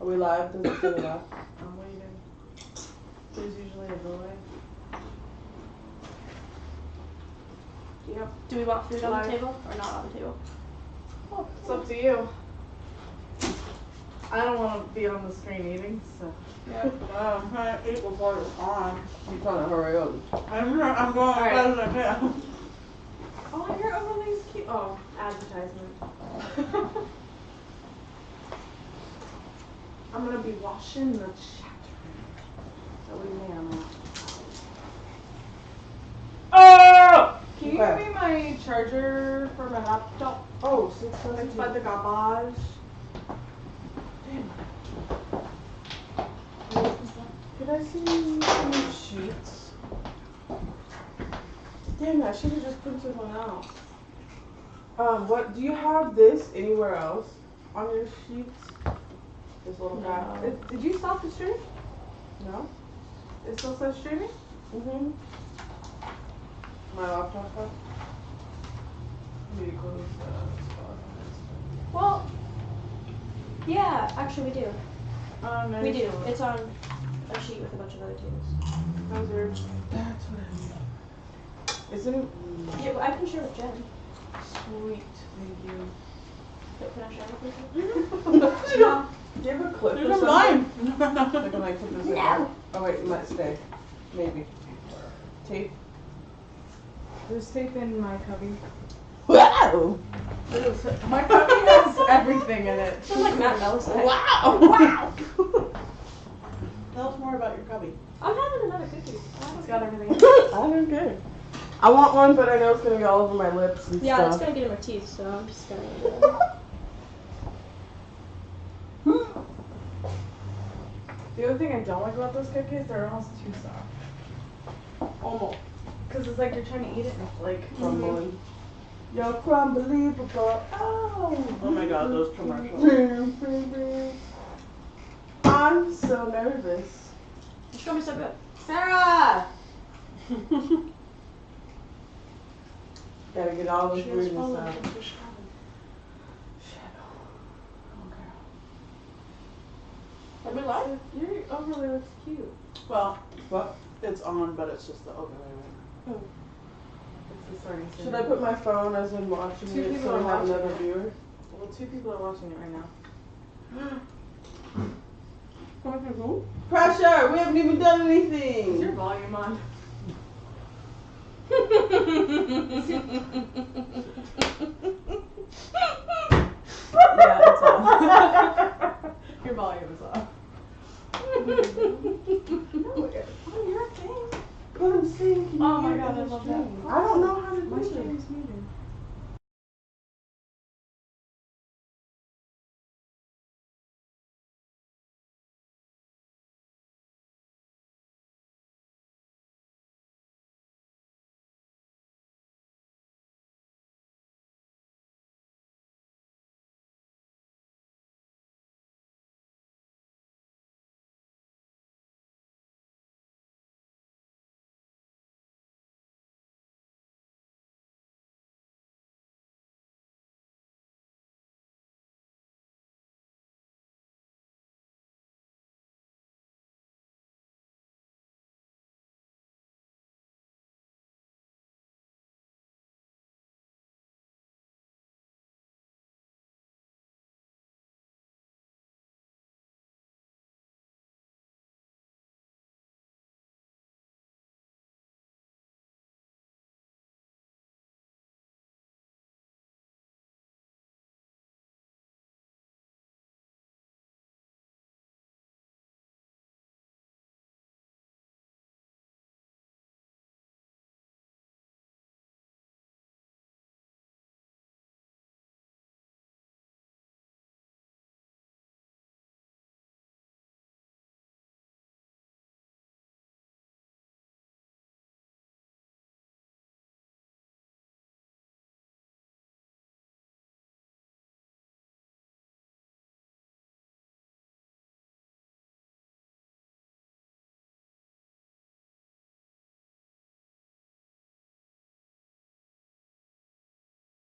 Are we live? Does it say live? I'm waiting. There's usually a delay. Yep. Do we want food on the table or not on the table? Oh, it's up to you. I don't want to be on the screen eating, so. Yeah. Well, I'm trying to eat before it's on. I'm trying to hurry up. I'm going as fast as I can. Oh, your overlay's cute. Oh, advertisement. I'm gonna be washing the chat room. So we may or may not. Oh! Can you give me my charger for my laptop? Oh, It's by the garbage. Damn. Could I see some sheets? Damn, I should have just printed one out. What do you have this anywhere else on your sheets? This little guy. Did you stop the stream? No? It still says streaming? Mm-hmm. My laptop stuff. I need to close Well, yeah, actually we do. No, We do. It's on a sheet with a bunch of other tables. How's yours? That's what I need. Isn't it? Yeah, I can share with Jen. Sweet. Thank you. Can I share with you? No. Do you have a clip or something? Mine. I can like put this in there. Oh wait, it might stay. Maybe. Tape. There's tape in my cubby. Wow! My cubby has everything in it. Sounds like Matt Melissa. Wow! Wow! Tell us more about your cubby. I'm having another cookie. It's got everything. I don't care. I want one, but I know it's gonna be all over my lips and Yeah, stuff. it's gonna get in my teeth, so I'm just gonna. The other thing I don't like about those cookies, they're almost too soft. Almost. Because it's like you're trying to eat it and it's like Crumbling. You're crumbelievable. Oh my god, those commercials. I'm so nervous. It's gonna be so good. Sarah! Gotta get all the She food has inside. followed. Are we live? Your overlay looks cute. Well, What? it's on, but it's just the overlay right It's the starting scene. Should I put my phone as in watching Two it people so are I have watching another it. viewer? Well, 2 people are watching it right now. Coming from who? Pressure! We haven't even done anything! Is your volume on? Yeah, it's off. Your volume is off. No, on your thing. But I'm saying, can you Oh my hear god, the I love stream? that. I don't know how to My do stream's this. muted.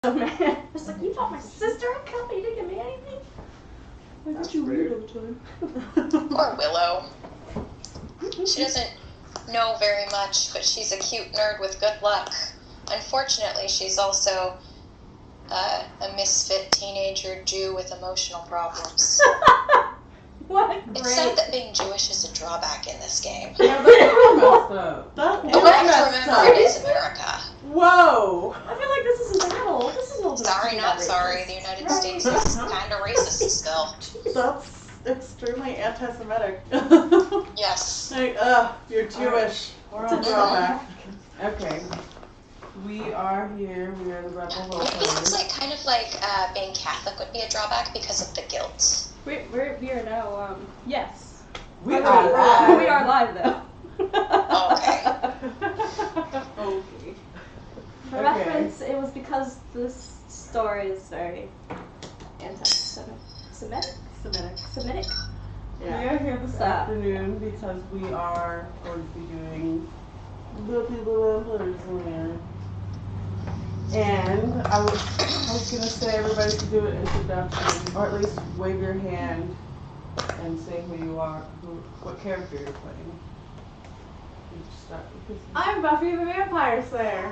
Oh man. It's like, you bought my sister a cup and you didn't give me anything? That's you weird. weird all the time. Poor Willow. She doesn't know very much, but she's a cute nerd with good luck. Unfortunately, she's also a misfit teenager Jew with emotional problems. What a It's great. sad that being Jewish is a drawback in this game. Yeah, that's all messed up. That is But I have to messed remember up. it is America. Whoa! I feel like this is a battle. This is old. Sorry, not sorry. The United States is kind of racist still. That's extremely anti-Semitic. Yes. Like, you're Jewish. We're on drawback. Okay. We are here. We are the rebel role Maybe it's players. like kind of like being Catholic would be a drawback because of the guilt. We are now, yes. We But are live. We are live though. Okay. Okay. For Okay. reference, it was because this story is very anti-Semitic. Semitic. We Yeah. are here this So- afternoon because we are going to be doing Buffy the Vampire Slayer. And I was gonna say everybody should do an introduction, or at least wave your hand and say who you are, what character you're playing. You just start with this. I'm Buffy the Vampire Slayer.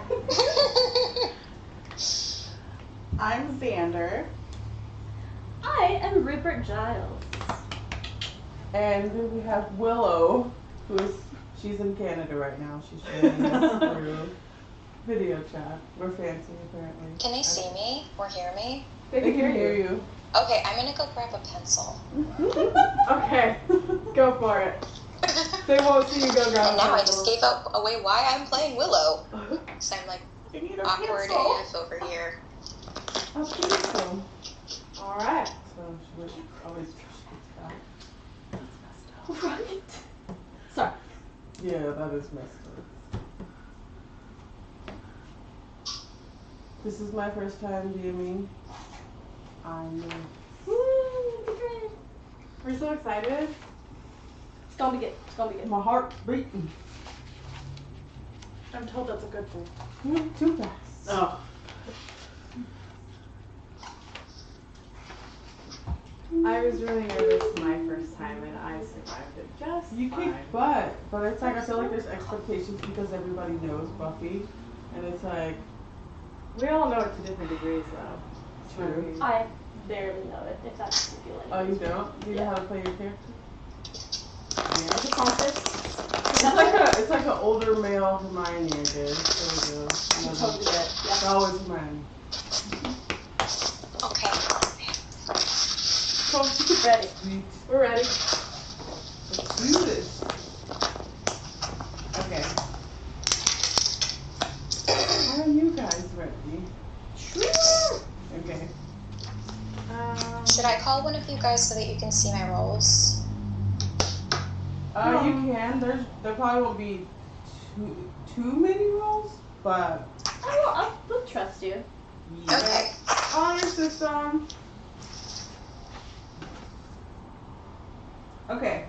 I'm Xander. I am Rupert Giles. And we have Willow, she's in Canada right now. She's joining us through video chat. We're fancy apparently. Can they see me or hear me? They can hear you. Okay, I'm gonna go grab a pencil. Okay, go for it. They won't see you go grab And a now I pencil. just gave away why I'm playing Willow. So I'm like I need a awkward pencil. AF over here. Oh, beautiful. Alright. So she would always gets back. Right. Sorry. Yeah, that is messed up. This is my first time DMing. I'm We're so excited. It's gonna be good. It's gonna be good. my heart beating. I'm told that's a good thing. Too fast. Oh. I was really nervous my first time and I survived it just You fine. kick butt, but it's like I feel like there's expectations because everybody knows Buffy, and it's like We all know it to different degrees though. true. I barely know it, if that's stipulated. Oh, you don't? Do you know how to play your character? Yeah. It's a compass. It's like an older male Hermione, I guess. There we go. You totally did. It's Yeah. always Hermione. Okay. Cool. Ready. Sweet. We're ready. Let's do this. Okay. Are you guys ready? Sure. Okay. Should I call one of you guys so that you can see my rolls? You can. There probably won't be too many rolls, but I'll trust you. yeah. Okay. On your system. Okay.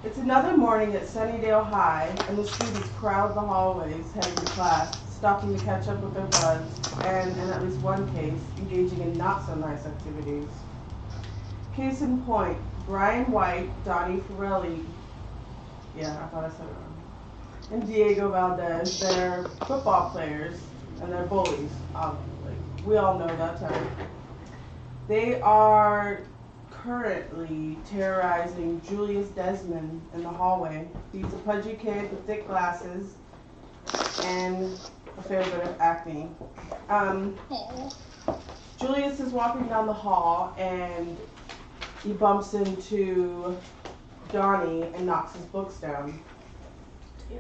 It's another morning at Sunnydale High, and the students crowd the hallways heading to class, stopping to catch up with their buds, and in at least one case, engaging in not-so-nice activities. Case in point, Brian White, Donnie Ferrelli, yeah, I thought I said it wrong, and Diego Valdez, they're football players, and they're bullies, obviously. We all know that type. They are currently terrorizing Julius Desmond in the hallway. He's a pudgy kid with thick glasses and a fair bit of acne. Aw. Julius is walking down the hall and he bumps into Donnie and knocks his books down. Yeah.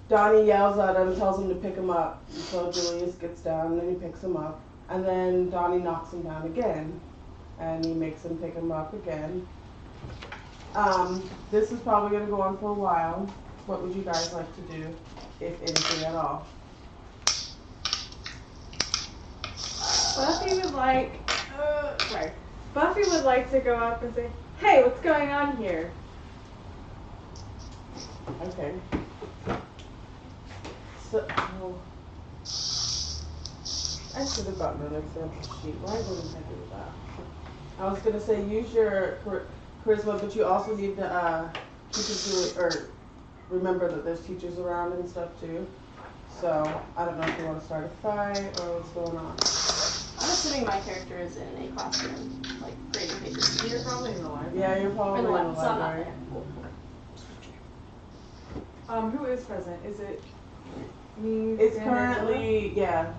Donnie yells at him, tells him to pick him up. So Julius gets down and then he picks him up. And then Donnie knocks him down again. And he makes him pick him up again. This is probably going to go on for a while. What would you guys like to do, if anything at all? Buffy would like, Buffy would like to go up and say, "Hey, what's going on here?" Okay. So, I should have gotten an example sheet. Why didn't I do that? I was gonna say use your charisma, but you also need to keep it to it, or remember that there's teachers around and stuff too. So I don't know if you want to start a fight or what's going on. I'm assuming my character is in a classroom, like grading papers. You're probably in the library. Yeah, you're probably in the So I'm not library. there. Cool. Who is present? Is it me? It's Xander, Willow? currently, yeah,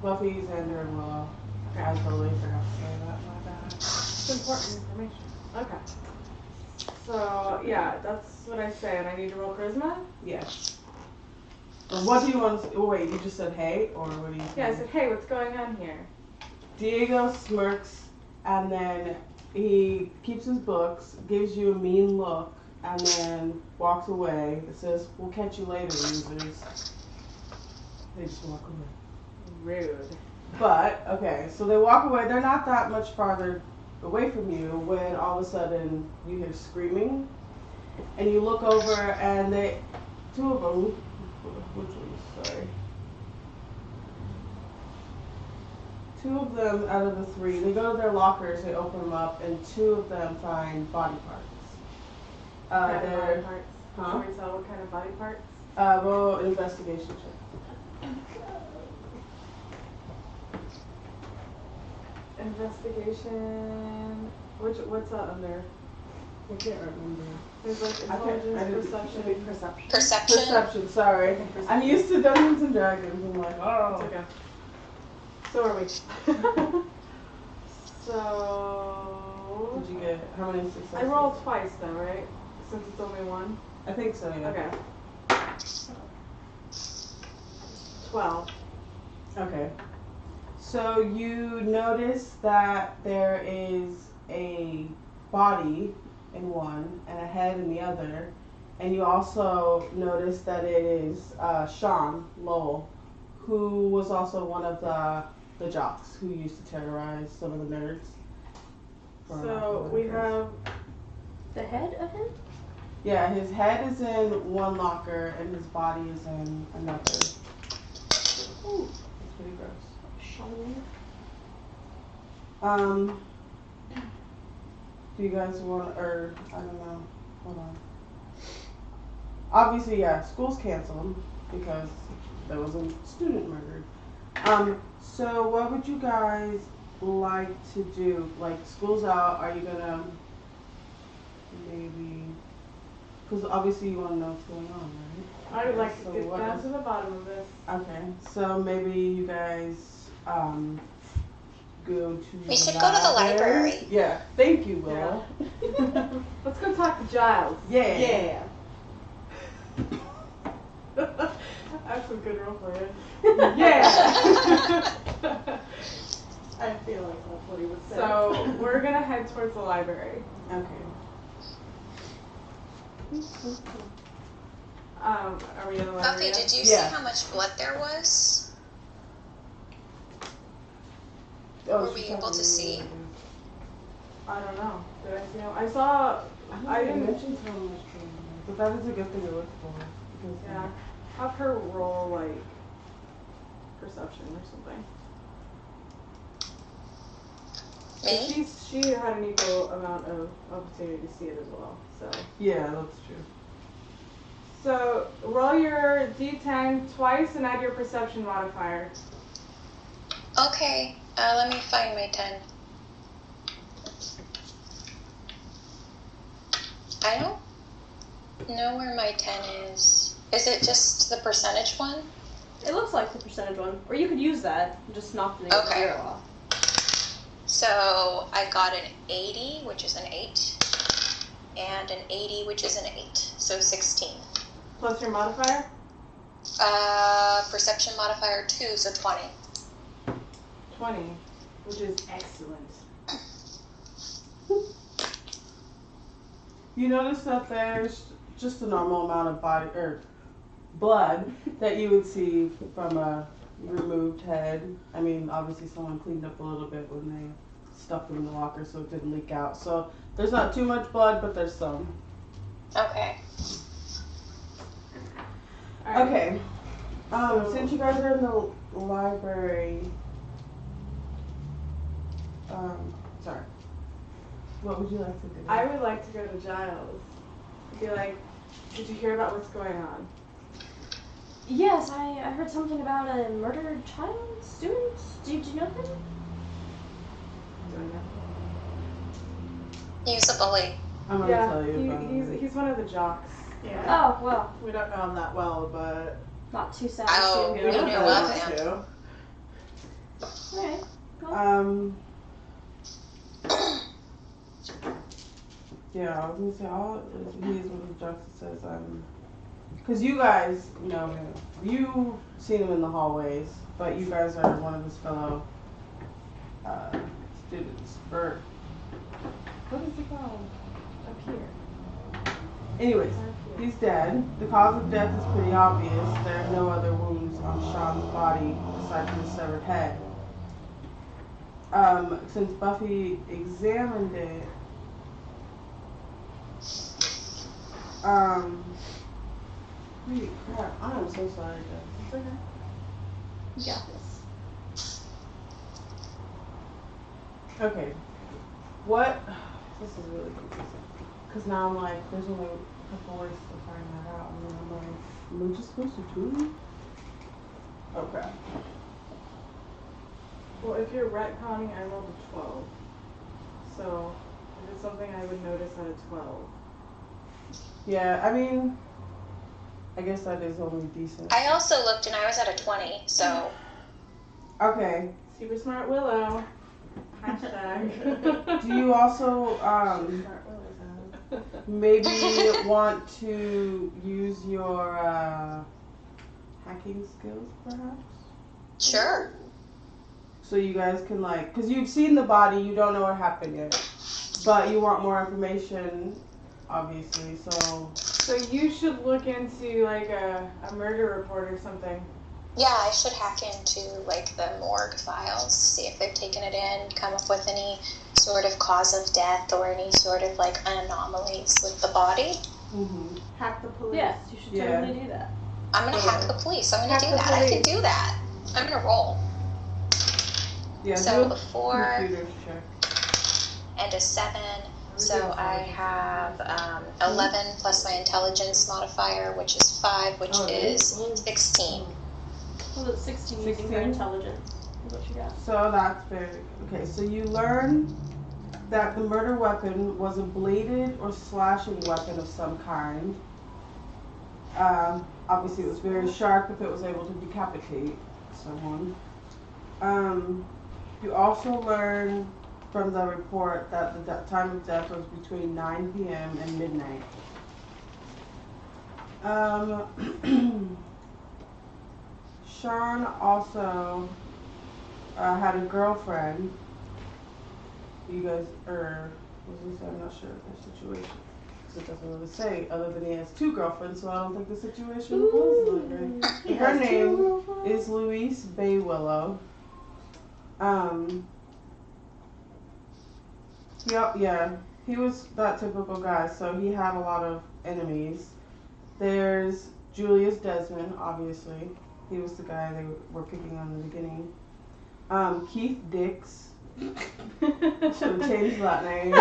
Buffy, Xander, and Willow. I totally forgot to say that. My bad. It's important information. Okay. So yeah, that's what I say, and I need to roll charisma. Yes. But what do you want to say? Oh, wait, you just said hey, or what do you say? Yeah, I said, hey, what's going on here? Diego smirks, and then he keeps his books, gives you a mean look, and then walks away. It says, we'll catch you later, losers. They just walk away. Rude. But, okay, so they walk away. They're not that much farther away from you when all of a sudden you hear screaming. And you look over and two of them, which ones, sorry. Two of them out of the three, they go to their lockers, they open them up, and two of them find body parts. What kind of body They're, parts? huh? Can we tell what kind of body parts? Roll an investigation check. Investigation. What's that under? I can't remember. There's like I intelligence, didn't- perception. Perception. Perception. Perception, sorry. I'm used to Dungeons and Dragons. I'm like, oh. It's okay. So are we. So. Did you get, how many successes? I rolled twice though, right? Since it's only one. I think so, yeah. Okay. 12. Okay. So you notice that there is a body in one and a head in the other, and you also notice that it is Sean Lowell, who was also one of the jocks who used to terrorize some of the nerds. for lack of a So better we phrase. have. The head of him? Yeah, his head is in one locker and his body is in another. Ooh, that's pretty gross. Sean. Do you guys want, or, I don't know, hold on. Obviously, yeah, school's canceled because there was a student murdered. So what would you guys like to do? Like, school's out, are you gonna, maybe, because obviously you want to know what's going on, right? I would like So to get what down is- to the bottom of this. Okay, so maybe you guys, go to We should go to the library. Yeah, thank you, Willow. Let's go talk to Giles. Yeah. Yeah. That's some good role playing. Yeah. I feel like that's what he would say. So we're gonna head towards the library. Okay. Are we in the library? Buffy, yet? did you Yeah. see how much blood there was? Oh, Were we she's able talking to see? I don't know. Did I see him? I saw. I didn't. mention how much trauma, but that is a good thing to look for. Because, Yeah. Have her roll like perception or something. Me? She had an equal amount of opportunity to see it as well. So. Yeah, that's true. So roll your d10 twice and add your perception modifier. Okay, let me find my 10. I don't know where my 10 is. Is it just the percentage one? It looks like the percentage one. Or you could use that and just knock the negative Okay. 0 off. So I got an 80, which is an 8, and an 80, which is an 8, so 16. Plus your modifier? Perception modifier 2, so 20. 20, which is excellent. You notice that there's just a normal amount of body or blood that you would see from a removed head. I mean, obviously someone cleaned up a little bit when they stuffed them in the locker so it didn't leak out. So there's not too much blood, but there's some. Okay. All right. Okay. So- Since you guys are in the library, sorry. What would you like to do? I would like to go to Giles. Be like, did you hear about what's going on? Yes, I heard something about a murdered student. Do you know him? He's a bully. I'm gonna tell you about it. he's one of the jocks. Yeah. Oh, well, We don't know him that well, but not too sad Oh, to see you him knew go. of him. Alright. Yeah, I was gonna say he is one of the jocks that says because you guys know him. You've seen him in the hallways, but you guys are one of his fellow students. Or what is it called? Up here. Anyways, he's dead. The cause of death is pretty obvious. There are no other wounds on Sean's body aside from the severed head. Since Buffy examined it, holy crap, I am so sorry, guys. It's okay. You got this. Okay. What? This is really confusing. Because now I'm like, there's only a couple ways to find that out. And then I'm like, am I just supposed to do it? Oh crap. Well, if you're retconning, I rolled a 12. So, if it's something I would notice at a 12. Yeah, I mean, I guess that is only decent. I also looked and I was at a 20, so. Okay. Super smart Willow. Hashtag. Do you also Smart Willow. maybe want to use your hacking skills, perhaps? Sure. So you guys can because you've seen the body, you don't know what happened yet, but you want more information, obviously. So you should look into like a murder report or something. Yeah, I should hack into like the morgue files, see if they've taken it in, come up with any sort of cause of death or any sort of like anomalies with the body. Mm-hmm. hack the police. Yes, you should totally do that. I'm gonna hack the police. I'm gonna Hack do the that. I can police. do that. I'm gonna roll. Yeah. So do a 4 computer check. and a 7. So I have 11 plus my intelligence modifier, which is 5, which is 16. Well, it's 16 using 16? her intelligence. Is what you got. So that's very okay. So you learn that the murder weapon was a bladed or slashing weapon of some kind. Obviously, it was very sharp if it was able to decapitate someone. You also learn from the report that the time of death was between 9 p.m. and midnight. Sean also had a girlfriend. You guys, I'm not sure of their situation. Because it doesn't really say, other than he has 2 girlfriends, so I don't think the situation was really great. Her name is Louise Baywillow. Yeah, he was that typical guy, so he had a lot of enemies. There's Julius Desmond, obviously. He was the guy they were picking on in the beginning. Keith Dix. Should have changed that name.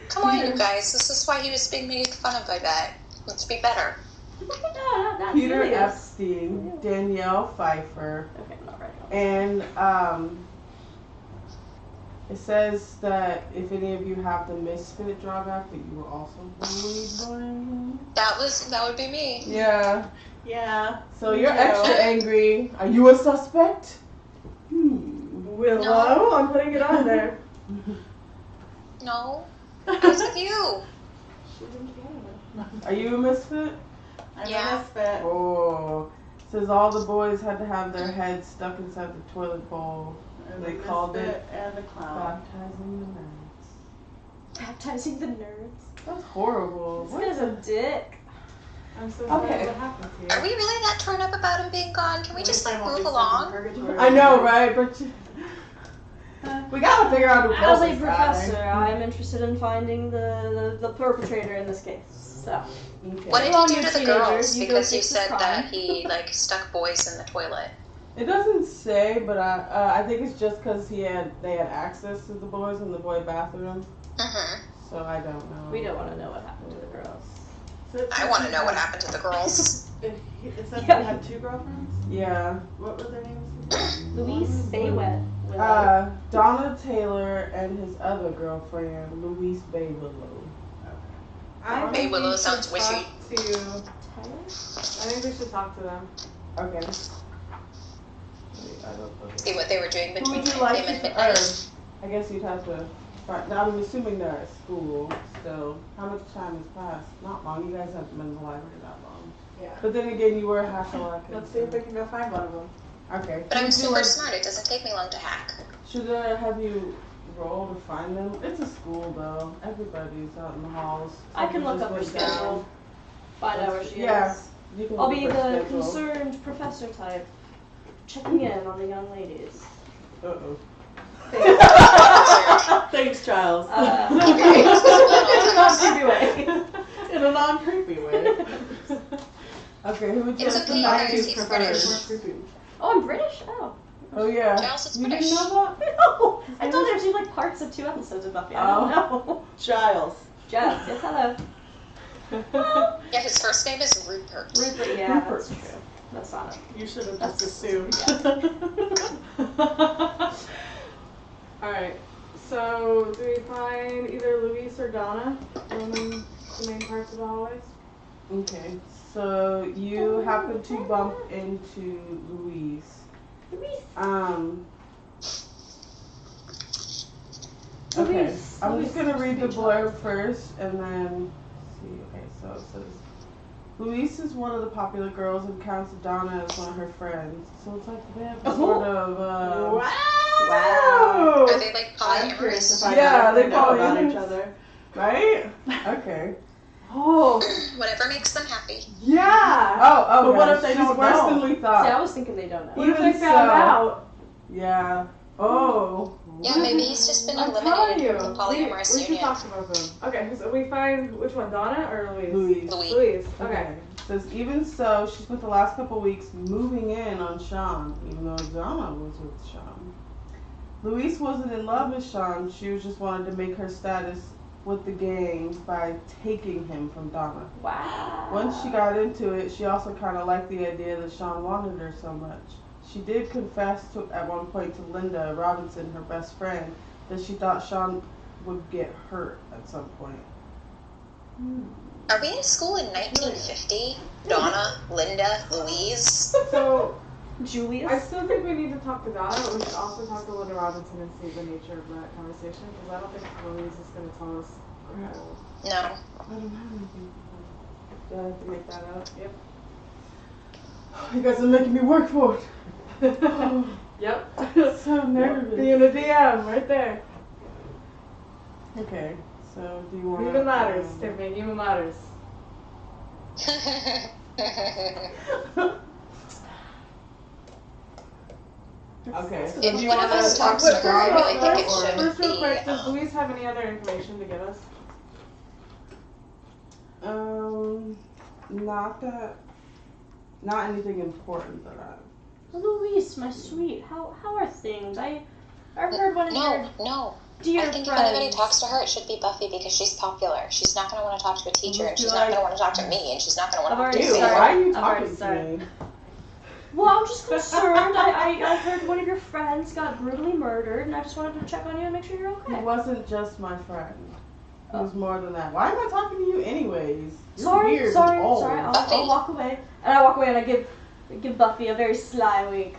Come on, you guys. This is why he was being made fun of, I bet. Let's be better. No, not Peter Julius. Epstein, Danielle Pfeiffer, Okay, not right. and it says that if any of you have the misfit drawback, that you were also bullied by him. That would be me. Yeah. Yeah. So you're extra angry. Are you a suspect? Willow, No. I'm putting it on there. No. I was with you. Are you a misfit? I'm Yeah. a misfit. Oh. Says all the boys had to have their heads stuck inside the toilet bowl. I'm They a called misfit it and a clown. baptizing the nerds. Baptizing the nerds. That's horrible. This guy's a dick. I'm so sorry Okay. what happened to you. Are we really that torn up about him being gone? Can we just like I won't move be stuck in along? purgatory. I know, right? But we gotta figure out who As killed a this professor, guy. I'm interested in finding the perpetrator in this case. So, Okay. What did Well, he do you're to the teenagers, girls? you go Because you fix the said crime. that he like stuck boys in the toilet. It doesn't say, but I think it's just because they had access to the boys in the boy bathroom. So I don't know. We don't want to know what happened to the girls. So I want to know what happened to the girls. It said he had 2 girlfriends? Yeah. What were their names? Louise Baywet. Donna Taylor and his other girlfriend, Louise Baywillow. I Bay think Willow we sounds should wishy. talk to. I think we should talk to them. Okay. See what they were doing Who between would you 9 like p.m. and to, midnight. I guess you'd have to find, I'm assuming they're at school still. How much time has passed? Not long. You guys haven't been in the library that long. Yeah. But then again, you were a hack-a-lack. Let's see if we can go find one of them. Okay. But I'm Would you super like- smart. It doesn't take me long to hack. Should I have you roll to find them? It's a school though. Everybody's out in the halls. I can Something look up her just went down. schedule. Find out where she Yeah. is. You can I'll look be up her the schedule. concerned professor type, checking in on the young ladies. Uh-oh. Thanks, Charles. Creepy way. In a non-creepy way. Okay, who would you It's like okay, to guys, knock he's you British. first? Oh, I'm British? Oh. Oh yeah. Giles is You British. didn't know that? No! I told you I've seen like parts of 2 episodes of Buffy. I don't know. Giles. Jess, yes, hello. Yeah, his first name is Rupert. Rupert, yeah, that's true. That's not it. You should have just assumed. Alright. So, do we find either Luis or Donna roaming the main parts of the hallways? Okay. So you happen to bump into Louise. Okay. Louise. I'm just gonna read the Louise. blurb first and then see. Okay, so it says Louise is one of the popular girls and counts Donna as one of her friends. So it's like they have sort of Wow. Are they like I'm curious if polyamorous? I Yeah, know if they they know about polyamorous. each other. right? Okay. Oh, Whatever makes them happy. yeah! Oh, But what okay. if they She's don't worse know? than we See, thought. I was thinking they don't know. What if Even they found so- out? Yeah. Oh. Yeah, maybe he's just been I'm telling eliminated you. from the polyamorous we should union. talk about them. Okay, so we find which one, Donna or Louise? Louise. Louis. Louise. Okay. Says even so, she spent the last couple weeks moving in on Sean, even though Donna was with Sean. Louise wasn't in love with Sean. She was just wanted to make her status with the gang by taking him from Donna. Wow. Once she got into it, she also kind of liked the idea that Sean wanted her so much. She did confess at one point to Linda Robinson, her best friend, that she thought Sean would get hurt at some point. Are we in school in 1950? Donna, Linda, Louise. So, Julius? I still think we need to talk to Donna, but we should also talk to Linda Robinson and see the nature of that conversation, because I don't think Louise is going to tell us. No. I don't have anything. Do I have to make that up? Yep. You guys are making me work for it. Yep. So nervous. Be in the DM, right there. Okay, so do you want Even ladders, Tiffany, even ladders. Okay. If do you one of wanna us talk talks to to her, I Donna really think it first, or- should First, real quick, be, does Louise have any other information to give us? Not anything important that Louise, my sweet, how are things? I've heard one of your No. dear I think if anybody friends. talks to her, it should be Buffy because she's popular. She's not going to want to talk to a teacher, and Must be she's not like- going to want to talk to me, and she's not going to I've want to already talk to Ew, me. why are you I've talking already to started. me? Well, I'm just concerned. I heard one of your friends got brutally murdered, and I just wanted to check on you and make sure you're He okay. wasn't just my friend. He was more than that. Why am I talking to you anyways? You're Sorry, weird sorry, and old. sorry. Buffy. I'll walk away. And I walk away and I give Buffy a very sly wink.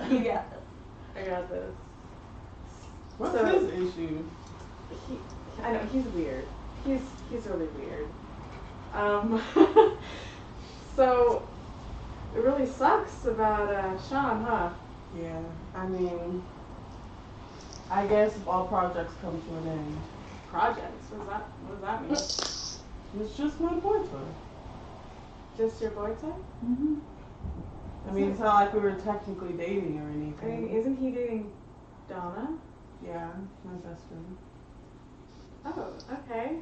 You got this. I got this. What's So- his issue? I know, he's weird. He's really weird. So, it really sucks about Sean, huh? Yeah, I mean, I guess all projects come to an end. Projects, what does that mean? It's just my boyfriend. Just your boyfriend? Mm-hmm. I mean, it's not like we were technically dating or I mean, anything. isn't he dating Donna? Yeah, my best friend. Oh, okay.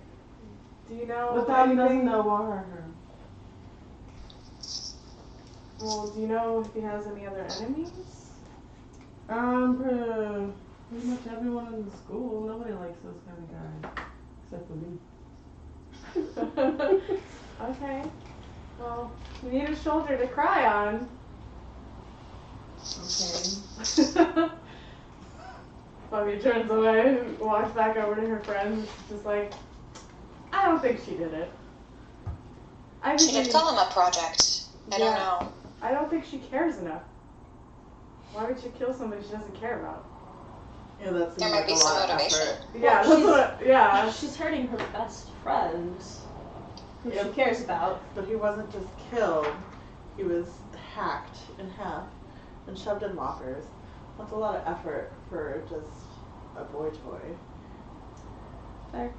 Do you know But that anything? doesn't know her. Well, do you know if he has any other enemies? Pretty much everyone in the school. Nobody likes those kind of guys, except for me. Okay. Well, you need a shoulder to cry on. Okay. Buffy turns away and walks back over to her friends. She's just like, I don't think she did it. I She think did call him a project. I don't Yeah. know. I don't think she cares enough. Why would she kill somebody she doesn't care about? Yeah, that There seems might like be a some lot of motivation. effort. Yeah, that's what. Yeah. She's hurting her best friend, who Yeah. she cares about. But he wasn't just killed, he was hacked in half and shoved in lockers. That's a lot of effort for just a boy toy. Fair.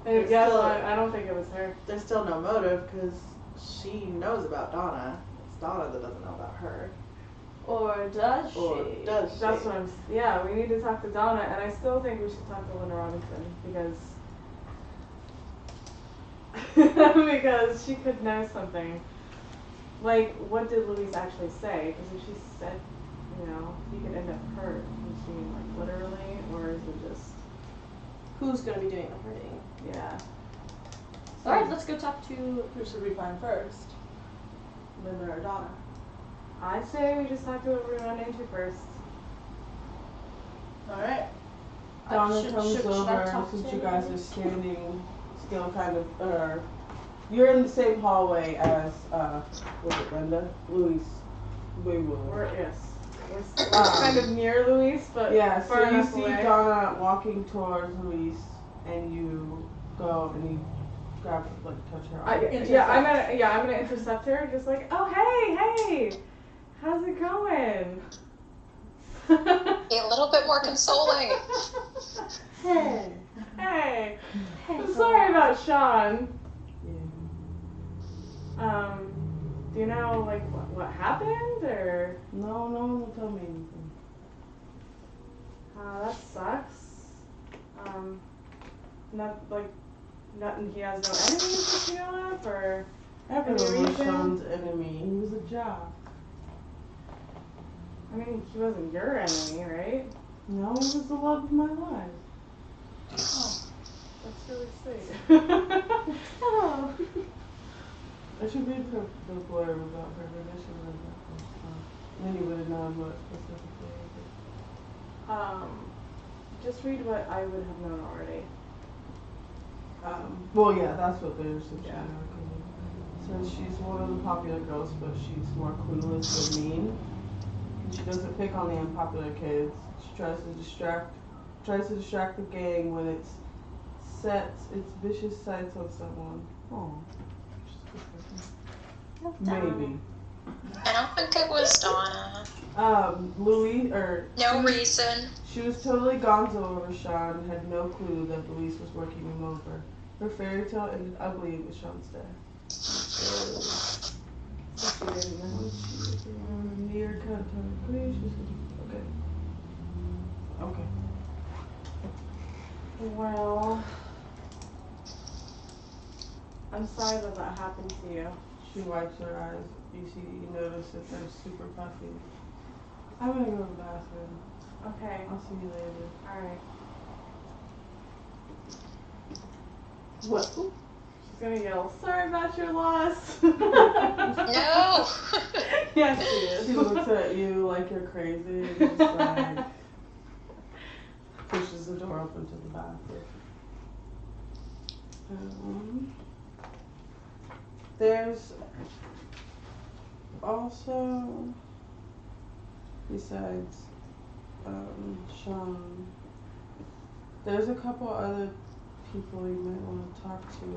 There's Yeah, still- I don't think it was her. There's still no motive because she knows about Donna. It's Donna that doesn't know about her. Or does she? Or does she? That's what I'm. Yeah, we need to talk to Donna, and I still think we should talk to Linda Robinson because she could know something. Like, what did Louise actually say? Because if she said, you know, he could end up hurt, does she mean like literally, or is it just Who's gonna be doing the hurting? yeah? Alright, let's go talk to. Who should we find first? Linda or Donna? I say we just talk to whoever we run into first. Alright. Donna should- comes should I over talk since to you guys her? are standing still kind of, you're in the same hallway as, was it Linda? Louise. We will. We're kind of near Louise, but Yeah, far so you enough see away. Donna walking towards Louise, and you go and you grab, like, touch her arm. I'm gonna intercept her, just like, oh hey, how's it going? Be a little bit more consoling. Hey. Hey, Hey. sorry about Sean. Yeah. Do you know like what happened or? No one will tell me anything. That sucks. Nothing. He has no enemies that you know of, or Everyone Any was reason? Sean's enemy. He was a job. I mean, he wasn't your enemy, right? No, he was the love of my life. That's really sweet. Oh. I should read the blurb about her, but I should read that first. Then you would have known what specifically it Just read what I would have known already. well, yeah, that's what they're suggesting. So she's one of the popular girls, but she's more clueless and mean. And she doesn't pick on the unpopular kids. She tries to distract the gang when it sets its vicious sights on someone. Oh. Maybe. I don't think it was Donna. Louise, No reason. she was totally gonzo over Sean, had no clue that Louise was working him over. Her fairy tale ended ugly with Sean's death. She didn't know. Near cut okay. Okay. Well, I'm sorry that happened to you. She wipes her eyes. You notice that they're super puffy. I'm gonna go to the bathroom. Okay. I'll see you later. Alright. What? She's gonna yell, sorry about your loss. No. Yes, she She is. looks at you like you're crazy and just like pushes the door open to the bathroom. There's also, besides Sean, there's a couple other people you might want to talk to.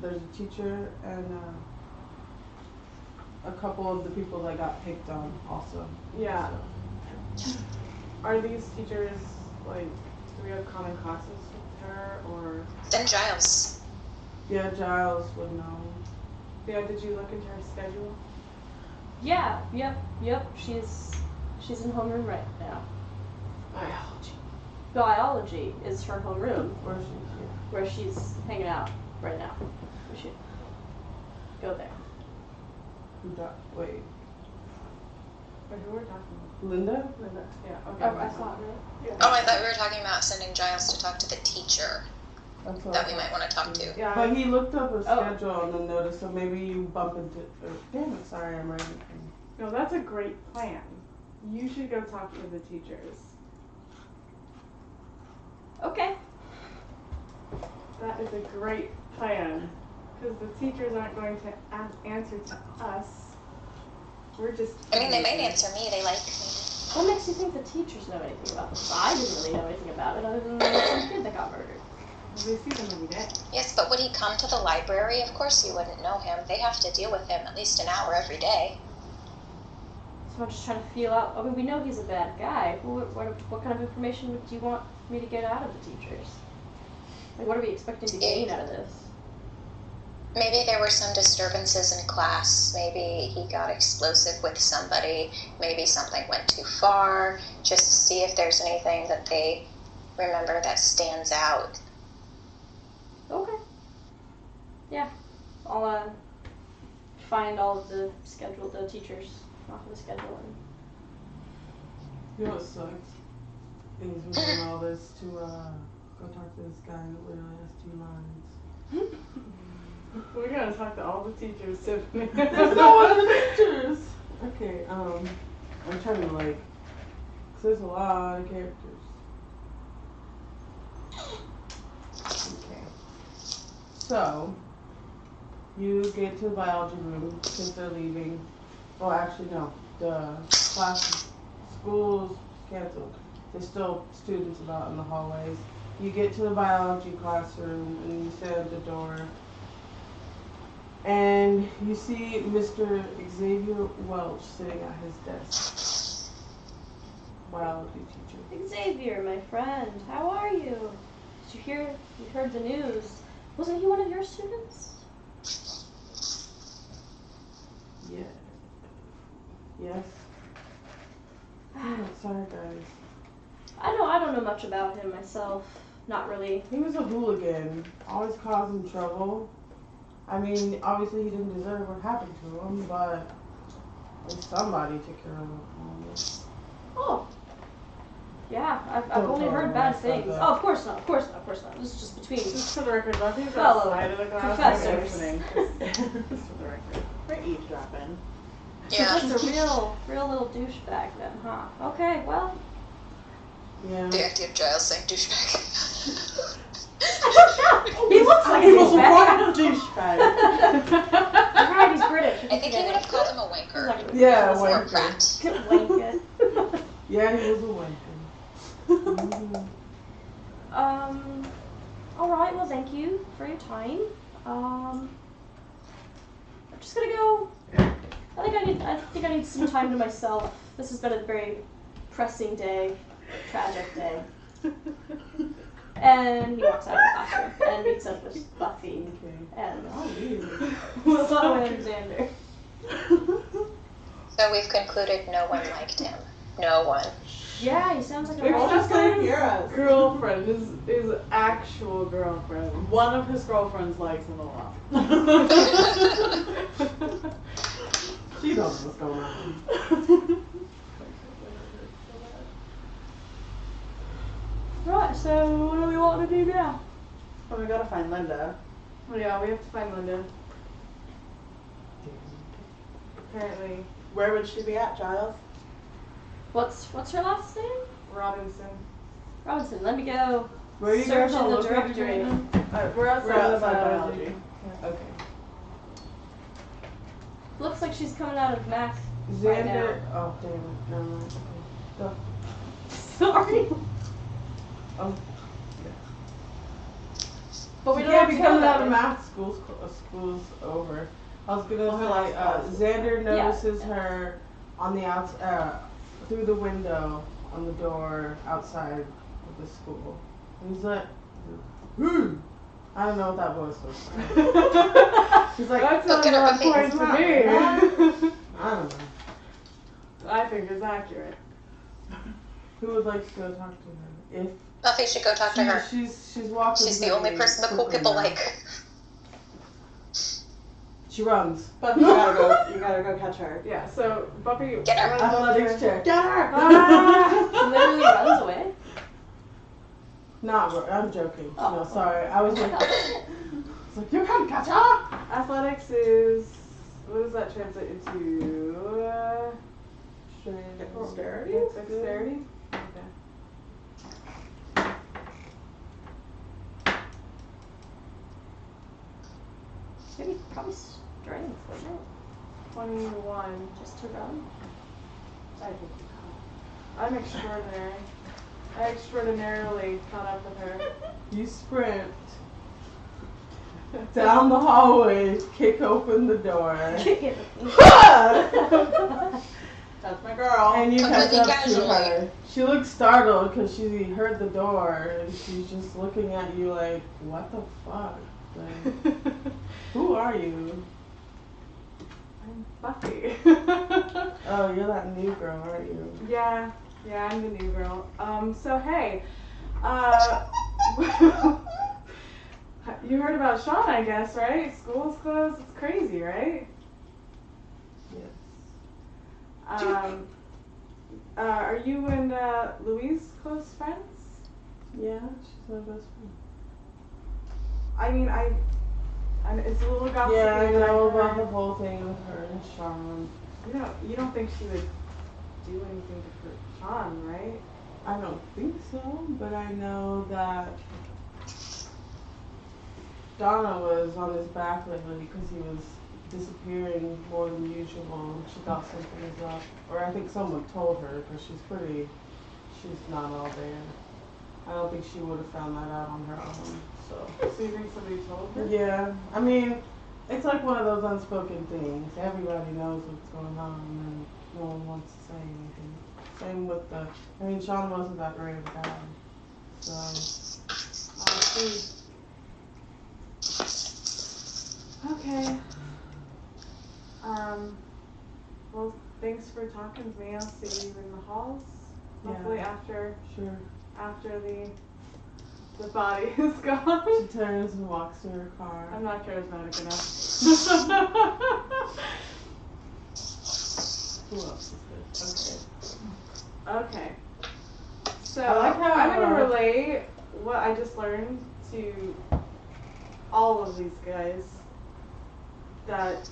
There's a teacher and a couple of the people that got picked on also. Yeah. So. Are these teachers, like, do we have common classes with her, or? Then Giles. Yeah, Giles would know. Yeah, did you look into her schedule? Yeah, yep. She's in homeroom right now. Biology is her homeroom Where she's where she's hanging out right now. We should go there. Who died? Wait, Wait, who we're talking Linda? about? Linda. Yeah, okay. Oh, I thought, right? Oh, I thought we were talking about sending Giles to talk to the teacher That's what that I we thought. might want to talk to. Yeah, But he looked up a Oh. schedule and then noticed, so maybe you bump into. Damn it! Sorry, I'm writing. no, that's a great plan. You should go talk to the teachers. Okay. That is a great plan. Because the teachers aren't going to answer to us. We're just. I mean, they might answer me. They like me. What makes you think the teachers know anything about this? I didn't really know anything about it other than some kid that got murdered. They see them every day. Yes, but would he come to the library? Of course you wouldn't know him. They have to deal with him at least an hour every day. So I'm just trying to feel out. I mean, we know he's a bad guy. What kind of information do you want me to get out of the teachers? Like, what are we expecting to gain out of this? Maybe there were some disturbances in class. Maybe he got explosive with somebody. Maybe something went too far. Just to see if there's anything that they remember that stands out. Okay. Yeah. I'll find all of the teachers off of the schedule and. You know what sucks? Is we're doing all this to go talk to this guy that literally has 2 lines. We're going to talk to all the teachers, Tiffany. There's no one in the pictures. Okay, I'm trying to like, cause there's a lot of characters. Okay. So, you get to the biology room since they're leaving. Well, actually no, the school's canceled. There's still students about in the hallways. You get to the biology classroom and you stand at the door. And you see Mr. Xavier Welch sitting at his desk. Biology teacher. Xavier, my friend, how are you? Did you heard the news? Wasn't he one of your students? Yeah. Yes. Oh, sorry guys. I don't know much about him myself. Not really. He was a hooligan, always causing trouble. I mean, obviously he didn't deserve what happened to him, but at least somebody took care of him. Oh. Yeah, I've Don't only tell heard him bad I said things. that. Oh, of course not. This is just between. Just for the record, Buffy's Fellow outside of the class. professors. Listening. Just for the record. We're eavesdropping. Yeah. Just a real little douchebag then, huh? Okay, well. Yeah. The idea of Giles saying douchebag. He looks like He a was douchebag. one douchebag. You're right, he's British. I think he would have called him a wanker. Yeah, Or a wanker. brat. Wanker. Yeah, he was a wanker. Mhm. Alright, well thank you for your time. I'm just gonna go. I think I need some time to myself. This has been a very pressing day, tragic day. And he walks out of the classroom and meets up with Buffy Okay. and Oh, weird. Willow and Xander. So we've concluded no one liked him. No one. Yeah, he sounds like a They're real just gonna hear us. Girlfriend, his actual girlfriend. One of his girlfriends likes him a lot. She knows what's going on. Right, so what do we want to do now? Well, we gotta find Linda. Oh yeah, we have to find Linda. Apparently, Where would she be at, Giles? What's her last name? Robinson. Robinson. Let me go Where are you search guys all in the located directory. again? We're outside We're of the outside biology. biology. Okay. Looks like she's coming out of math right now. Xander. Oh, damn it. Never mind. Okay. Go. Sorry. Oh. But we She don't can't have be to go coming that out of way. math. School's over. I was gonna Well, her say, last class. Xander Yeah. notices her on the through the window on the door outside of the school. And he's like, I don't know what that voice was. He's like, That sounds Look at her on face. point to me. I don't know. I think it's accurate. Who would like to go talk to her? If Buffy should go talk to her. she's walking. She's the only person the cool quickly people now. like. She runs. But you gotta go catch her. Yeah, so Buffy Get her. runs up to Athletics her. check. Get her! Ah! She literally runs away. I'm joking. Oh. No, sorry. I was like, it's like, you can't catch her! Athletics is, what does that translate into? Dexterity? Dexterity? Okay. Maybe probably strength, wasn't it? 21. Just to run. I think you caught. I'm extraordinary. I extraordinarily caught up with her. You sprint down the hallway, kick open the door, Kick it. That's my girl. and you catch Completely up to casually. her. She looks startled because she heard the door, and she's just looking at you like, what the fuck? Like, who are you? I'm Buffy. Oh, you're that new girl, aren't you? Yeah, I'm the new girl. So hey, you heard about Sean, I guess, right? School's closed. It's crazy, right? Yes. Are you and Louise close friends? Yeah, she's my best friend. I mean, it's a little gossipy. Yeah, I but know about heard- the whole thing with her and Sean. You don't think she would do anything to hurt Sean, right? I don't think so, but I know that Donna was on his back lately because he was disappearing more than usual. She thought something was up. Or I think someone told her because she's not all there. I don't think she would have found that out on her own, so. So you think somebody told her? Yeah, I mean, it's like one of those unspoken things. Everybody knows what's going on and no one wants to say anything. Same with Sean wasn't that great of a guy. So, I see. Okay. Well, thanks for talking to me. I'll see you in the halls. Hopefully Yeah. after sure. the body is gone. She turns and walks to her car. I'm not charismatic enough. Who else is this? Okay. So I like how, I'm gonna relay what I just learned to all of these guys. That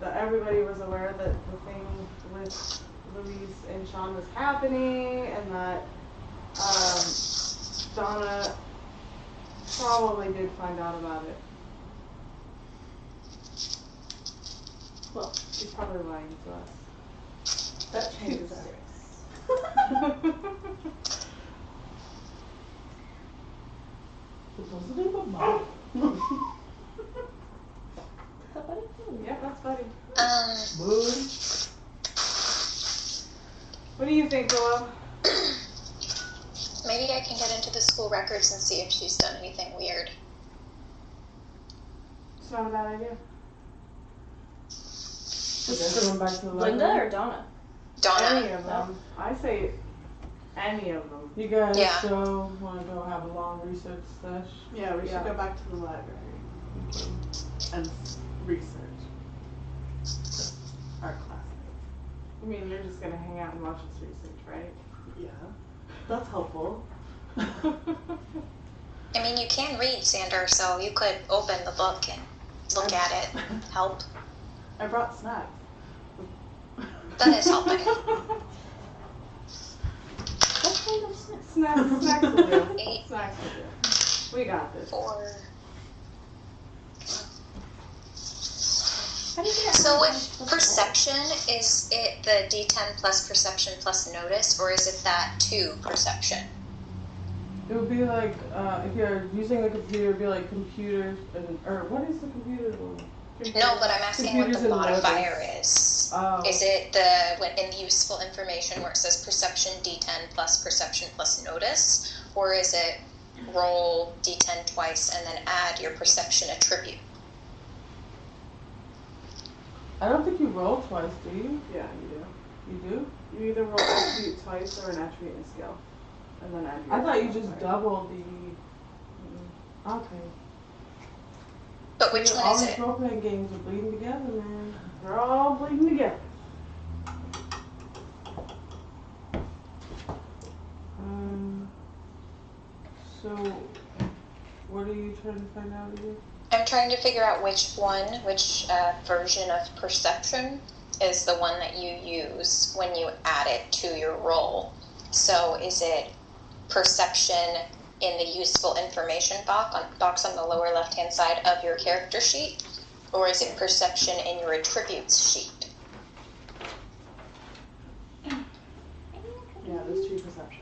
that everybody was aware that the thing with Louise and Sean was happening, and that Donna probably did find out about it. Well, She's probably lying to us. That changes it. It wasn't even mine. is that buddy? Yep, that's Buddy. Bud. What do you think, Willow? Maybe I can get into the school records and see if she's done anything weird. It's not a bad idea. Okay, going back to the Linda library. or Donna? Donna. Any of them. I say any of them. You guys Yeah. still want to go have a long research sesh? Yeah, we Yeah. should go back to the library Okay. and research our classmates. I mean, you're just gonna hang out and watch this research, right? Yeah, that's helpful. I mean, you can read, Sander, so you could open the book and look at it. Help. I brought snacks. That is helping. What kind of snacks? Snacks will do. 8, Snacks will do. We got this. 4. How do you get So with perception, is it the D10 plus perception plus notice, or is it that 2 perception? It would be like, if you're using the computer, it would be like computers or what is the computer one? No, but I'm asking what Computers the and modifier is. Oh. Is it in the useful information where it says perception D10 plus perception plus notice, or is it roll D10 twice and then add your perception attribute? I don't think you roll twice, do you? Yeah, you do. You do? You either roll attribute twice or an attribute and a skill. And then add your I thought you just modifier. doubled the. Okay. But which one All is these it? role-playing games are bleeding together, man. They're all bleeding together. So, what are you trying to find out again? I'm trying to figure out which version of perception is the one that you use when you add it to your role. So is it perception in the useful information box on the lower left-hand side of your character sheet? Or is it perception in your attributes sheet? Yeah, there's 2 perceptions.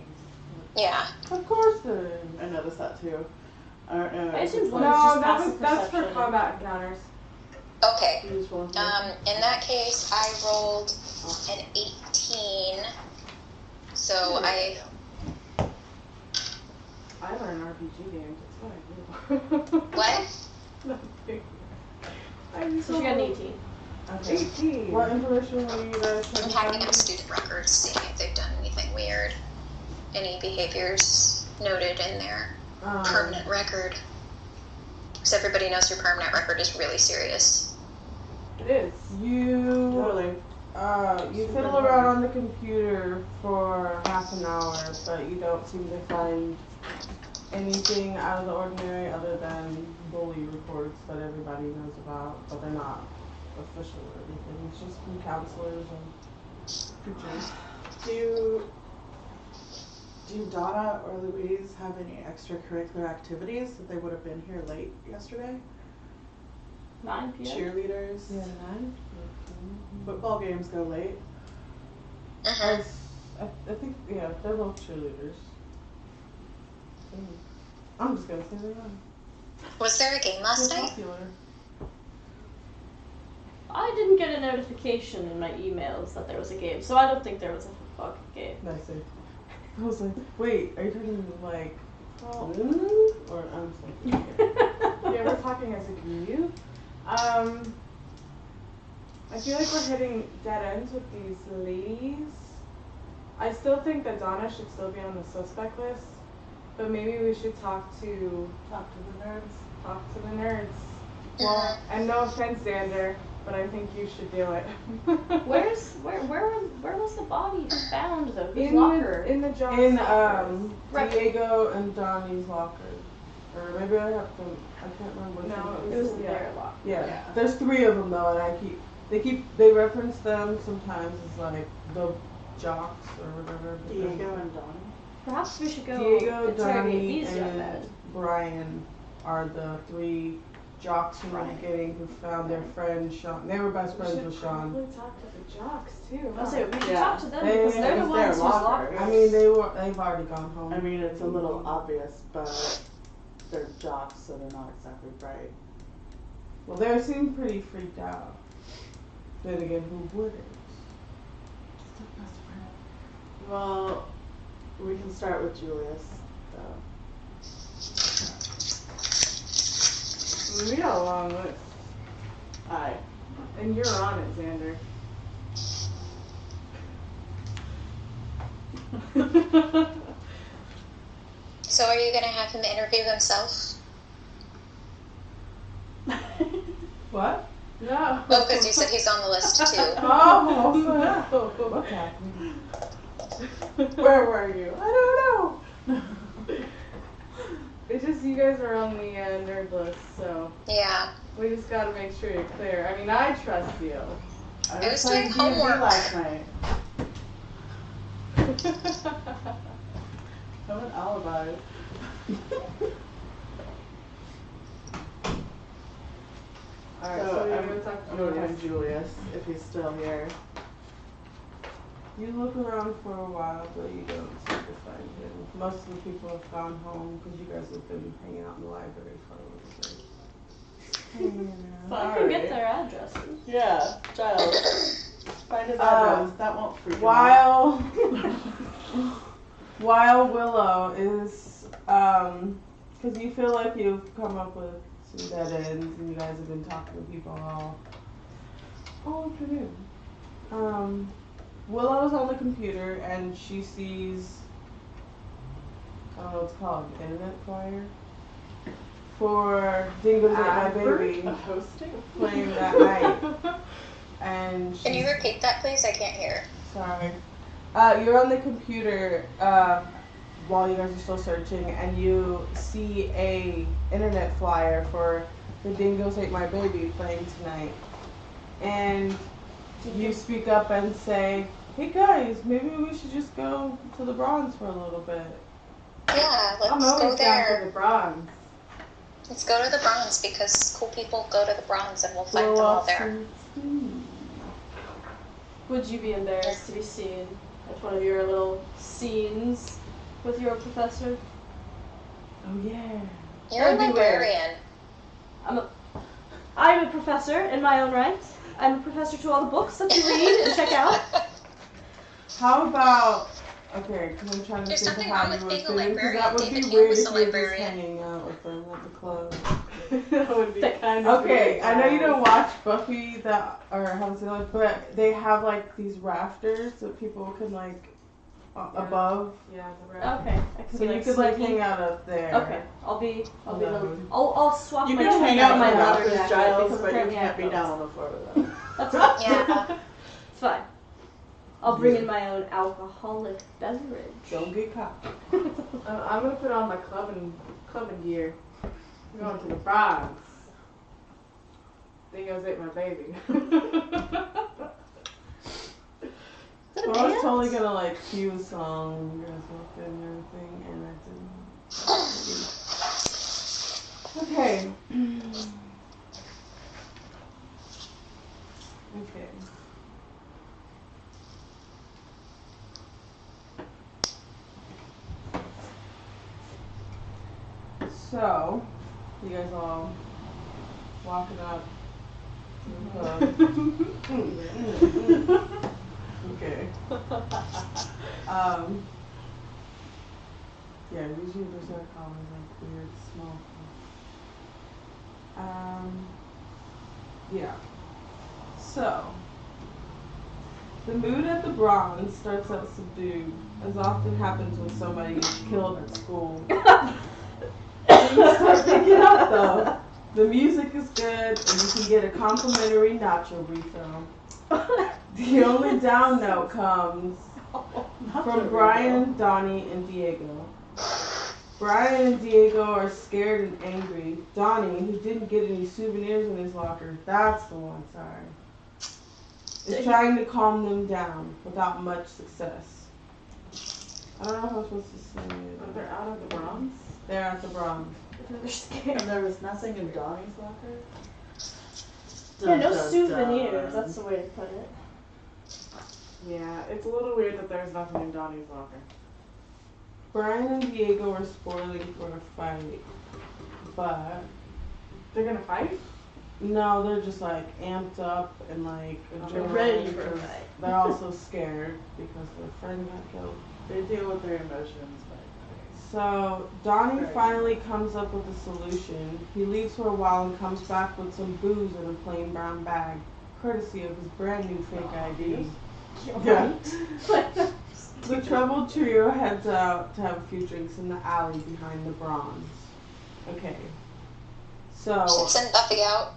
Yeah. Of course there is. I noticed that too. I don't know. I assumed It's one like was just No, passive that's for perception. combat encounters. Okay. useful information. In that case, I rolled an 18. So I learn RPG games. That's what I do. what? Nothing. So she got an 18. Okay. 18. What information were you guys trying I'm to hacking find? up student records, seeing if they've done anything weird. Any behaviors noted in their permanent record. Because everybody knows your permanent record is really serious. It is. You Totally. you fiddle around on the computer for half an hour, but you don't seem to find anything out of the ordinary other than bully reports that everybody knows about, but they're not official or anything. It's just from counselors and teachers. Do Donna or Louise have any extracurricular activities that they would have been here late yesterday? 9 p.m. Cheerleaders? Yeah, Football games go late. Mm-hmm. I think, yeah, they're both cheerleaders. I'm just gonna say they are. Was there a game last They're night? popular. I didn't get a notification in my emails that there was a game, so I don't think there was a fucking game. Nice. I was like, wait, are you talking like Well, or I'm thinking. yeah, we're talking as a group. I feel like we're hitting dead ends with these ladies. I still think that Donna should still be on the suspect list, but maybe we should talk to the nerds. Well, And no offense, Xander, but I think you should do it. Where was the body found though? Whose in locker? the John's In lockers. Right. Diego and Donnie's locker. Or maybe I have to I can't remember which No, one It was Yeah. their locker. Yeah. Yeah. There's 3 of them though, and they reference them sometimes as like the jocks or whatever. but then Diego and Donna. Perhaps we should go Diego, interrogate Donnie, these young and men. Brian are the 3 jocks from the Right. beginning who found their friend Sean. They were best We friends should with Sean. probably talk to the jocks too. I'll say we should Yeah. talk to them They- because they're the it's ones their whose locker. lockers. I mean, they've already gone home. I mean, it's a little obvious, but they're jocks, so they're not exactly bright. Well, they seem pretty freaked out. Then again, who wouldn't? Well, we can start with Julius, though. We got a long list. Aye. And you're on it, Xander. so are you going to have him interview himself? What? No. Oh, because you said he's on the list too. Oh, what happened? Where were you? I don't know. It's just you guys are on the nerd list, so Yeah. we just gotta make sure you're clear. I mean, I trust you. I was playing doing D&D homework. last night. Have an alibi. Alright, So so you're I'm gonna talk to gonna Julius. find Julius if he's still here. You look around for a while, but you don't seem to find him. Most of the people have gone home because you guys have been hanging out in the library for a little bit. I can get their addresses. Yeah, Giles. Find his address. That won't freak him out. While Willow is, because you feel like you've come up with some dead ends and you guys have been talking to people all afternoon. Willow's on the computer and she sees, I don't know what it's called, internet flyer? for Dingoes Ate My Baby Hosting? playing that night. And Can you she's- repeat that, please? I can't hear. Sorry. You're on the computer while you guys are still searching, and you see a internet flyer for the Dingoes Ate My Baby playing tonight. And you speak up and say, "Hey guys, maybe we should just go to the Bronze for a little bit." Yeah, I'm let's go always down for there. the bronze. Let's go to the Bronze because cool people go to the Bronze and we'll fight Blow them all off there. some steam. Would you be embarrassed to be seen at one of your little scenes with your professor? Oh yeah. You're a That'd be weird. librarian. I'm a professor in my own right. I'm a professor to all the books that you read and check out. How about, okay, because I'm trying to There's think of something how wrong you with would being a fit in, 'cause librarian. that would David be Hume weird was if a you were just librarian. hanging out with them at the club. That would be kind of Okay, weird. I know you don't watch Buffy or haven't seen it, but they have like these rafters that people can like above, Yeah, the red. Okay, I can so be you could like sneaky. hang out up there. Okay, I'll be a little. Alone. I'll swap You my can hang twin out out in my the leather rafters, jacket Giles, because but you apparently I can't be have down those. on the floor with them. That's fine. Yeah. It's fine. I'll bring in my own alcoholic beverage. Don't get caught. I'm gonna put on my clubbing gear. We're going to the Bronx. Dingoes Ate My Baby. Is that a Well, I was dance? totally gonna like cue a song when you guys walked in and everything, and I didn't. Okay. Okay. So, you guys all walking up to the club. Okay. Yeah, usually there's no comments like weird small talk. Yeah. So, the mood at the Bronze starts out subdued, as often happens when somebody gets killed at school. Things start picking up though. The music is good, and you can get a complimentary nacho refill. The only down note comes from Brian, Donnie, and Diego. Brian and Diego are scared and angry. Donnie, who didn't get any souvenirs in his locker, that's the one, sorry, is trying to calm them down without much success. I don't know how I'm supposed to say But it. they're out of the Bronx? They're at the Bronze. They're scared. And there was nothing in Donnie's locker? Yeah, no Dun, dun, souvenirs. dun. That's the way to put it. Yeah, it's a little weird that there's nothing in Donnie's locker. Brian and Diego are spoiling for a fight, but They're gonna fight? no, they're just like amped up and like They're adrenaline ready for a because fight. they're also scared because their friend got killed. They deal with their emotions, but So Donnie Right. finally comes up with a solution. He leaves for a while and comes back with some booze in a plain brown bag, courtesy of his brand new fake ID. Yeah. The troubled trio heads out to have a few drinks in the alley behind the Bronze. Okay. So, Send Buffy out.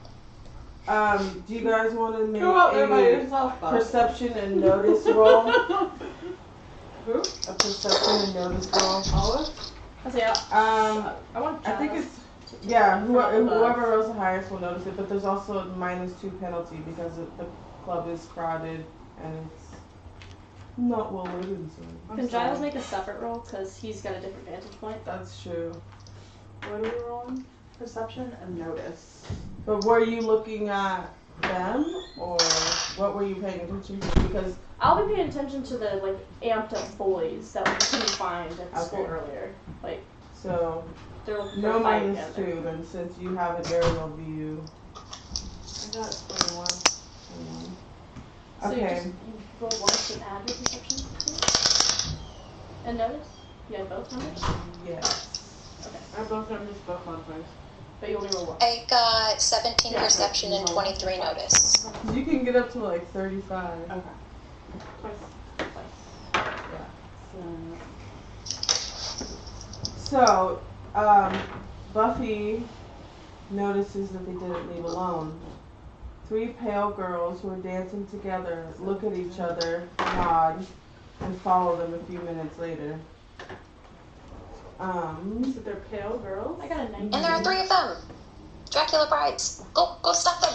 do you guys want to make go out there by a yourself, Bob. perception and notice roll? Who? A perception and notice roll. Olive? I want. I think Jazz. it's, yeah, From above. whoever rolls the highest will notice it, but there's also a -2 penalty because the club is crowded and it's not well lit inside. Can Giles make a separate roll because he's got a different vantage point? That's true. What are we rolling? Perception and notice. But were you looking at them, or what were you paying attention to? Because, I'll be paying attention to the like amped up boys that we couldn't find at the school Okay. earlier. Like so, they're looking no for a fight -2, together. then since you have an aerial view. I got 21. So you Okay. just you roll once and add your perception to it? And notice? You had both numbers? Yes. Okay. I have both numbers, both modifiers. But you only roll one. I got 17 Yeah, perception and 23 notice. You can get up to like 35. Okay. Twice. So, Buffy notices that they didn't leave alone. 3 pale girls who are dancing together look at each other, nod, and follow them a few minutes later. So they're pale girls? I got a 19. And there are 3 of them. Dracula brides. Go stop them.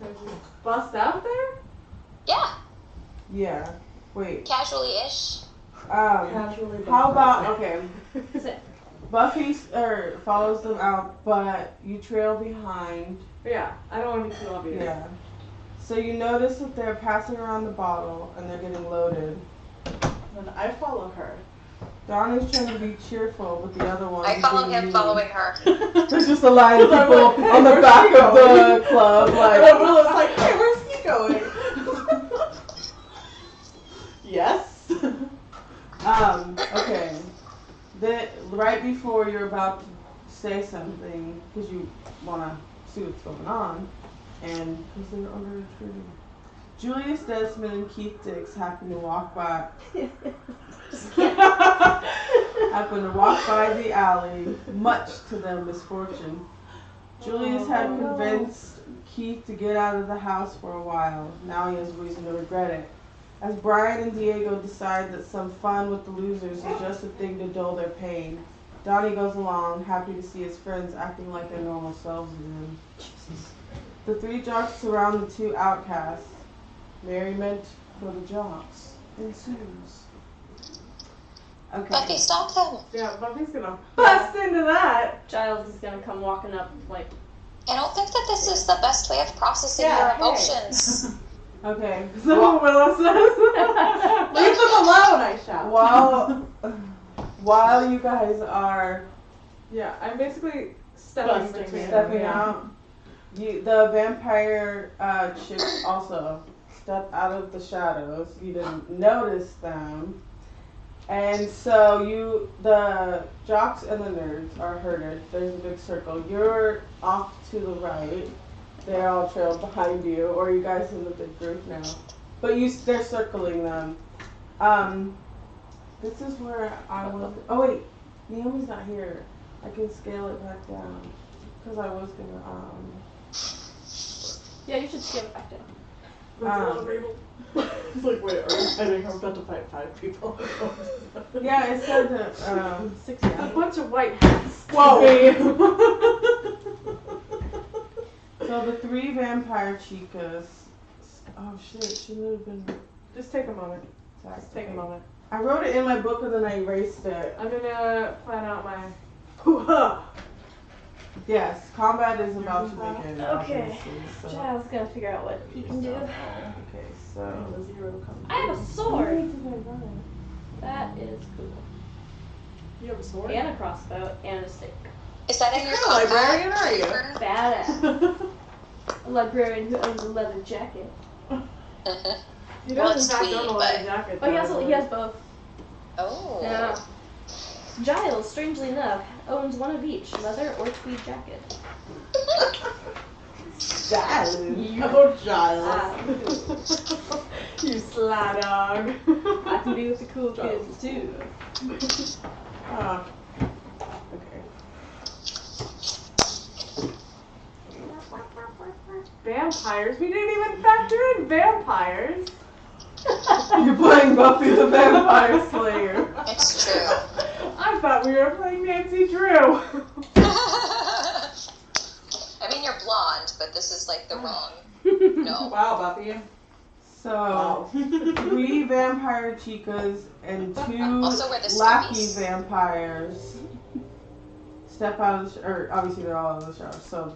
So just bust out there? Yeah, Yeah. Wait. casually-ish. Casually. How about, okay, Sit. Buffy follows them out, but you trail behind. Yeah, I don't want to be too obvious. Yeah. So you notice that they're passing around the bottle and they're getting loaded. Then I follow her. Donnie's trying to be cheerful, but the other one. I follow him following her. There's just a line of I'm people like, hey, on the where's back he of the club, And like. Willow's like, hey, where's he going? Yes. Okay. Right before you're about to say something, because you want to see what's going on, and because they're under intrusion, Julius Desmond and Keith Dix happen to walk by. Happen to walk by the alley, much to their misfortune. Julius had convinced Keith to get out of the house for a while. Now he has reason to regret it. As Brian and Diego decide that some fun with the losers is just a thing to dull their pain, Donnie goes along, happy to see his friends acting like their normal selves again. The 3 jocks surround the 2 outcasts. Merriment for the jocks ensues. Okay. Buffy, stop them. Yeah, Buffy's gonna bust into that. Giles is gonna come walking up like, I don't think that this is the best way of processing Yeah, your hey. emotions. Okay. Is that what Willow says? Leave them alone, I shout. While you guys are Yeah, I'm basically stepping Busting between in. them. stepping Yeah. out, the vampire chicks also step out of the shadows. You didn't notice them. And so the jocks and the nerds are herded. There's a big circle. You're off to the right. They're all trailed behind you, or you guys in the big group now. But they're circling them. This is where I was. Oh wait, Naomi's not here. I can scale it back down because I was gonna. yeah, you should scale it back down. It's like, wait, are you fighting? I'm about to fight 5 people. Yeah, it said that 6 A down. bunch of white hats. Whoa. So the 3 vampire chicas. Oh shit! Shouldn't have been. Just take a moment. Sorry. Just take a moment. I wrote it in my book and then I erased it. I'm gonna plan out my hoo-ha. Yes, combat is about to begin. Okay. obviously, So. Giles is gonna figure out what he can do. Okay, so. The 0 comes. I have a sword. Where did I run it? That is cool. You have a sword? And a crossbow and a stick. Is that in your What kind of combat librarian are you? paper? Badass. A librarian who owns a leather jacket. He Well, does it's in fact tweed, own a but- leather jacket. Oh, he has both. Oh. Yeah. Giles, strangely enough, owns one of each, leather or tweed jacket. Giles. Oh, Giles. Ah, You sly dog. I can be with the cool kids too. Ah. Okay. Vampires? We didn't even factor in vampires. You're playing Buffy the Vampire Slayer. It's true. I thought we were playing Nancy Drew. I mean, you're blonde, but this is like the wrong. No. Wow, Buffy. So, Wow. 3 vampire chicas and 2 Also we're the lackey Stoopies. vampires step out of the or obviously they're all out of the shower. So,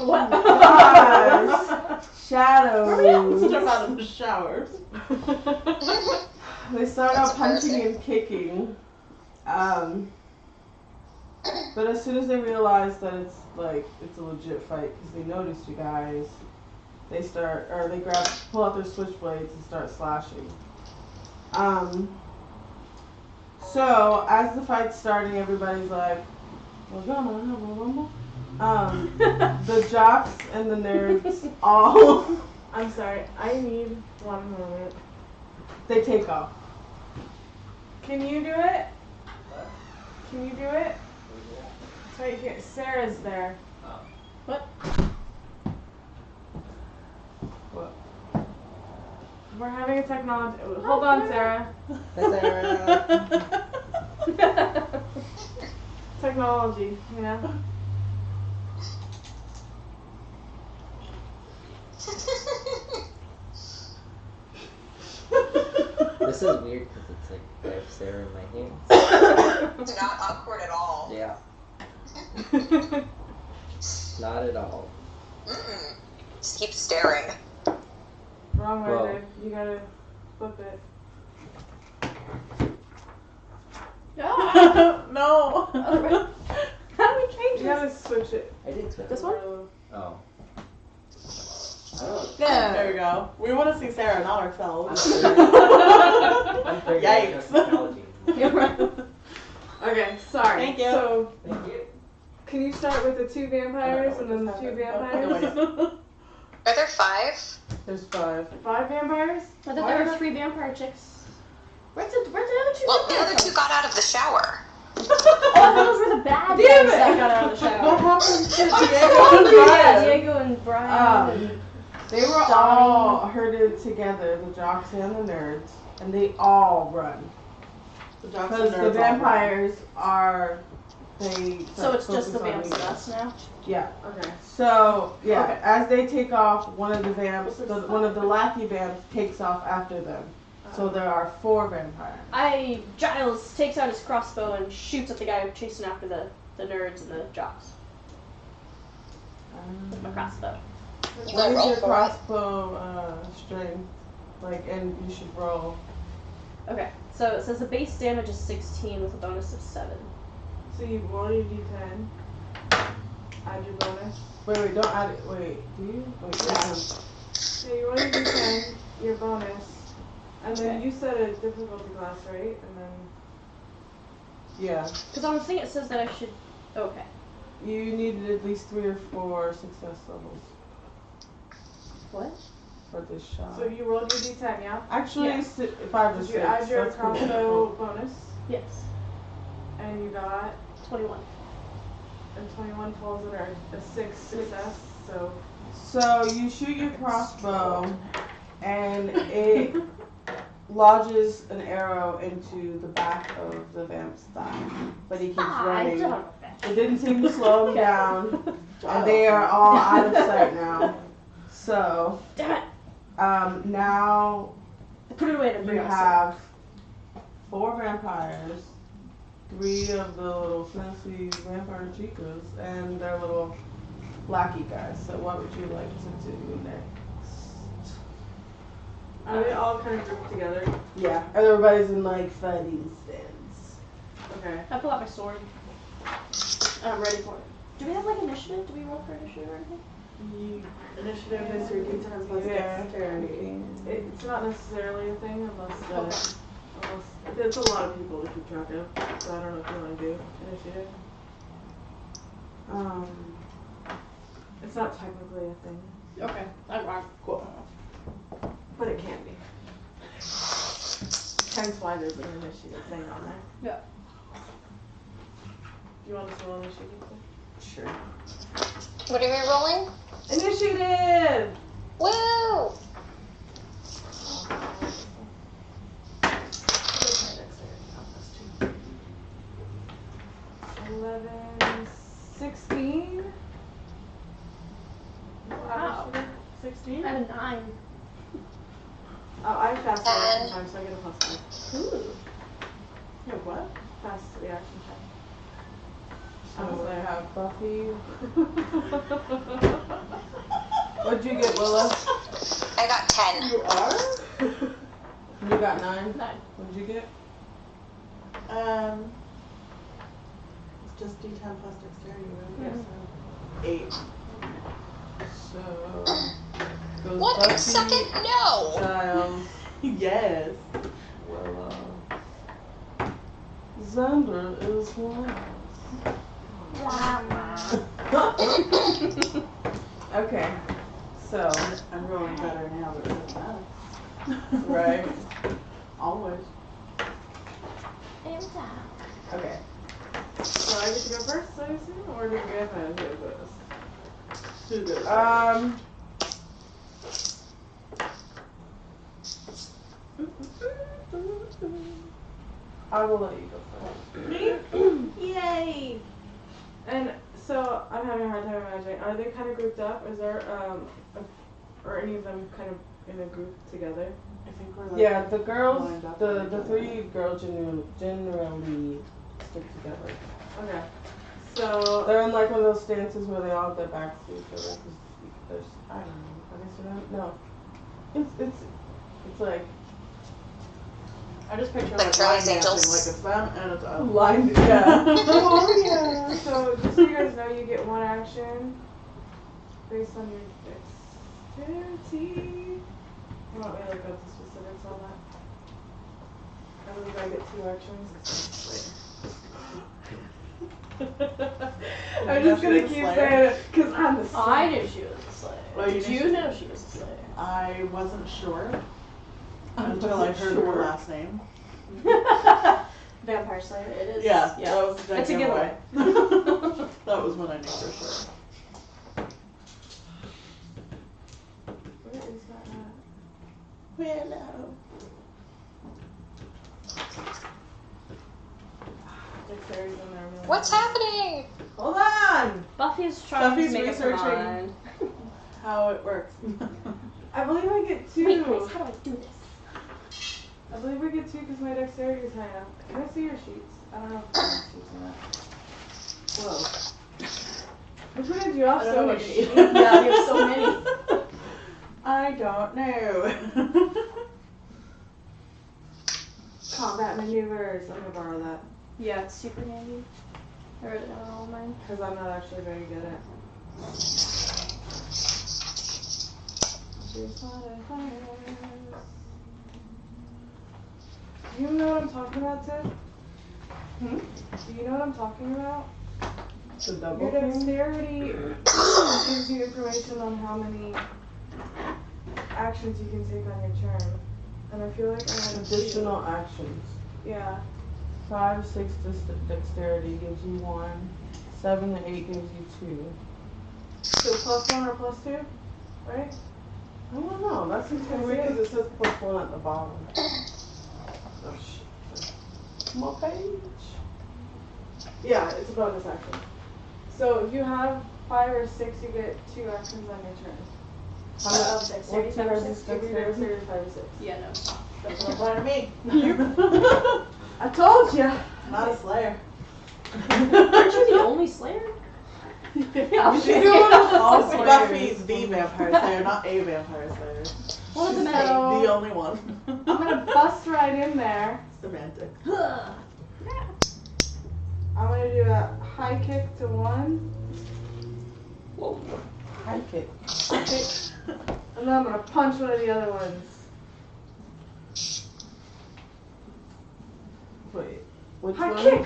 What? Gosh. Shadows. Step out of the showers. They start That's out a punching person. and kicking. But as soon as they realize that it's a legit fight because they notice you guys, they pull out their switchblades and start slashing. So as the fight's starting, everybody's like, "We're gonna have a rumble." The jocks and the nerds all I'm sorry, I need 1 moment. they take off. Can you do it? Can you do it? Right here. Sarah's there. What? What? We're having a technology. Hold on, Sarah. Technology, you know? This is weird because it's like I have Sarah in my hands. It's not awkward at all. Yeah, not at all. Mm-mm. Just keep staring. Wrong way, Whoa. babe. You gotta flip it. Ah! No. How do we change You this? gotta switch it. I did switch. This one? Oh. There we go. We want to see Sarah, not ourselves. I'm pretty Yikes. technology. Okay, sorry. Thank you. So, Thank you. can you start with the 2 vampires and then the 2 vampires? Are there 5? There's 5. 5 vampires? I thought there were 3 vampire chicks. Where's the other 2 Well, the vampire other 2 got out of the shower. Oh, I thought those were the bad guys Damn it! that got out of the shower. What happened to Oh, Diego and yeah, Brian? Diego and Brian. and They were all herded together, the jocks and the nerds, and they all run. Because the vampires are, So it's just the vamps vamps and us now? Yeah. Okay. So, yeah, Okay. as they take off, one of the lackey vamps takes off after them. So there are 4 vampires. Giles takes out his crossbow and shoots at the guy chasing after the nerds and the jocks with my crossbow. You What go is roll your for it. crossbow strength? And you should roll. Okay, so it says the base damage is 16 with a bonus of 7. So you roll your d10, add your bonus. Wait, don't add it. Wait, do you? Wait, Yeah. So you roll your d10, your bonus, and then Okay. you set a difficulty class, right? And then Yeah. Because on the thing it says that I should. Okay. You needed at least 3 or 4 success levels What? for this shot. so you rolled your d10, yeah? Actually, Yeah. 5 or Did 6. you add your That's pretty crossbow cool. bonus? Yes. And you got 21. and 21 falls under a 6 success. So So you shoot your crossbow, and it lodges an arrow into the back of the vamp's thigh, but he keeps running. It didn't seem to slow him down, and they are all out of sight now. So Damn it! now Put it away to you bring us. have 4 vampires, 3 of the little fancy vampire chicas, and their little lackey guys. So what would you like to do next? are they all kind of grouped together? Yeah, everybody's in like fighting stance. Okay. I pull out my sword. And I'm ready for it. Do we have like initiative? Do we roll for initiative or anything? Initiative is your d10 plus Yeah. dexterity. It's not necessarily a thing unless there's a lot of people to keep track of. So I don't know if you want to do initiative. It's not technically a thing, Okay. I'm wrong. Cool. but it can be. Hence why there's an initiative thing on there. Yeah. Do you want us to roll initiative? Sure. What are we rolling? Initiative! Woo! 11, 16. Wow. 16? I have a 9. Oh, I fast the 10. reaction time, so I get a plus 5. Ooh. No, what? Fast reaction time. So I have Buffy. What'd you get, Willow? I got 10. You are? You got 9. 9. What'd you get? It's just d10 plus dexterity, right? Yes. 8. So goes 1 Buffy, second? No! Giles, Yes. Willow. Xander is last. Okay, so I'm rolling better now, but it doesn't matter. right. Always. Okay. So I get to go first, I assume? Or do you guys have to do this? Who goes? I will let you go first. Me? Yay! And so I'm having a hard time imagining. Are they kind of grouped up? Is there or any of them kind of in a group together? I think we're like. Yeah, the girls, lined up the together. three girls generally stick together. Okay. So They're in like one of those stances where they all get back to each other. 'Cause there's, I don't know. I guess you don't know. It's like I just picture Like like Charlie's line dancing, Angels. like it's them and it's us. line. Yeah. oh yeah. So just so you guys know, you get one action based on your dexterity. You want me to look up the specifics on that? I believe I get 2 actions. I'm just gonna keep saying it because I'm the I knew she was a slayer. Well, you Did knew you she- know she was a slayer? I wasn't sure until I wasn't heard sure. her last name. Vampire slayer, it is. Yeah, that was the It's a giveaway. giveaway. That was when I knew for sure. Where is that at? Willow. Dexterity's in there. really. What's happening? Hold on. Buffy's trying Buffy's to make up her researching. mind. How it works. I believe I get 2. Wait, Grace, how do I do this? I believe I get 2 because my dexterity is high enough. Can I see your sheets? I don't know if there's sheets in that. Whoa. I printed you off I don't so know many what sheets. Yeah, you have so many. I don't know. Combat maneuvers. I'm gonna borrow that Yeah, it's super handy. I wrote it down on all mine. because I'm not actually very good at. Do you know what I'm talking about, Ted? Hmm? Do you know what I'm talking about? The double Your thing. dexterity gives you information on how many actions you can take on your turn. And I feel like I have Additional actions. Yeah. 5, 6 dexterity gives you 1. 7 and 8 gives you 2. So +1 or +2, right? I don't know. That seems kind of weird because it says +1 at the bottom. Oh shit. More page. Yeah, it's a bonus action. So if you have 5 or 6, you get 2 actions on your turn. How much? Dexterity, What's 5 or your 6? If your dexterity? dexterity is 5 or 6. Yeah, no. That's no point of me. I told ya! Not a slayer. Aren't you the only slayer? Yeah, She's doing all Oh, slayers. Buffy's the vampire slayer, not a vampire slayer. One of the So- many. The only one. I'm gonna bust right in there. Semantic. I'm gonna do a high kick to 1. Whoa. High kick. And then I'm gonna punch one of the other ones. Wait. Which High one? kick!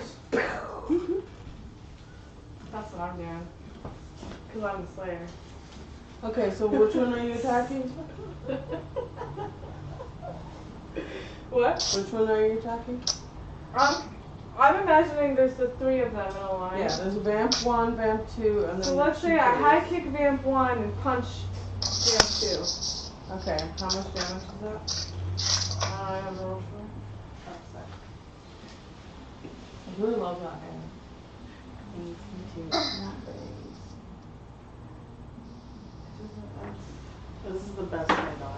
That's what I'm doing. Because I'm the slayer. Okay, so which one are you attacking? What? Which one are you attacking? I'm imagining there's the 3 of them in a line. Yeah, there's vamp 1, vamp 2, and then. So let's say I high kick vamp 1 and punch vamp 2. Okay, how much damage is that? I don't know. I really love that hand. Me too. Not This is the best kind of.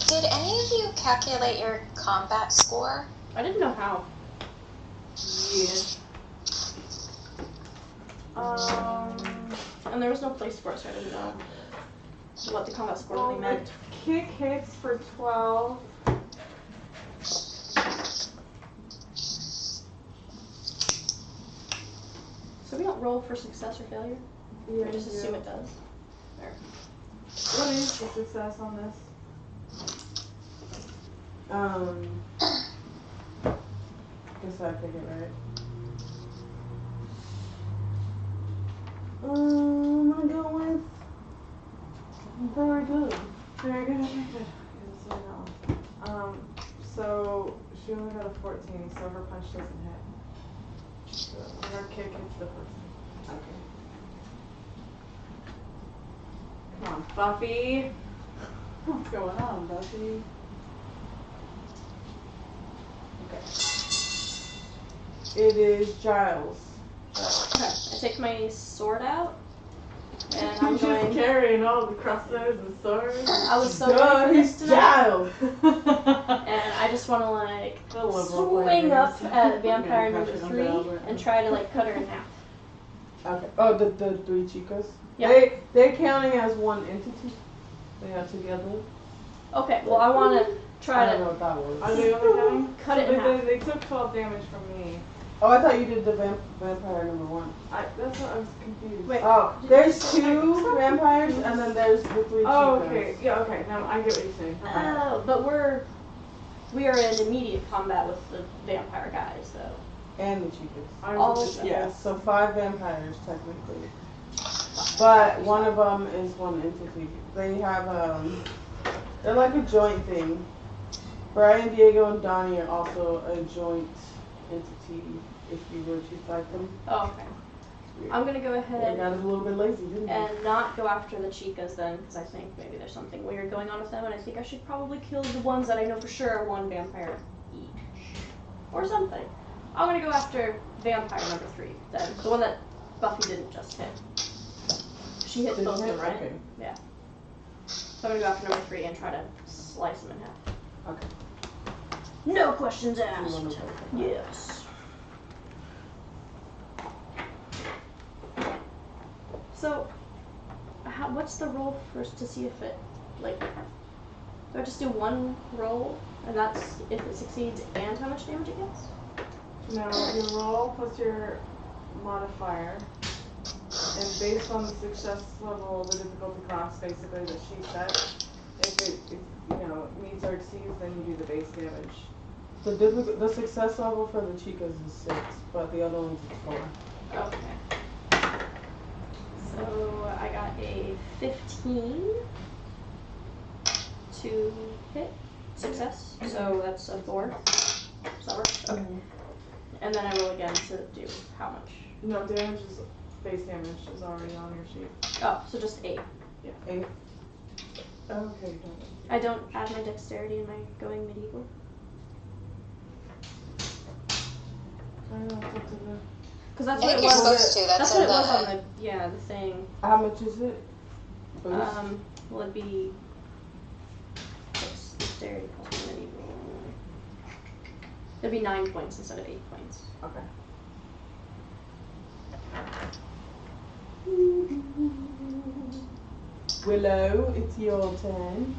Did any of you calculate your combat score? I didn't know how. Yeah. And there was no place for it, so I didn't know what the combat score really meant. Kick hits for 12. So we don't roll for success or failure? Yeah, We just you assume do. it does. What is the success on this? Guess I pick it right. I'm gonna go with very good. Very good. Okay, good. Good to know. So she only got a 14, so her punch doesn't hit. And our kick hits the person. Okay. Come on, Buffy. What's going on, Buffy? It is Giles. Okay. I take my sword out, and I'm He's just going. carrying all the crossbows and swords. I was so Duh, ready for this he's tonight, Giles. and I just want to like I love role-playing swing games. up at vampire I'm gonna number crush it on 3 Albert. and try to like cut her in half. Okay. Oh, the 3 chicas? Yeah. They're counting as one entity? They are together? Okay. Well, I want to try I don't know to what that was. Are they only counting? cut it in half. They took 12 damage from me. Oh, I thought you did the vampire number 1. That's what I was confused. Wait. Oh, there's 2 vampires and then there's the 3 chicas. Oh, okay. Yeah, okay. Now I get what you're saying. Oh, but we are in immediate combat with the vampire guys, though. And the chicas. I all was of just, them. Yeah, so 5 vampires technically. But one of them is one entity. They have, they're like a joint thing. Brian, Diego, and Donnie are also a joint entity if you were to fight them. Oh, okay. I'm gonna go They ahead got a little bit lazy, didn't they? and not go after the chicas then, because I think maybe there's something weird going on with them, and I think I should probably kill the ones that I know for sure are one vampire each. Or something. I'm gonna go after vampire number 3 then, the one that Buffy didn't just hit. She hit both of them, right? Okay. Yeah. So I'm gonna go after number 3 and try to slice him in half. Okay. No questions You asked. wanna go? Yes. So, what's the roll first to see if it, like, do I just do one roll, and that's if it succeeds and how much damage it gets? No, your roll plus your modifier, and based on the success level, the difficulty class basically that she set, if it meets or exceeds, then you do the base damage. The success level for the chicas is 6, but the other ones is 4. Okay. So I got a 15 to hit success, so that's a 4. Does that work? Okay. And then I roll again to do how much? No, damage is, base damage is already on your sheet. Oh, so just 8. 8. Okay, I don't add my dexterity in my going medieval. I don't know, it's up to the... Because that's I what think it you're was. supposed to. That's That's what in it was on the. the thing. How much is it? Boost? Well, it'd be dexterity plus my medieval. It'd be 9 points instead of 8 points. Okay. Willow, it's your turn.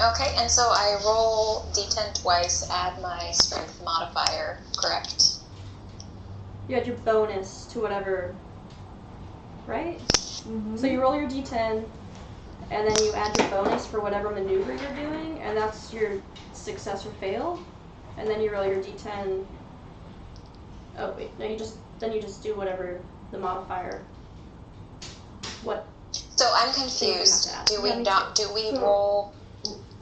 Okay, and so I roll d10 twice, add my strength modifier, correct? You add your bonus to whatever, right? Mm-hmm. So you roll your d10, and then you add your bonus for whatever maneuver you're doing, and that's your success or fail. And then you roll your d10. Oh wait, no, you just do whatever the modifier. What? So I'm Things you confused. have to add. Do we Yeah, me not? Do we So, roll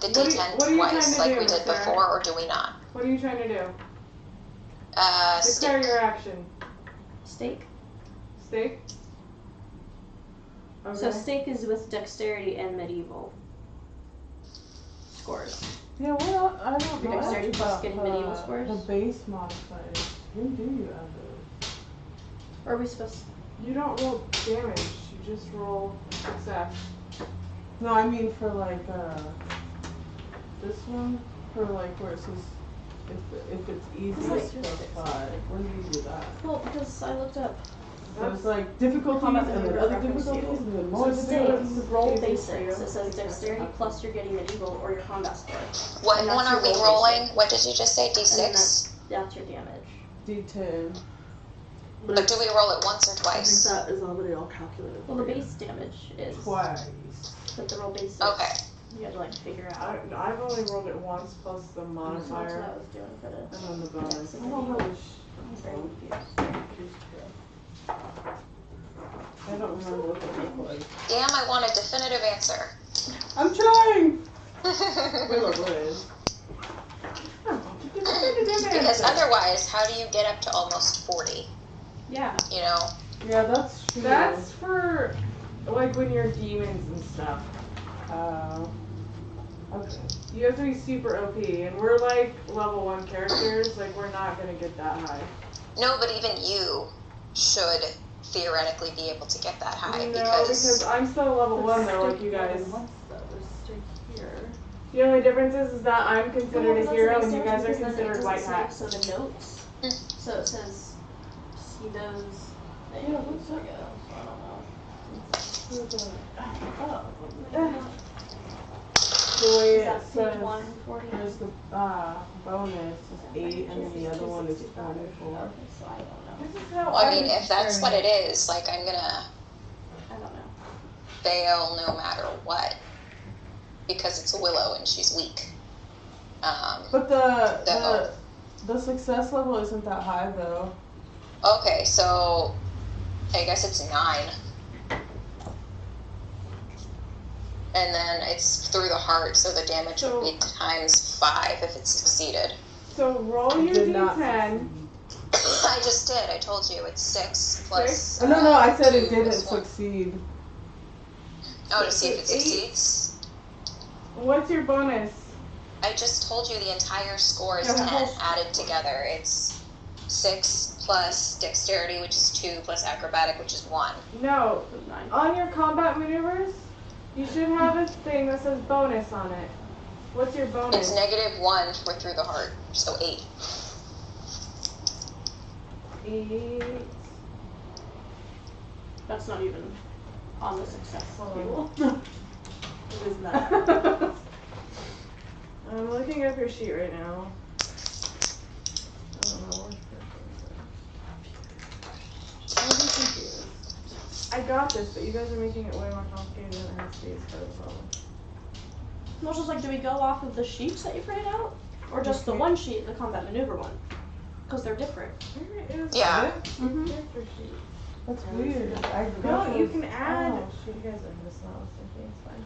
the what are you- d10 what are you twice trying to like do, we did Sarah? before, or do we not? What are you trying to do? Declare Declare your action. Stake? Stake? Okay. So stake is with dexterity and medieval scores. Yeah, well, I don't Your know dexterity much plus about, getting medieval scores? the base modifiers. When do you add those? Or are we supposed You don't roll damage, you just roll success. No, I mean for like, this one, for like where it says, if it's easy, Like it's just plus 5. When do you do that? Well, because I looked up So it's like difficulties Combat and then maneuver other reference difficulties table. and then So more stake, difficulties. roll Easy for basics. you. It says dexterity plus you're getting medieval or your combat score. What And that's one are your we roll rolling? basic. What did you just say? And then D6? that's your damage. D10. But do we roll it once or I think twice? that is already all calculated. Well, the for you. base damage is. Twice. But the roll basics. Okay. You had to like figure out. I've only rolled it once plus the So that's what modifier I was doing for the. and then the bonus. I don't know. I'm very confused. I don't remember what they look like. Damn, I want a definitive answer. I'm trying! Willow would. Because otherwise, how do you get up to almost 40? Yeah. You know? Yeah, that's true. That's for like when you're demons and stuff. Okay. You have to be super OP, and we're like level 1 characters. Like we're not gonna get that high. No, but even you should theoretically be able to get that high No, because I'm still level 1 though, like you guys. Once though, there's stick here. The only difference is that I'm considered Well, a hero that's and you the guys are because then it considered doesn't white say, hat. So the notes. So it says he knows. Yeah, what's I up? guess. I don't know. The way Is it that page says 140? there's the bonus is 8 and then the other one is 24. Okay, so I don't know. This is how well, I mean, if that's what it is, like I'm gonna I don't know. fail no matter what because it's Willow and she's weak. But the success level isn't that high though. Okay, so I guess it's 9. And then it's through the heart, so the damage would be times 5 if it succeeded. So roll your Did not d10. succeed. I just did. I told you it's 6 plus. Oh, no, I said 2 it didn't plus 1. succeed. Oh, to see if it 8. succeeds. What's your bonus? I just told you the entire score is Yeah, 10 but- added together. It's 6 plus dexterity, which is 2, plus acrobatic, which is 1. No. 9. On your combat maneuvers, you should have a thing that says bonus on it. What's your bonus? It's -1 for through the heart, so 8. 8. That's not even on the success table. It is not. I'm looking up your sheet right now. I don't know where I'm so confused. I got this, but you guys are making it way more complicated than it has to be as part of the problem. No, it's just like, do we go off of the sheets that you printed out? Or just the Okay. one sheet, the combat maneuver one? Because they're different. Where is Yeah. the Mm-hmm. character sheet? That's weird. I No, you can add. Oh, You guys are just not listening. It's fine.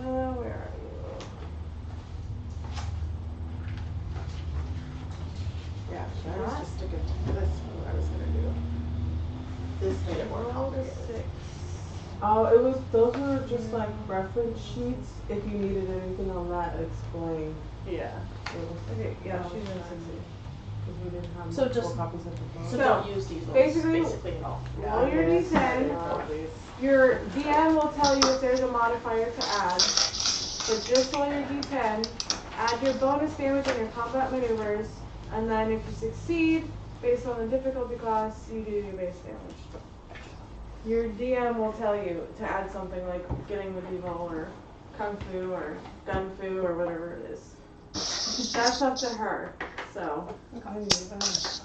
Where are you? Yeah, I was just sticking this what I was gonna do. This made it more Roll to complicated. 6. Oh, it was. Those were just like reference sheets. If you needed anything on that, explain. Yeah. It was, Okay, yeah, she's gonna succeed. because we didn't have So multiple just- copies of the phone. So So, don't use these ones, basically- basically at all. Roll your Yes. d10. Please. Your DM will tell you if there's a modifier to add. But just roll your d10, add your bonus damage on your combat maneuvers, and then if you succeed, based on the difficulty class, you do your base damage. Your DM will tell you to add something like getting medieval or kung fu or gun fu or whatever it is. That's up to her. So I knew that.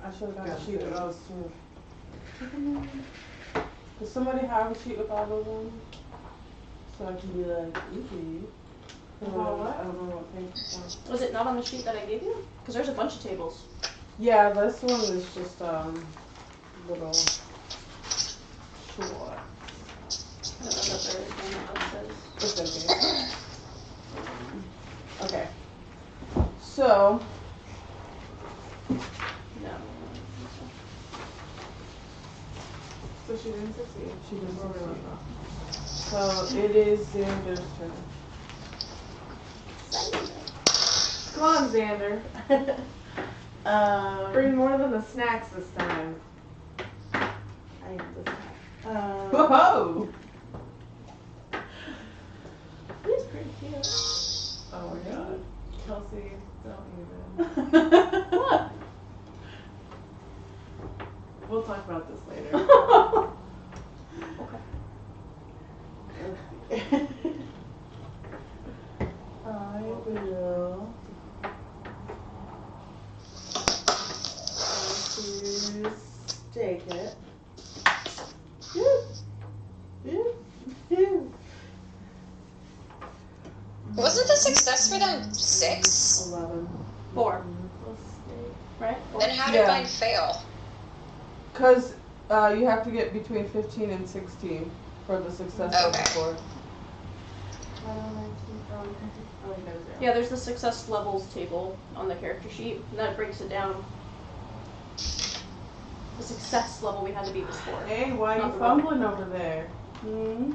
I should have got a sheet with those too. Does somebody have a sheet with all of them? So I can be like, easy. About what? I don't know what page it's on. Was it not on the sheet that I gave you? Because there's a bunch of tables. Yeah, this one is just little short. I don't know if there is one that says. It's okay. Okay. So No. So she didn't succeed. she doesn't Or really succeed. So it is Xander's turn. Come on, Xander. Bring more than the snacks this time. I am this. Whoa! It's pretty cute. Oh my god. Kelsey, don't even. What? We'll talk about this later. Okay. I will. To stake it. Wasn't the success for them 6? 11. 4, right? Then how did Yeah. mine fail? Because you have to get between 15 and 16 for the success level Okay. score. Yeah, there's the success levels table on the character sheet, and that breaks it down. the success level we had to beat was 4. Hey, why are Not you the roll. fumbling over there? Hmm?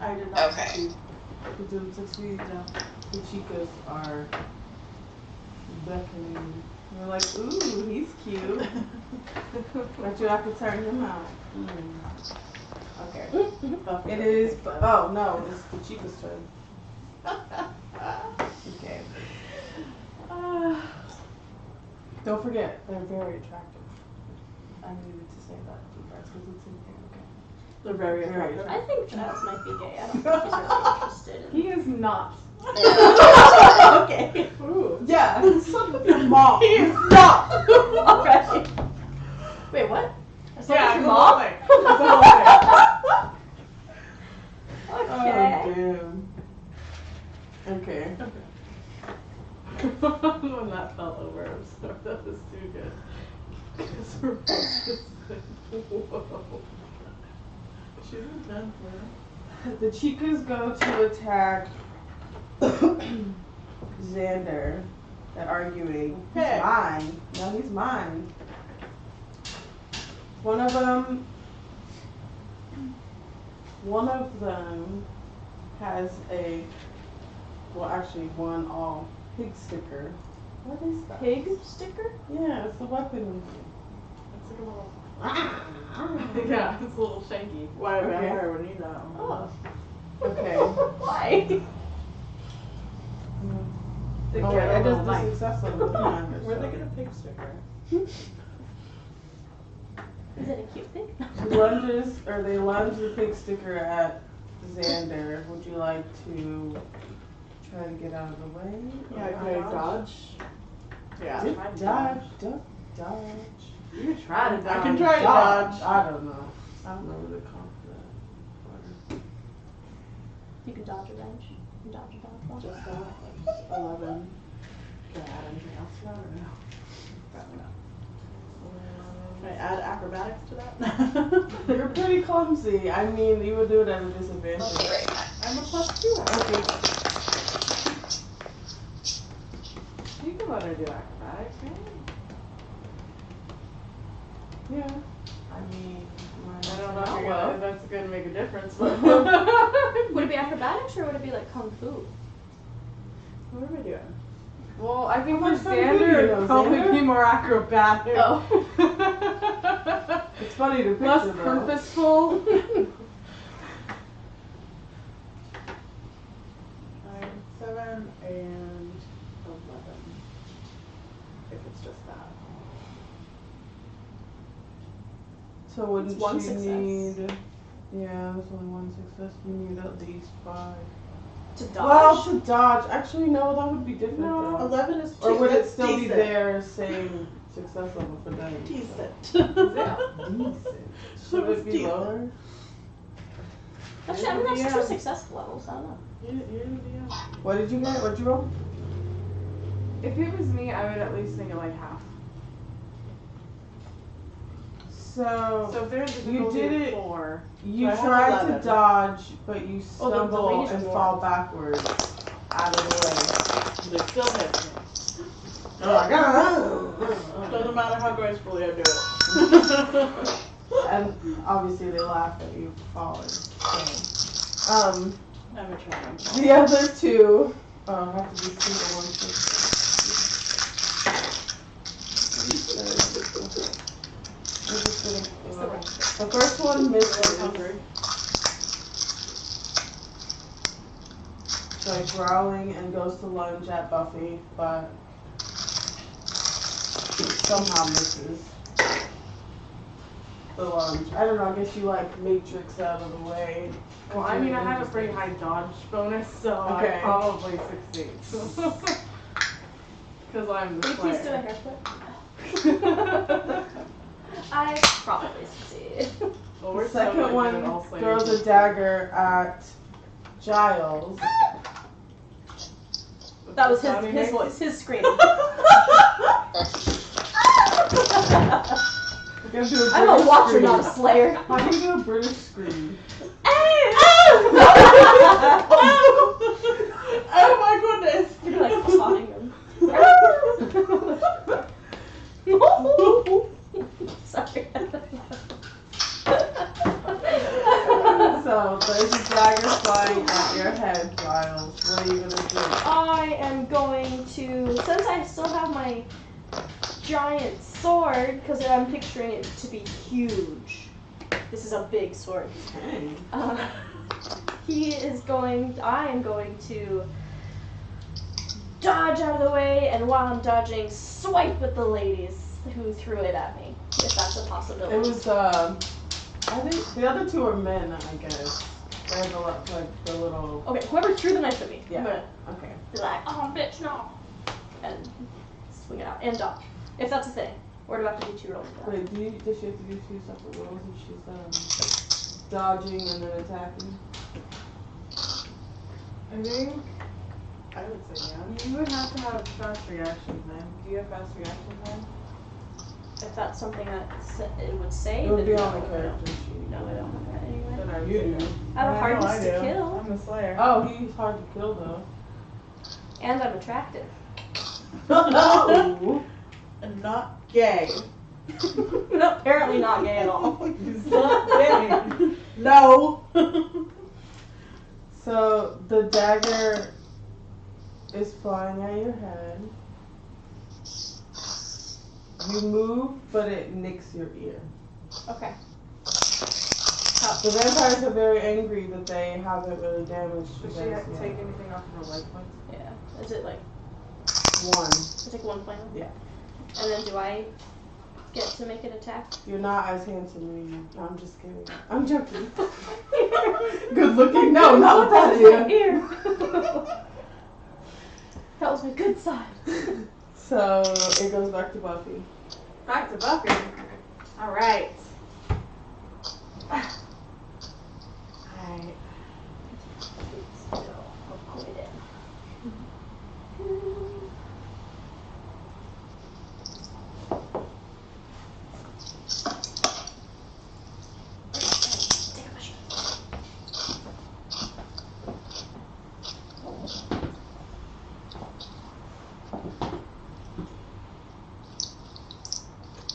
I did not Okay. succeed. You didn't succeed. No. The chicas are beckoning. We're like, ooh, he's cute. But you have to turn him out. Okay. It is, oh no, it's the chica's turn. Okay. Don't forget, they're very attractive. I needed to say that to you guys because it's in here. Okay. They're very Very attractive. I think Giles might be gay. I don't think he's really interested in. He is not. Okay. Ooh. Yeah, suck up your mom. He's not! Okay. Wait, what? I saw Yeah, your the whole mom? thing. The whole thing. Okay. Oh, damn. Okay. When that fell over, I'm sorry. That was too good. 'Cause her voice was like, whoa. She's intense, man. The chicas go to attack Xander. They're arguing. He's Hey. mine. No, he's mine. One of them has a, well, actually one all pig sticker. What is that? Pig sticker? Yeah, it's the weapon. It's like a little. Yeah, it's a little shanky. Why a Okay. vampire would need that? Oh. Okay. Why? They Oh, get wait, a I little just the knife. success on the commander. Where'd they get a pig sticker? Is it a cute pig? They lunge the pig sticker at Xander. Would you like to try to get out of the way? Yeah, Or could I dodge? Yeah. Dip, Try to dodge, duck, dodge. You can try to I can try to Dodge. dodge. I don't know. I don't know what to call that. You can dodge a wrench. You can dodge a dodgeball. Just that. 11. Can I add anything else to that or no? Probably not. Can I add acrobatics to that? You're pretty clumsy. I mean, you would do it at a disadvantage. I'll be right back. I'm a +2. Okay. You can let her do acrobatics, right? Yeah. I mean, I don't know Oh, if well. that's going to make a difference, but. Would it be acrobatics or would it be like kung fu? What are we doing? Well, I think How for much fun do you Xander, know, it'd probably Xander? be more acrobatic. Oh. It's funny to picture Less though. purposeful. 9, 7, and 11. If it's just that. So wouldn't It's one she success. need? Yeah, there's only one success. You need at least 5. To Well, dodge? to dodge. Actually, no, that would be different No. though. 11 is Or would it that's still be decent. their same success level for them? Decent. Decent. Should it be Decent. lower? Actually, I mean, that's Yeah. two success levels. I don't know. Yeah. What did you get? What'd you roll? If it was me, I would at least think it like half. So So if there's a you difficulty did of it. 4, You So I have tried to 11. dodge, but you the stumble range and is fall more. backwards out of the They still hit me. way. Oh my god! Doesn't matter how gracefully I do it. And obviously they laugh at you falling. So. I'm a charm. The other two have to be single ones. The first one misses. Like growling and goes to lunge at Buffy, but somehow misses the lunge. I don't know, I guess you like matrix out of the way. well, I mean, I have a pretty high dodge bonus, so Okay. I probably succeed. Because I'm the Can you please do a slayer. haircut? I probably succeed. Well, The we're second so one good at all slayers. throws a dagger at Giles. That was Sound he his makes? voice, his scream. We're gonna do a I'm a British watcher, scream. not a slayer. How do you do a British scream? Oh my goodness! You're like taunting him. Sorry. So there's a dagger flying at your head, Giles. What are you gonna do? I am going to, since I still have my giant sword, because I'm picturing it to be huge. This is a big sword. Hey. I am going to dodge out of the way, and while I'm dodging, swipe at the ladies who threw it at me, if that's a possibility. It was I think the other two are men, I guess. They had the little. Okay, whoever threw the knife at me, Yeah. I'm gonna Okay. be like, oh bitch, no, and swing it out and dodge, if that's a thing. Or do I have to do 2 rolls for that? Wait, does she have to do 2 separate rolls if she's dodging and then attacking? I think I would say yeah. you would have to have fast reaction time. Do you have fast reaction time? If that's something that it would say, It would be then on the no, I character don't. sheet. No, I don't have that anyway. Then I would You say do. no. I have a know hardness I to do. kill, I'm a slayer. Oh, he's hard to kill though. and I'm attractive. No. And not gay. No, apparently not gay at all. He's not gay. No. So the dagger is flying at your head. You move, but it nicks your ear. Okay. The vampires are very angry that they haven't really damaged you Does she guys have to yet. take anything off of her life points? Yeah. Is it like, 1. I take 1 point? Yeah. And then do I get to make an attack? You're not as handsome as you. No, I'm just kidding. I'm joking. Good looking? No, not with that ear. Ear. That was my good side. So it goes back to Buffy. Back to Buffy. Alright. Alright. I'll quit it.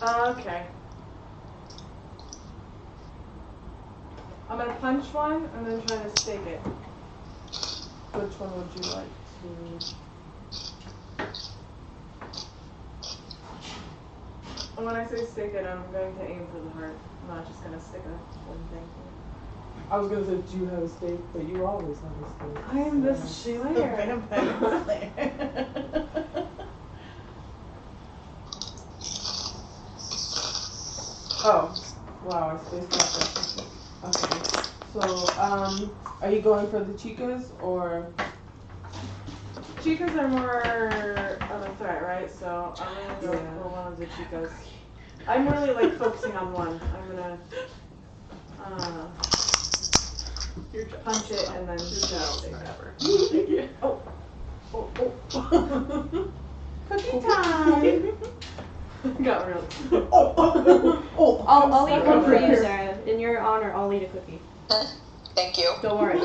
Okay. I'm gonna punch one and then try to stake it. Which one would you like to? And when I say stick it, I'm going to aim for the heart. I'm not just gonna stick a one thing. I was gonna say, do you have a stake? But you always have a stake. I am this so- slayer. Vampire slayer. Oh, wow, I spaced out that. Okay. So, are you going for the chicas or? Chicas are more of a threat, right? So I'm gonna go Yeah. for one of the chicas. I'm really like focusing on one. I'm gonna punch it and then stake it. Oh. Oh, oh. Cookie time! Got real. I'll eat one for you, Sorry. Sarah. In your honor, I'll eat a cookie. Thank you. Don't worry.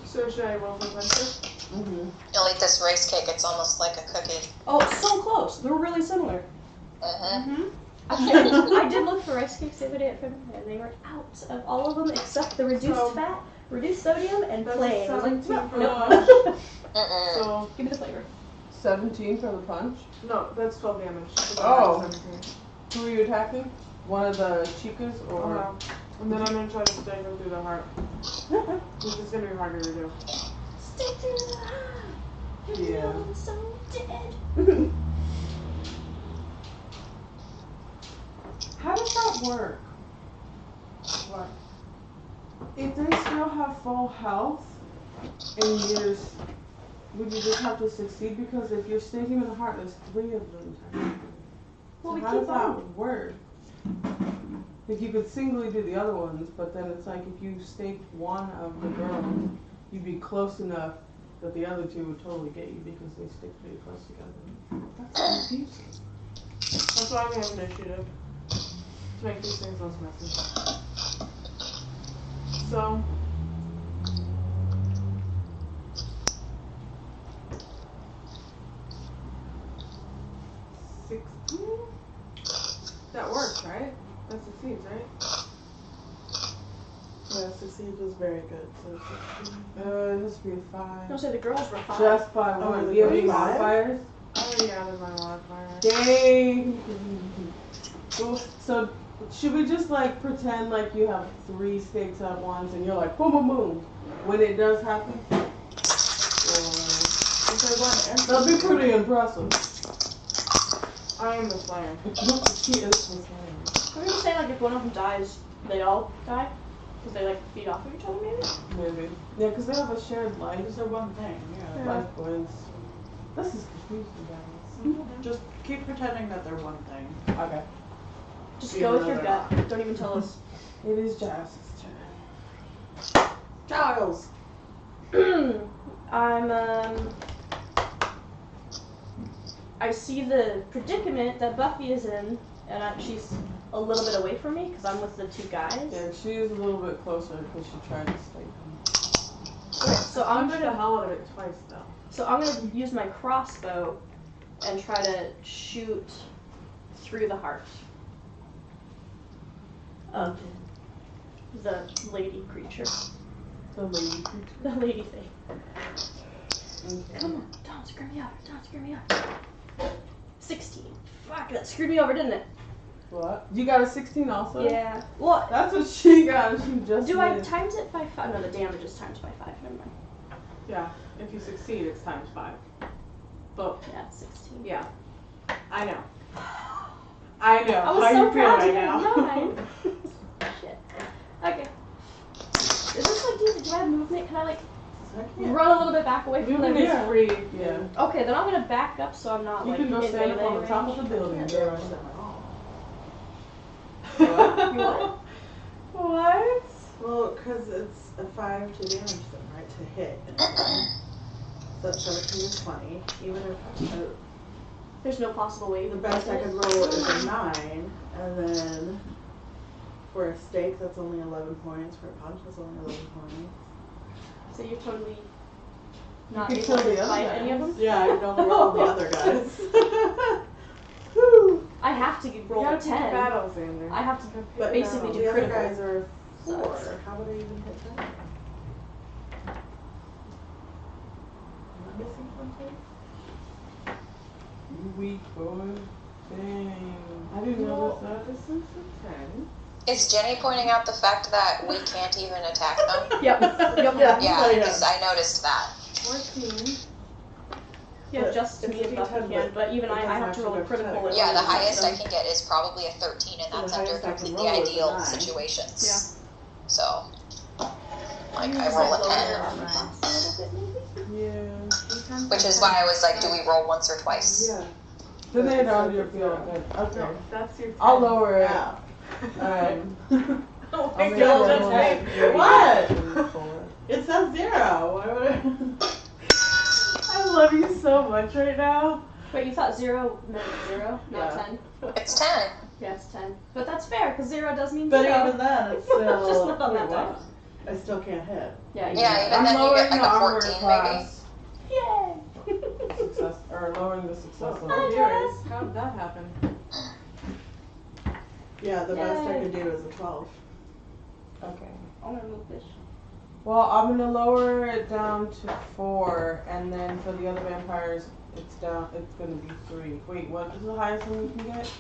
So should I roll for puncher? You'll eat this rice cake. It's almost like a cookie. Oh, so close. They're really similar. Mm-hmm. Actually, I did look for rice cakes the other day at Finland, and they were out of all of them except the reduced So- fat, reduced sodium, and That's plain. I was like, 17 for no, the no. punch. Mm-mm. So Give me the flavor. 17 for the punch. no, that's 12 damage. So Oh. that's 17. Who are you attacking? One of the chicas or? And then I'm gonna try to stake them through the heart, which is gonna be harder to do. Stick to the heart. Yeah. I'm so dead. How does that work? What? If they still have full health and would you just have to succeed? Because if you're staking in the heart, there's 3 of them technically. Well, So we how keep does that on. work? Like you could singly do the other ones, but then it's like if you staked one of the girls, you'd be close enough that the other 2 would totally get you because they stick pretty close together. That's confusing. That's why we have initiative. To make these things less messy. So. $16? That works, right? That succeeds, right? Yeah, succeed was very good. So 16. It has to be a 5. Don't say the girls were 5. Just by Oh, one. the Do you have any girls 5? modifiers? I already added my modifier. Dang. So should we just like pretend like you have 3 stakes at once and you're like boom boom boom when it does happen? Or that'd be pretty impressive. I am the slayer. She is the same. Can we just say like if one of them dies, they all die? Because they like feed off of each other maybe? Maybe. Yeah, because they have a shared life. It's a one thing. Yeah. Life points. This is confusing, guys. Just keep pretending that they're one thing. Okay. Just Even go with though your they're gut. Don't even tell us. It is Jazz's Giles. I see the predicament that Buffy is in, and she's a little bit away from me because I'm with the 2 guys. turn. Yeah, she's a little bit closer because she tried to stay. Okay, so I'm Punched the gonna hell out of it twice though. use my crossbow and try to shoot through the heart of the lady creature, The lady creature. the lady thing. Okay. Come on, don't screw me over. Don't screw me over. 16. Fuck, that screwed me over, didn't it? What? You got a 16 also? Yeah. What? That's what she got. She just Do I missed. times it by 5? No, the damage is times by 5. Never mind. Yeah. If you succeed, it's times 5. But Yeah, 16. yeah, I know. I know. I was How so you feel proud right to now? get a 9. Shit. Okay. Is this like, do I have movement? Can I like run a little bit back away from Movement them? is free. Yeah. Okay, then I'm gonna back up so I'm not You like can go in stand up melee on the top of range. the building. Yeah. Yeah. You what? What? Well, because it's a 5 to damage them, right? To hit. So it's 17 and 20. Even if There's no possible way. the best I could roll is a 9, and then for a stake that's only 11 points. For a punch that's only 11 points. So you're totally not You able can kill to the other fight guys. any of them? Yeah, I can only roll the other guys. I have to roll You a gotta pick 10. battles in there. I have to But basically no, do the other critical. guys are 4. Sucks. How would I even hit them? Am I missing something? You weak boy. Dang. I didn't Well, notice that. this is a 10. Is Jenny pointing out the fact that we can't even attack them? Yep. Yep. Yeah, Oh, yeah. because I noticed that. 14. Yeah, But just it's me and a Buffy D10, can, but even it I doesn't have to roll a actually critical. affect. in Yeah, order the to hit highest I them. can get is probably a 13, and So the that's under highest I can completely roll is a ideal 9. situations. Yeah. So, like, I Just, roll like, a lower 10. their armor class a little bit, maybe? Yeah. Which is why I was like, do we roll once or twice? Yeah. Then they That's don't like feel a good. Okay. No, that's your 10. I'll lower it. Yeah. Alright. Oh I'll make God, it that's one right. like What? 34. It says 0. Why would I? I love you so much right now. Wait, you thought 0 meant 0, not Yeah. 10? It's 10. Yeah, it's 10. But that's fair, because 0 does mean But 0. even then, it's still. Just not on wait, that what? dice. I still can't hit. Yeah, Yeah, even I'm then you lowering get like the a armor 14 maybe. class. Yay! Success, or lowering the success Oh, level. Hi, yours. How did that happen? Yeah, the best I Yay. could do is a 12. Okay. I'm gonna move this. Well, I'm gonna lower it down to 4, and then for the other vampires, it's down. It's gonna be 3. Wait, what is the highest one you can get?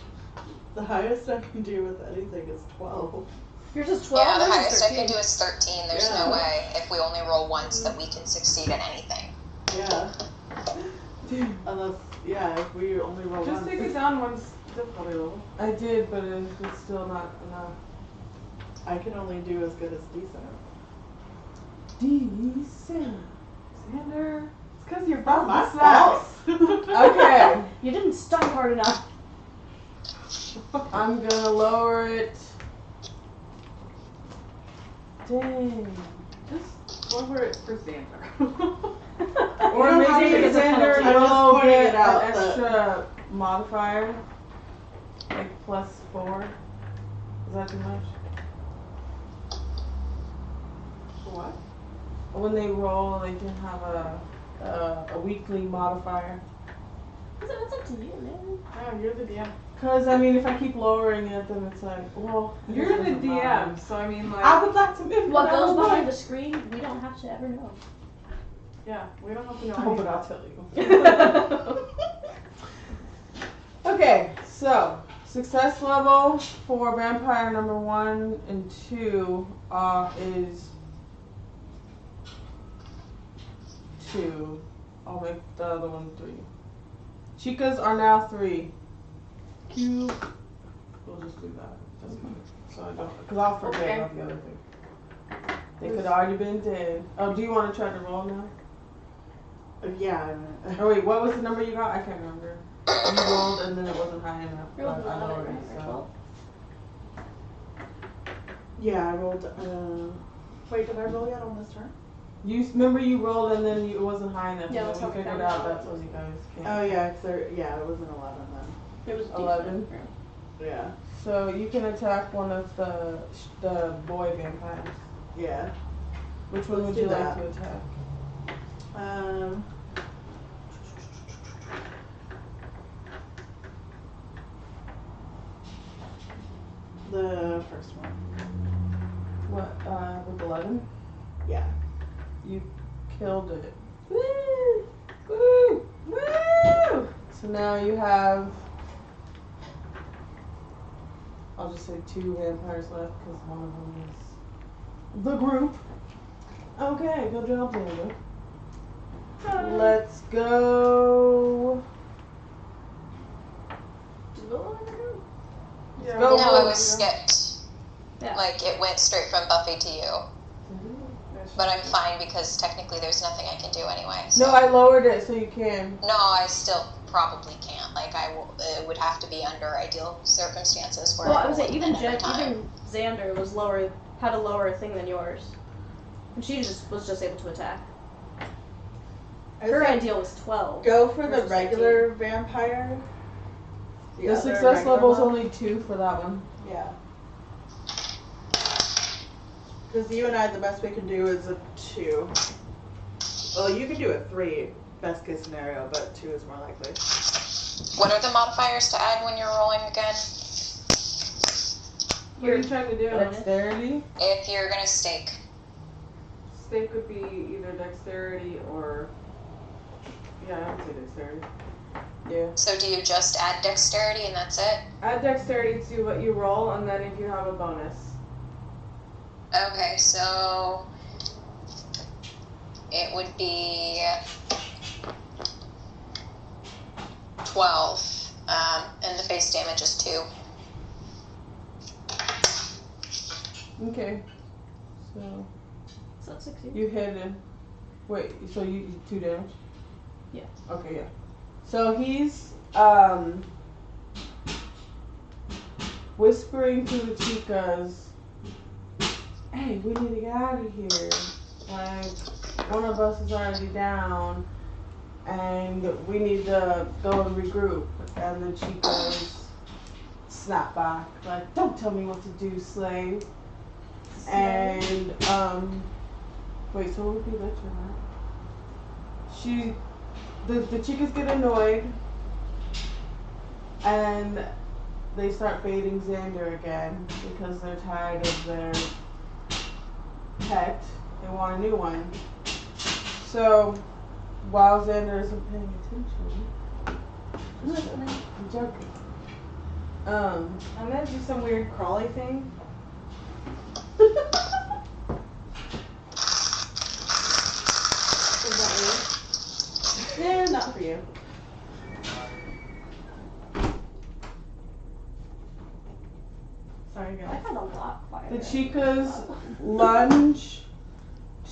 The highest I can do with anything is 12. Yours is 12. Yeah, the Yours is highest I 13. can do is 13. There's Yeah. no way, if we only roll once, that we can succeed at anything. Yeah. Unless, yeah, if we only roll Just once. take it down one difficulty level. I did, but it's still not enough. I can only do as good as decent. Decent. Xander, it's because you're Not about my to sex. Okay, You didn't stun hard enough. I'm gonna lower it. Dang. Just go for it for Xander. Or You don't have maybe to get the Xander penalty. I'm just will pointing get it out an that- extra modifier, like +4. Is that too much? What? When they roll, they can have a weekly modifier. It's up to you, man. Oh, you're the DM. Cause I mean, if I keep lowering it, then it's like, well, You're in the doesn't matter. DM, so I mean, like, I would like to. If What I goes would behind like- the screen, we don't have to ever know. yeah, we don't have to know. Oh, but anything. I'll tell you. Okay, so success level for vampire number 1 and 2 is 2. I'll make the other one 3. Chicas are now 3. Cube. We'll just do that. That's fine. So I don't, because I'll forget Okay. about the other thing. They could already been dead. Oh, do you want to try to roll now? Yeah. Oh wait, what was the number you got? I can't remember. You rolled and then it wasn't high enough. You're But I looking at lowered it, it, right? so. Yeah, I rolled. Wait, did I roll yet on this turn? You remember you rolled and then it wasn't high enough. Yeah, and that's then we how we figured found out out. that's when you guys came. Oh yeah, yeah, it was an 11 It was decent. 11. Yeah. then. Yeah. So you can attack one of the boy vampires. Yeah. Which one Let's would you do like that. to attack? The first one. What? With 11? Yeah. You killed it. Woo! Woo! Woo! So now you have. I'll just say 2 vampires left because one of them is the group. Okay, good job, Xander. Let's go. Did Willow ever go? Yeah. Go. No, it was skipped. Yeah. Like, it went straight from Buffy to you. Yeah, But I'm fine because technically there's nothing I can do anyway. So. No, I lowered it so you can. No, I still probably can't. Like, it would have to be under ideal circumstances where Well, I I was would saying even win every time. even Xander was had a lower thing than yours, and she was just able to attack. Her ideal was 12. Go for the versus regular vampire. The other success regular level is one. only 2 for that one. Yeah. Because you and I, the best we can do is a 2. Well, you can do a 3, best case scenario, but 2 is more likely. What are the modifiers to add when you're rolling again? What are you trying to do? Bonus. Dexterity. If you're gonna stake. Stake would be either dexterity or. Yeah, I would say dexterity. Yeah. So do you just add dexterity and that's it? Add dexterity to what you roll, and then if you have a bonus. Okay, so it would be 12, and the base damage is 2. Okay. So So that's 16. you hit him. Wait, so you 2 damage? Yeah. Okay, yeah. So he's whispering to the chicas, hey, we need to get out of here. Like, one of us is already down and we need to go and regroup. And the chicas snap back, like, don't tell me what to do, slave. And wait, so what would be that turn? The chicas get annoyed and they start baiting Xander again because they're tired of their pet. They want a new one. So while Xander isn't paying attention, I'm joking. I'm gonna do some weird crawly thing. Is that Yeah, not for you. Sorry, I guys. had a lot quieter. The chicas lunge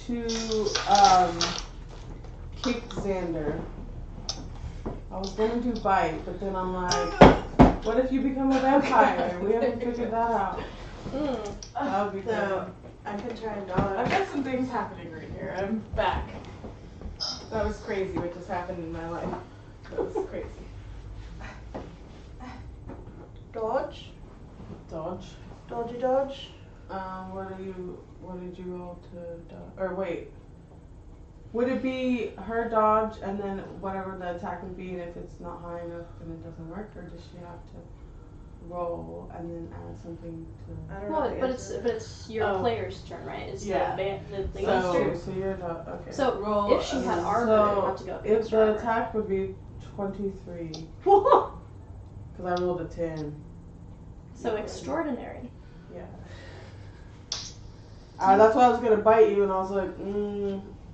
to kick Xander. I was gonna do bite, but then I'm like, what if you become a vampire? We haven't figured that out. That would be So, good. I can try and I've dodge. got some things happening right here. I'm back. That was crazy what just happened in my life. That was crazy. Dodge? Dodge. Dodgy dodge? What did you roll to dodge? Or wait. Would it be her dodge and then whatever the attack would be, and if it's not high enough then it doesn't work, or does she have to? roll and then add something to. I don't know. Well, the but answer. it's your Oh. player's turn, right? It's Yeah. the thing So, turn. so you're not okay. So roll. if she had and armor, so it'd have to go up if against the her armor. attack would be 23 Whoa! because I rolled a 10. So extraordinary. Yeah. That's why I was gonna bite you, and I was like,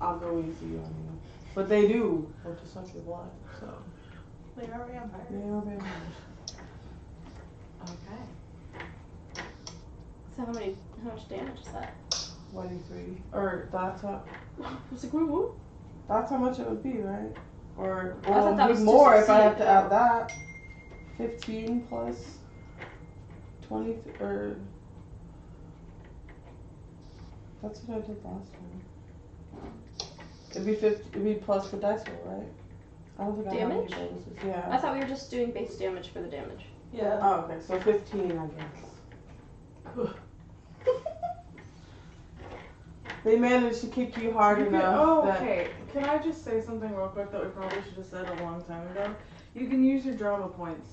I'll go easy on you. But they do want to suck your blood, so. They are vampires. They are vampires. Okay. So how much damage is that? 23. Or that's how. I was like, woo. That's how much it would be, right? Or I thought that it'd was be to more if I have succeed, to add that. 15 plus 20 or that's what I did last time. It'd be 50. It'd be plus the dice roll, right? I don't think I have any Damage? bonuses. Yeah. I thought we were just doing base damage for the damage. Yeah. Oh, okay. So 15, I guess. They managed to kick you hard You can, enough that. okay. Can I just say something real quick that we probably should have said a long time ago? You can use your drama points.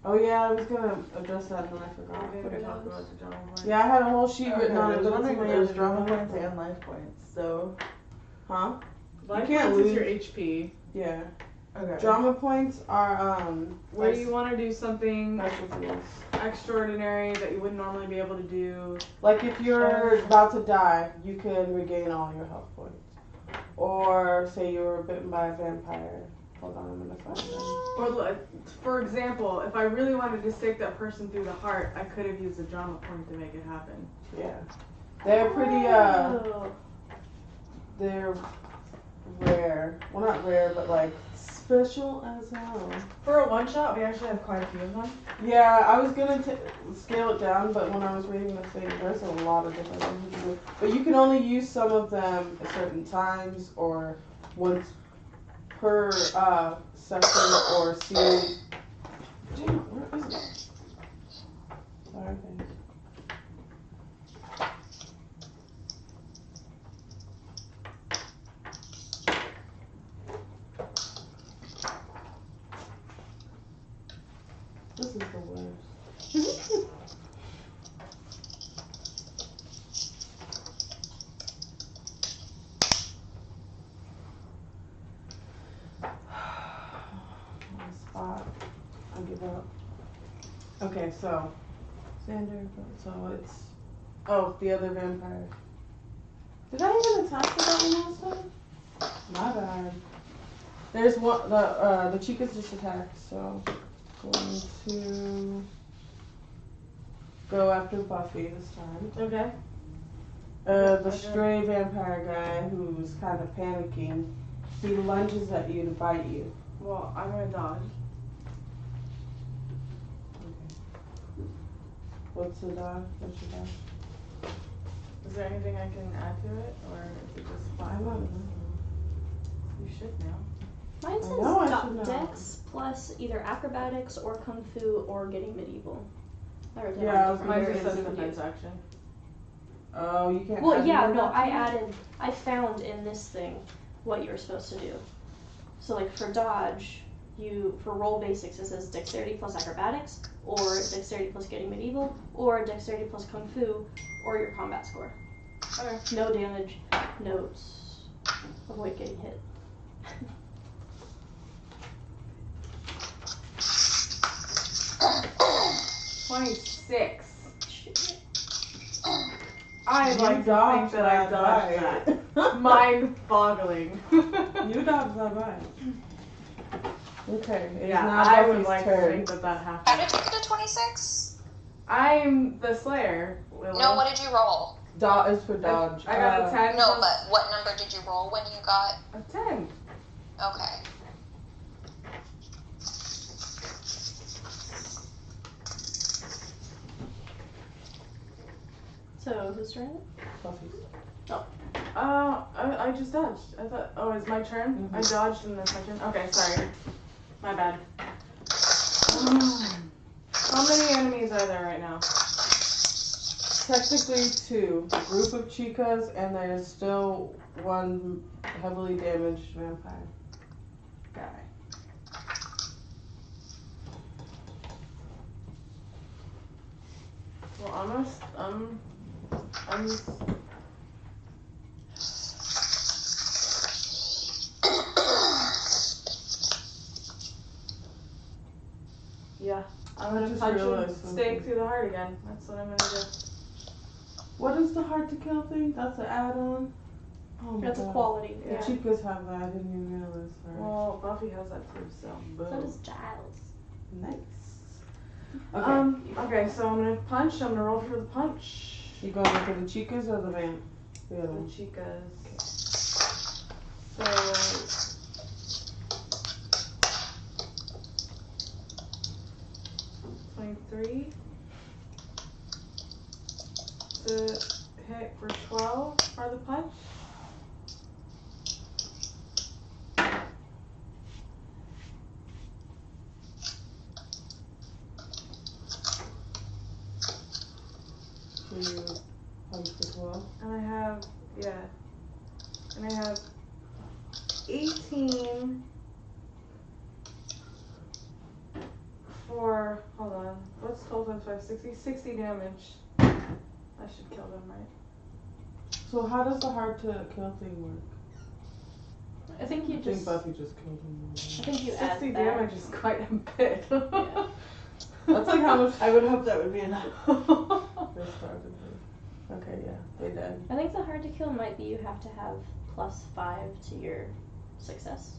Oh yeah, I was gonna address that and then I forgot. We What are didn't talk those? about the drama points. Yeah, I had a whole sheet written on I it. was but it's wondering in my there's other drama journal. points and life points, so. Huh? Life can't points is your lose. HP. Yeah. Okay. Drama points are Where like you want to do something specialties. extraordinary that you wouldn't normally be able to do. Like if you're about to die, you can regain all your health points. Or say you were bitten by a vampire. Hold on, I'm gonna find them. Or for example, if I really wanted to stake that person through the heart, I could have used a drama point to make it happen. Yeah. They're pretty Oh. they're rare. Well, not rare, but like special as hell. For a one shot, we actually have quite a few of them. Yeah, I was gonna scale it down, but when I was reading the thing, there's a lot of different things you can do. But you can only use some of them at certain times or once per session or series. Damn, where is it? Sorry, guys. This is the worst. On the spot. I give up. Okay, so Xander, so it's the other vampire. Did I even attack for that one last time? My bad. There's one the Chica's just attacked, so going to go after Buffy this time. Okay. The stray vampire guy who's kind of panicking, he lunges at you to bite you. Well, I'm gonna dodge. Okay. What's the dodge? What's your dodge? Is there anything I can add to it, or is it just I fine? don't know. You should know. Mine says know I should know. Dex plus either acrobatics or kung fu or getting medieval. I wrote down Yeah, I was different Mine areas just says you could defense use. action. Oh, you can't. Well, add yeah, any no, of I that? I found in this thing what you were supposed to do. So like for dodge, for roll basics it says dexterity plus acrobatics, or dexterity plus getting medieval, or dexterity plus kung fu, or your combat score. Okay. No damage, notes, avoid getting hit. 26. Shit. I You like to think dodged that I that dodged that. Mind-boggling. You dodged that bite. Okay, it's Yeah, now I Buffy's would like to turn. think that that How happened. did you get a 26? I'm the Slayer, Willow. No, what did you roll? Dodge is for dodge. I got a 10 No, plus but what number did you roll when you got? a 10. Okay. So who's turn is it? Buffy's. I just dodged. I thought, oh, it's my turn? I dodged and then it's my turn. Okay, sorry. My bad. How many enemies are there right now? Technically 2. A group of chicas, and there's still one heavily damaged vampire guy. Yeah, I'm I gonna just punch realized him something. stake through the heart again. That's what I'm gonna do. What is the hard to kill thing? That's an add-on? Oh my That's a god. quality. The Yeah. Chicas have that. I didn't even realize. Sorry. Well, Buffy has that too, so. So Boom. does Giles. Nice. Okay. Okay, so I'm gonna punch. I'm gonna roll for the punch. You going for the Chicas or the vamp? The other The one. Chicas. So. 23. To hit for 12 for the punch. So you punch as well. And I have, and I have 18 for, hold on, what's 12 times 5, 60? 60 damage. I should kill them, right? So how does the hard to kill thing work? I think you I think just. Buffy just killed him. I think you add 60 that. damage is quite a bit. Yeah. That's like how much I would hope that would be enough. they started with. Okay, yeah, they did. I think the hard to kill might be you have to have +5 to your success.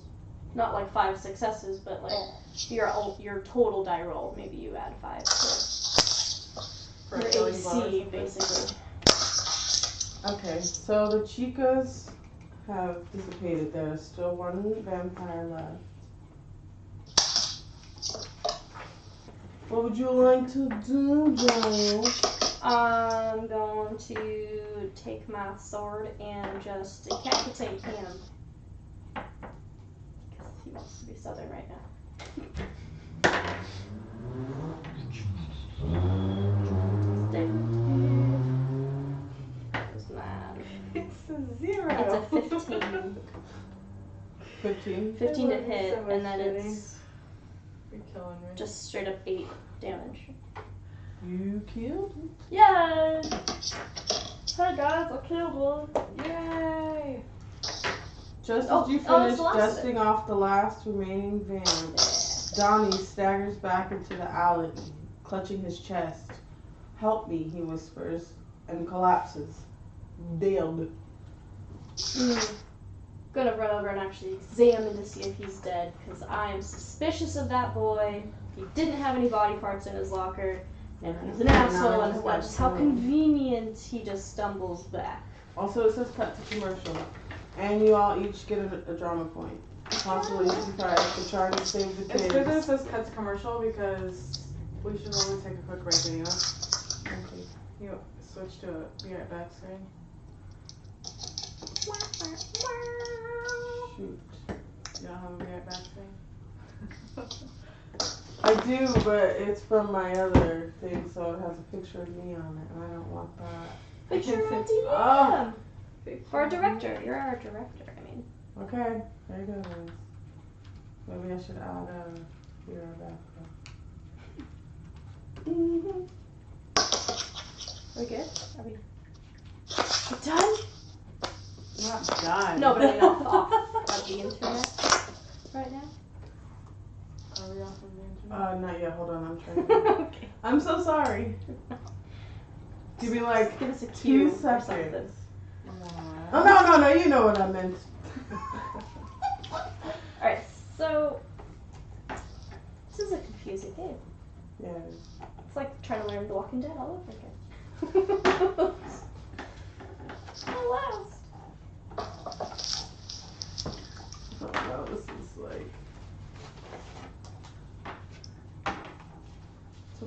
Not like 5 successes, but like your total die roll. Maybe you add 5 to For your killing AC, blows. basically. Okay, so the Chicas have dissipated. There's still one vampire left. What would you like to do, Giles? I'm going to take my sword and just decapitate him. Because he wants to be southern right now. Who's mad? It's a 0. It's a 15. 15? 15 to That would be hit, so much and then shitty. it's You're killing me. just straight up 8 damage. You killed it. Yay! Hey guys, I killed one. Yay! Just Oh, as you oh, that's finish the last of it. dusting off the last remaining vamp, Donnie staggers back into the alley, clutching his chest. Help me, he whispers, and collapses. Dead. Gonna run over and actually examine to see if he's dead, because I am suspicious of that boy. He didn't have any body parts in his locker, and he's an asshole, and watch how convenient he just stumbles back. Also, it says cut to commercial. And you all each get a drama point. Consolation prize for trying to save the It's kids. good that it says cut to commercial because we should always take a quick break anyway. Okay. You switch to a be right back screen. Shoot. You don't have a be right back screen? I do, but it's from my other thing, so it has a picture of me on it, and I don't want that. Picture of Oh. For a director. You're our director, I mean. Okay, there you go, guys. Maybe I should add a be right back. Are we good? Are we done? Not done. No, but I mean off of the internet right now. Are we off of the internet? Not yet, hold on, I'm trying to. Okay. I'm so sorry. Give me like Give us a 2 cue or seconds. something. Oh, no, you know what I meant. Alright, so this is a confusing game. Yeah. It's like trying to learn The Walking Dead all over again. Alas. Oh no, this is like. So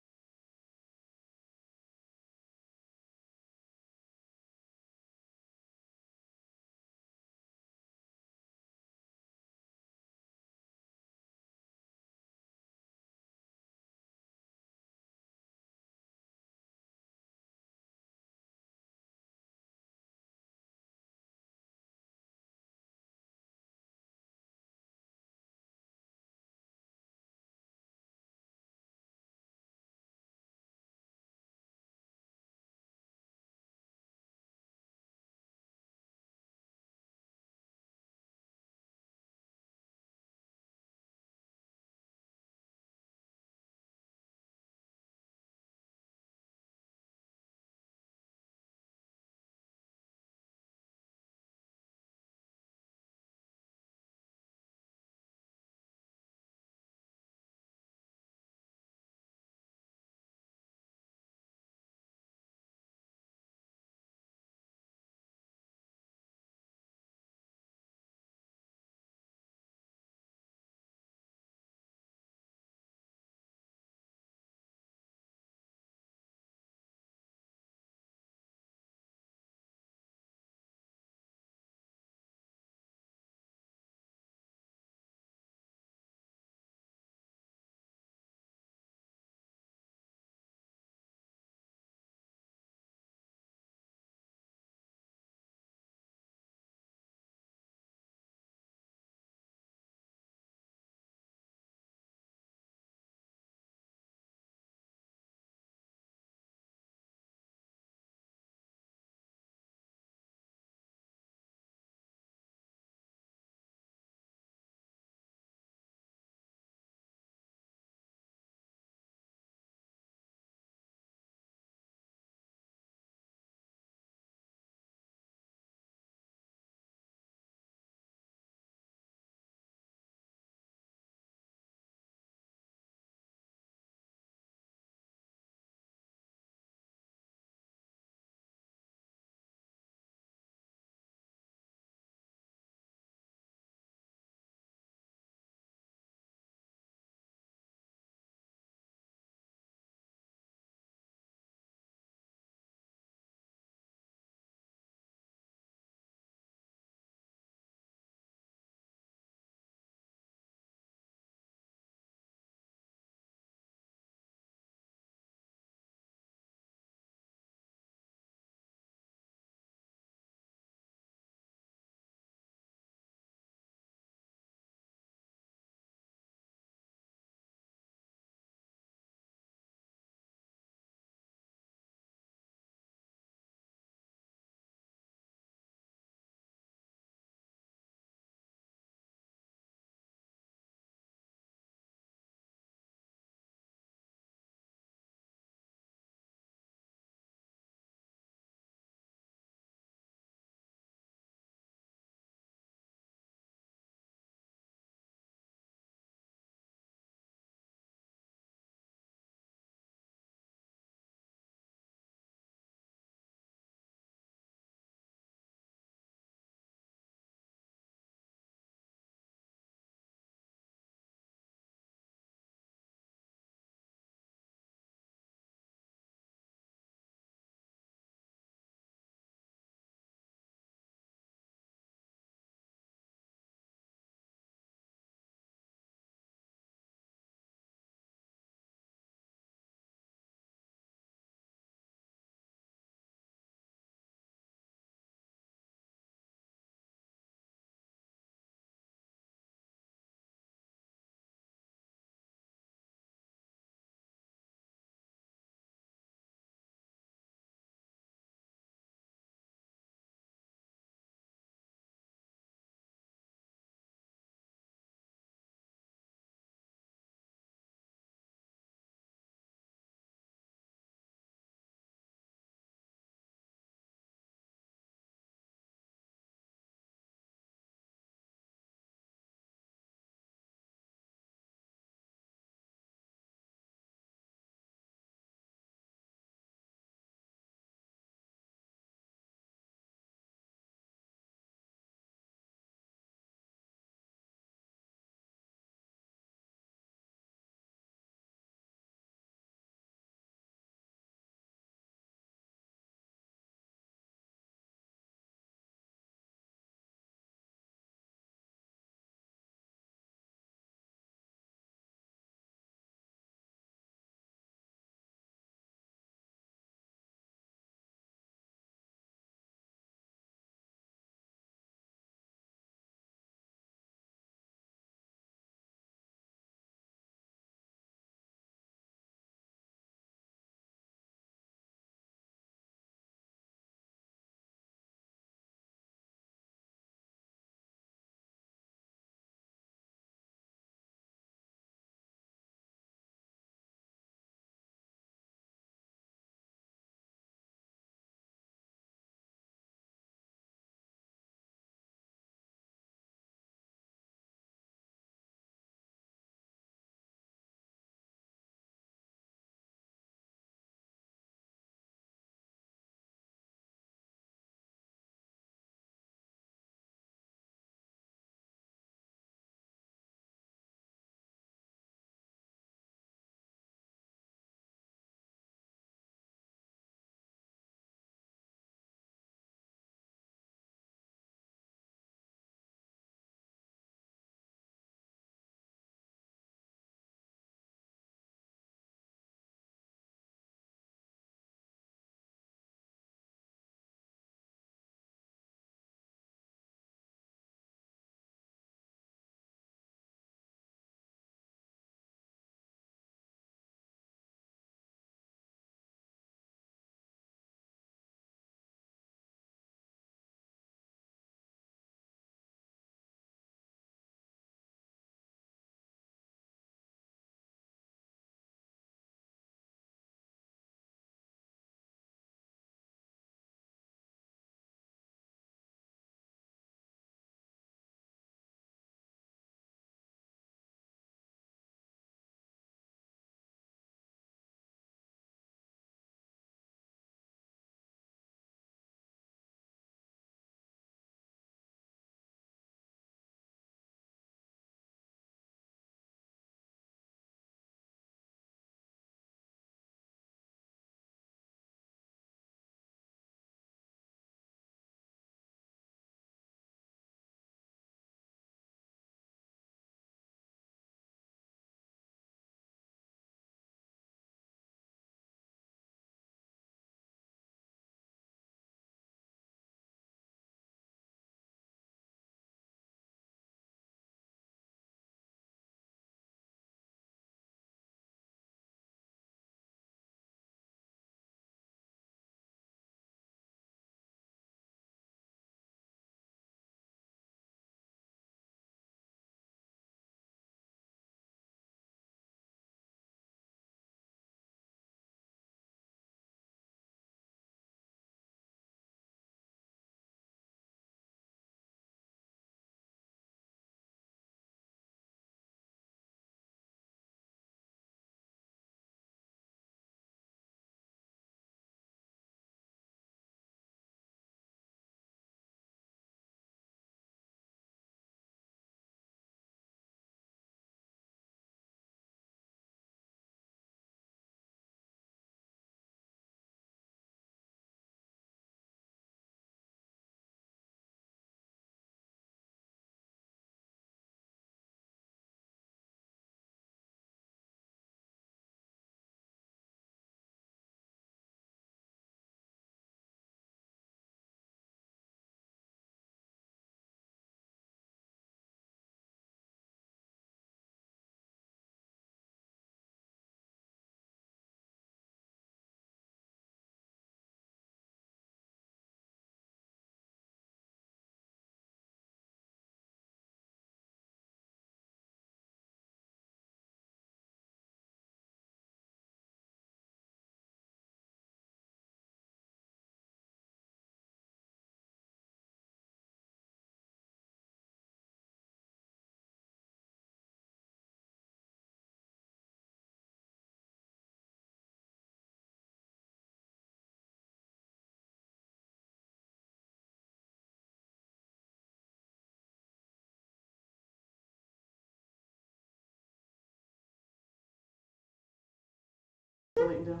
the wait until.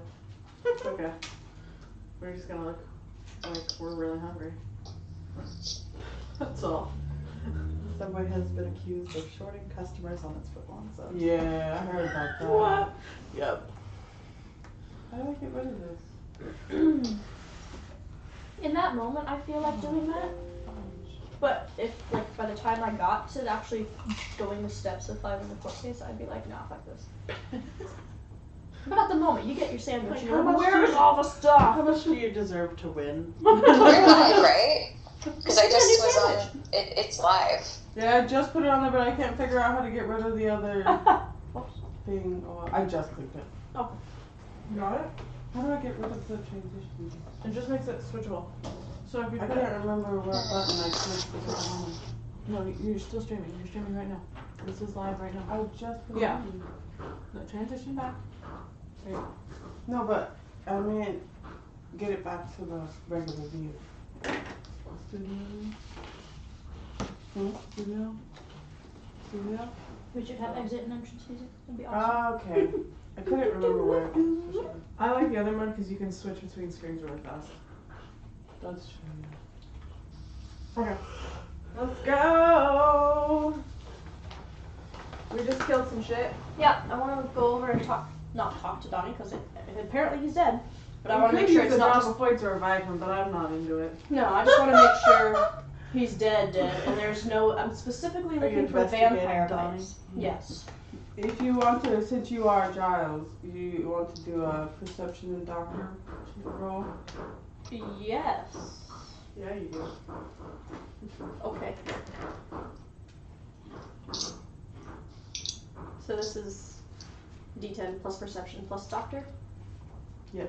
It's okay. We're just gonna look like we're really hungry. That's all. Subway has been accused of shorting customers on its footlong subs. Yeah, I heard about that. What? Yep. How do I get rid of this? In that moment, I feel like doing that. But if, like, by the time I got to actually going the steps of filing the court case, I'd be like, nah, fuck this. But at the moment, you get your sandwich. Like, You're how like, much where's do you- all the stuff? How much do you deserve to win? You're live, right? Because I It's a just new was sandwich. on. It's live. Yeah, I just put it on there, but I can't figure out how to get rid of the other Oops. thing. Oh, I just clicked it. You got it? How do I get rid of the transition? It just makes it switchable. So if you I put can't it. remember what button I clicked. No, you're still streaming. You're streaming right now. This is live right now. I just put Yeah. it on. No, transition back. There you go. No, but I mean, get it back to the regular view. Studio. We should have exit and entrance music. That'd be awesome. Oh, okay. I couldn't remember where it was. I like the other one because you can switch between screens really fast. That's true. Okay. Let's go. We just killed some shit. Yeah, I want to go over and not talk to Donnie because apparently he's dead. But I want to make sure it's not just. Fight to revive him, but I'm not into it. No, I just want to make sure he's dead, and there's no. I'm specifically Are you looking for investigating vampire Donnie? bites. Yes. If you want to, since you are Giles, you want to do a perception and doctor roll? Yes. Yeah, you do. Okay. So this is D10 plus perception plus doctor. Yes.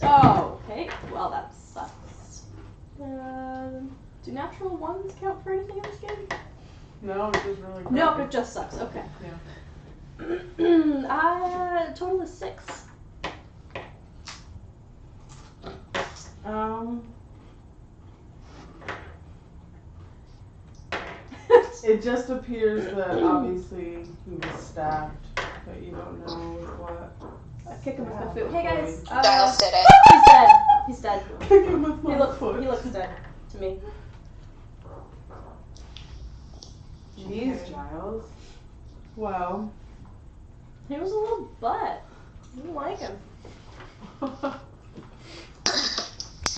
Oh, okay. Well, that sucks. Do natural ones count for anything in this game? No, it's just really. No, crappy. it just sucks. Okay. Yeah. Total is 6. It just appears that obviously he was stabbed, but you don't know with what. I kick him with my foot. Hey guys. Giles did it. He's dead. He's dead. Kick him with He my looks. foot. He looks dead to me. Jeez, Okay. Giles. Well, He was a little butt. I didn't like him.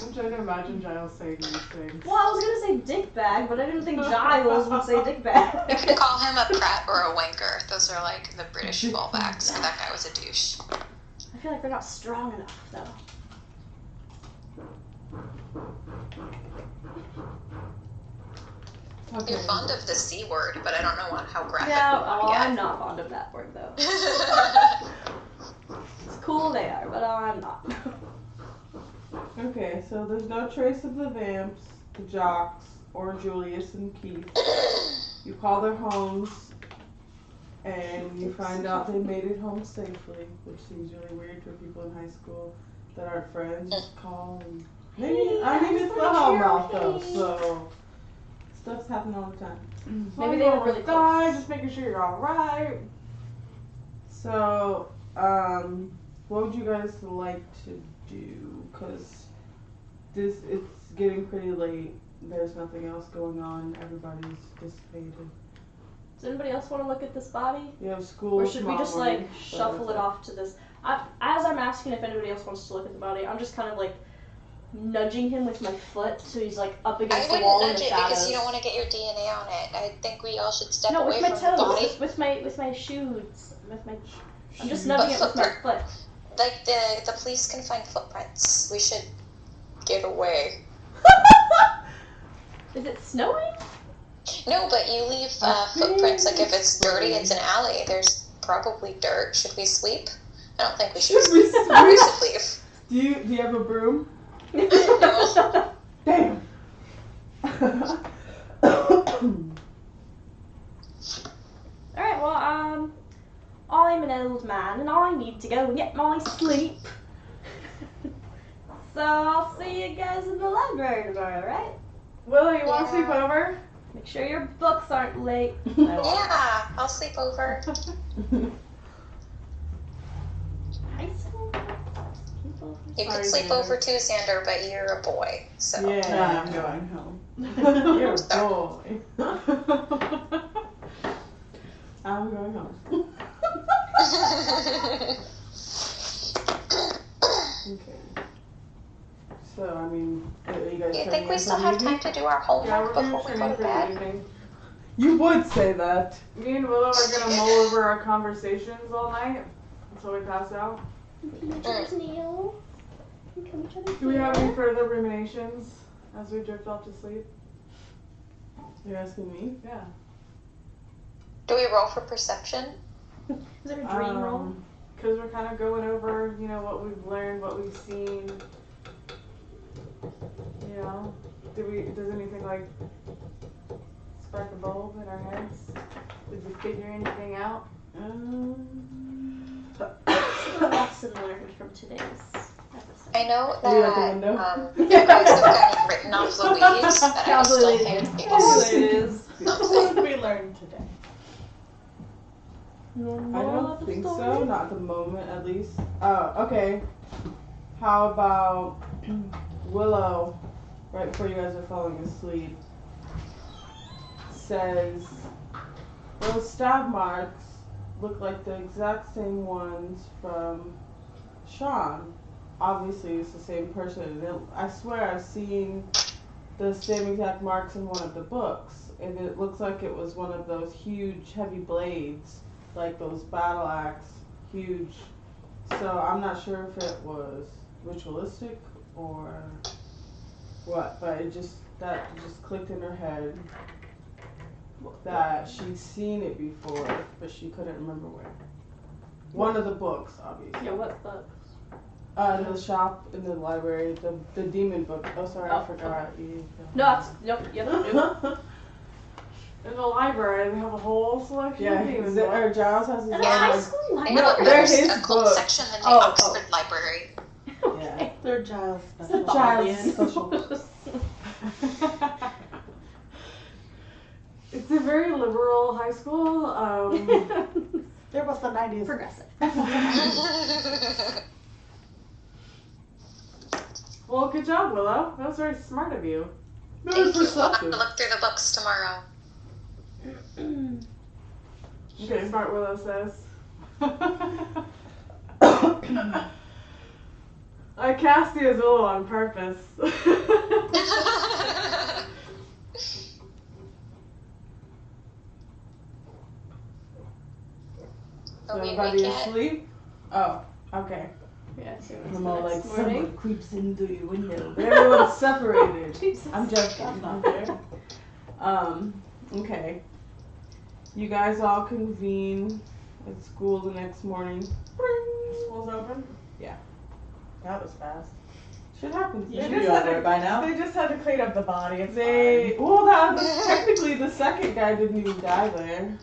I'm trying to imagine Giles saying these things. Well, I was gonna say dick bag, but I didn't think Giles would say dick bag. You can call him a prat or a wanker. Those are like the British fallbacks. And that guy was a douche. I feel like they're not strong enough, though. okay. You're fond of the C word, but I don't know how graphic Yeah, we want well, to I'm get. not fond of that word, though. It's cool they are, but I'm not. Okay, so there's no trace of the vamps, the jocks, or Julius and Keith. You call their homes, and you find out they made it home safely, which seems really weird for people in high school that aren't friends. Just call and maybe I mean it's the Hallmouth though, so stuff's happening all the time. Maybe they were really die, close. just making sure you're alright. So, what would you guys like to do? Cause it's getting pretty late. There's nothing else going on. Everybody's dissipated. Does anybody else want to look at this body? You have school. Or should we tomorrow just, morning, like, so shuffle that's it off to this? As I'm asking if anybody else wants to look at the body, I'm just kind of, like, nudging him with my foot so he's, like, up I against the wouldn't wall in nudge the it shadows. because you don't want to get your DNA on it. I think we all should step No, away with my from the body. toes, with my shoes, with my. I'm just nudging it with my foot. Like the police can find footprints. We should get away. Is it snowing? No, but you leave footprints. Like if it's dirty, it's an alley. There's probably dirt. Should we sweep? I don't think we should. Should we We sweep? should leave. Do you have a broom? No. Damn. Alright, well, I'm an old man and I need to go and get my sleep. So I'll see you guys in the library tomorrow, right? Willow, you want to Yeah. sleep over? Make sure your books aren't late. Yeah, I'll sleep over. You Sorry, could sleep Xander. over too, Xander, but you're a boy, so. Yeah. I'm going home. You're a boy. I'm going home. Okay. So, I mean, are you guys Do you turning think we in still for have the evening? time to do our Yeah, homework we're gonna before we turn go in to for the bed? evening. You would say that. Me and Willow are gonna mull over our conversations all night until we pass out. Each other's nail. Become each other's Do we have nail. any further ruminations as we drift off to sleep? You're asking me? Yeah. Do we roll for perception? Is there a dream roll? Because we're kind of going over, what we've learned, what we've seen. Does anything like spark a bulb in our heads? Did we figure anything out? What's the lesson learned from today's episode? I know Are you at the that window? you guys have kind of written off Louise, but I still think it's What did we learn today? I don't think so, not at the moment at least. Oh, okay. How about Willow, right before you guys are falling asleep, says those stab marks look like the exact same ones from Sean. Obviously, it's the same person. And I swear I've seen the same exact marks in one of the books. And it looks like it was one of those huge, heavy blades, like those battle axe, huge. So I'm not sure if it was ritualistic or what, but that just clicked in her head that she'd seen it before, but she couldn't remember where. One of the books, obviously. Yeah, what books? In the shop, in the library, the demon book. Oh, sorry, I Oh, forgot. No, yep. In the library, they have a whole selection Yeah, of demon or books. Giles has his At own. a high Like, school They library. have a they're better his occult books. section than the Oh, Oxford Library. yeah. They're Giles It's special. a Giles special. It's a very liberal high school. There was the 90s. Progressive. Well, good job, Willow. That was very smart of you. Thank you. We'll have to look through the books tomorrow. Okay, smart Willow says. I cast you as Willow on purpose. Are we Everybody awake yet? asleep? Oh, okay. Yeah, so it's I'm the all like, next morning. someone creeps in through your window. But everyone's separated. I'm joking. That's not fair. Okay. You guys all convene at school the next morning. School's open. That was fast. Shit happens. You should be over it by now. They just had to clean up the body. It's Well, that was technically the second guy didn't even die there.